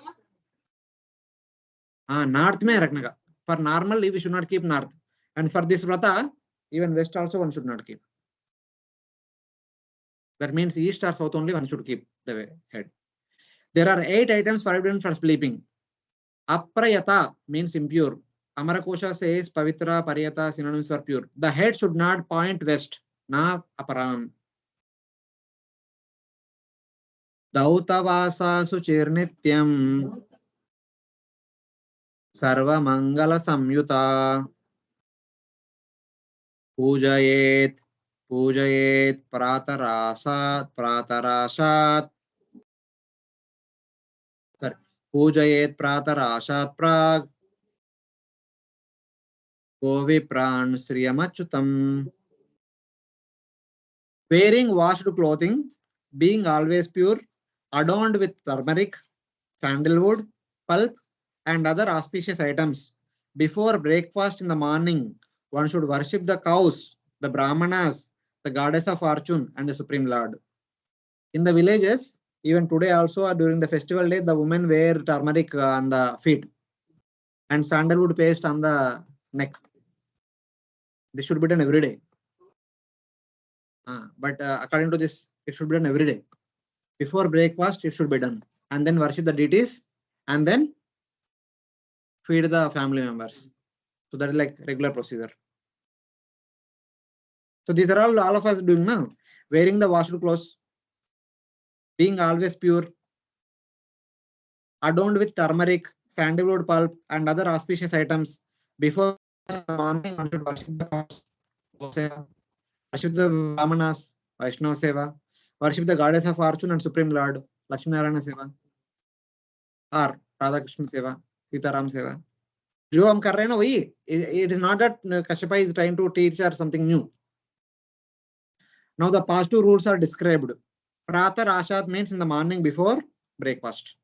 North mein rakhne ka. For normal, we should not keep north. And for this vrata, even west also one should not keep. That means east or south only one should keep the head. There are 8 items forbidden for sleeping. Aprayata means impure. Amarakosha says pavitra, pariyata synonyms for pure. The head should not point west. Na aparam. Dautavasa suchirnityam. Sarva mangala samyuta. Pujayet. Pujayet pratarasat. Pujayet pratarasat prag. Govipran Sriyamachutam. Wearing washed clothing, being always pure, adorned with turmeric, sandalwood, pulp, and other auspicious items. Before breakfast in the morning, one should worship the cows, the brahmanas, the goddess of fortune, and the Supreme Lord. In the villages, even today also during the festival day, the women wear turmeric on the feet and sandalwood paste on the neck. This should be done every day. But according to this, it should be done every day. Before breakfast, it should be done. And then worship the deities and then feed the family members. So that is like regular procedure. So these are all of us doing now. Wearing the washed clothes, being always pure, adorned with turmeric, sandalwood pulp, and other auspicious items. Before the morning, one should worship the cows, worship the brahmanas, Vaishnava Seva, worship the goddess of fortune and Supreme Lord, Lakshmi Narayana Seva, or Radha Krishna Seva, Sitaram Seva. जो हम कर रहे हैं ना वही. It is not that Kasyapa is trying to teach or something new. Now the past 2 rules are described. Pratar Ashat means in the morning before breakfast.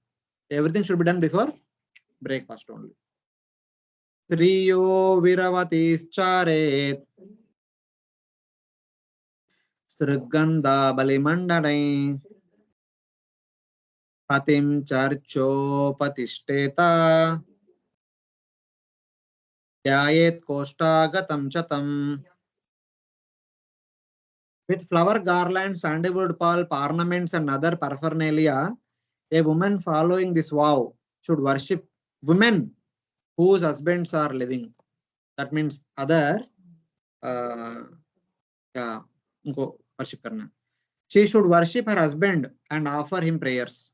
Everything should be done before breakfast only. Triyo Viravatis Charet Sruganda Balimandane Patim Charcho Patishteta Yayet Koshtagatam Chatam. With flower garlands, sandalwood pulp, ornaments, and other paraphernalia, a woman following this vow should worship women whose husbands are living. That means other worship karna. She should worship her husband and offer him prayers.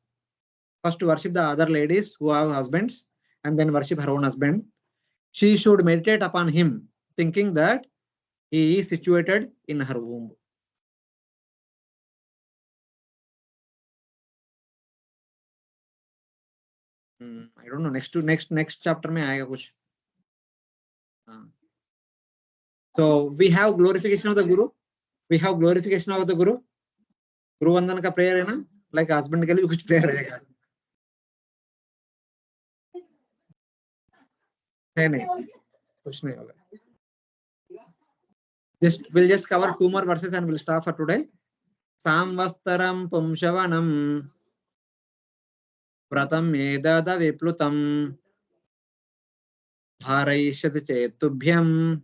First worship the other ladies who have husbands and then worship her own husband. She should meditate upon him, thinking that he is situated in her womb. I don't know. Next chapter mein aayega kuch. So we have glorification of the Guru. We have glorification of the Guru. Guru Vandan ka prayer hai na? Like husband ke liye kuch prayer rahega. नहीं कुछ नहीं होगा. We'll just cover 2 more verses and we'll stop for today. Samvastaram Pumsavanam Vratam Edada Viplutam Bharaishyati Chetubhyam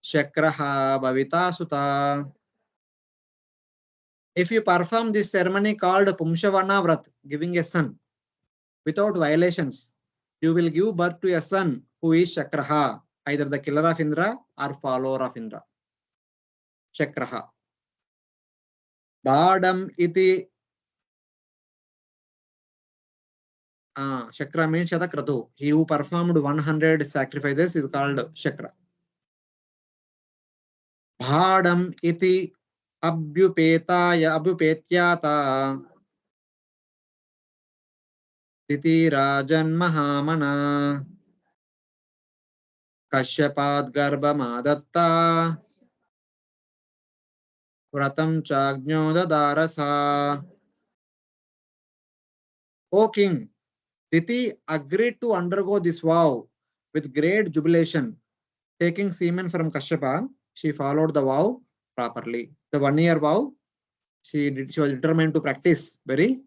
Shakraha Bhavita Sutta. If you perform this ceremony called Pumsavana Vrata, giving a son, without violations, you will give birth to a son who is Shakraha, either the killer of Indra or follower of Indra. Shakraha. Badam iti. Shakra means Shatakratu. He who performed 100 sacrifices is called Shakra. Bhadam iti अभ्युपेत्याता दिति राजन्महामना कश्यपाद् गर्भमादत्ता व्रतं चाज्ञो ददारसा. O king, Diti agreed to undergo this vow with great jubilation. Taking semen from Kashyapa, she followed the vow properly. The 1 year vow, she was determined to practice very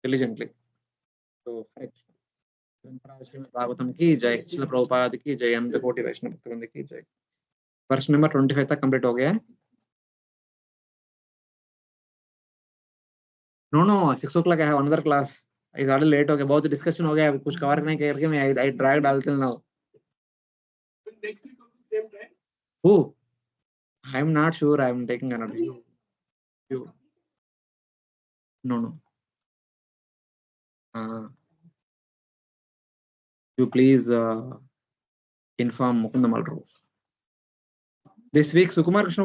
diligently. So, Bhagavatam ki jai, Srila Prabhupada ki jai, and the Koti Vaishnava Bhaktivinoda ki jai. Verse number 25 तक complete हो गया है. No, 6 o'clock I have another class. It's already late हो गया, बहुत discussion हो गया, कुछ cover नहीं करके मैं I dragged all till now. Next week on the same time. Who? I'm not sure. I'm taking another. You. No. You please inform Mukunda Malru. This week Sukumar Krishna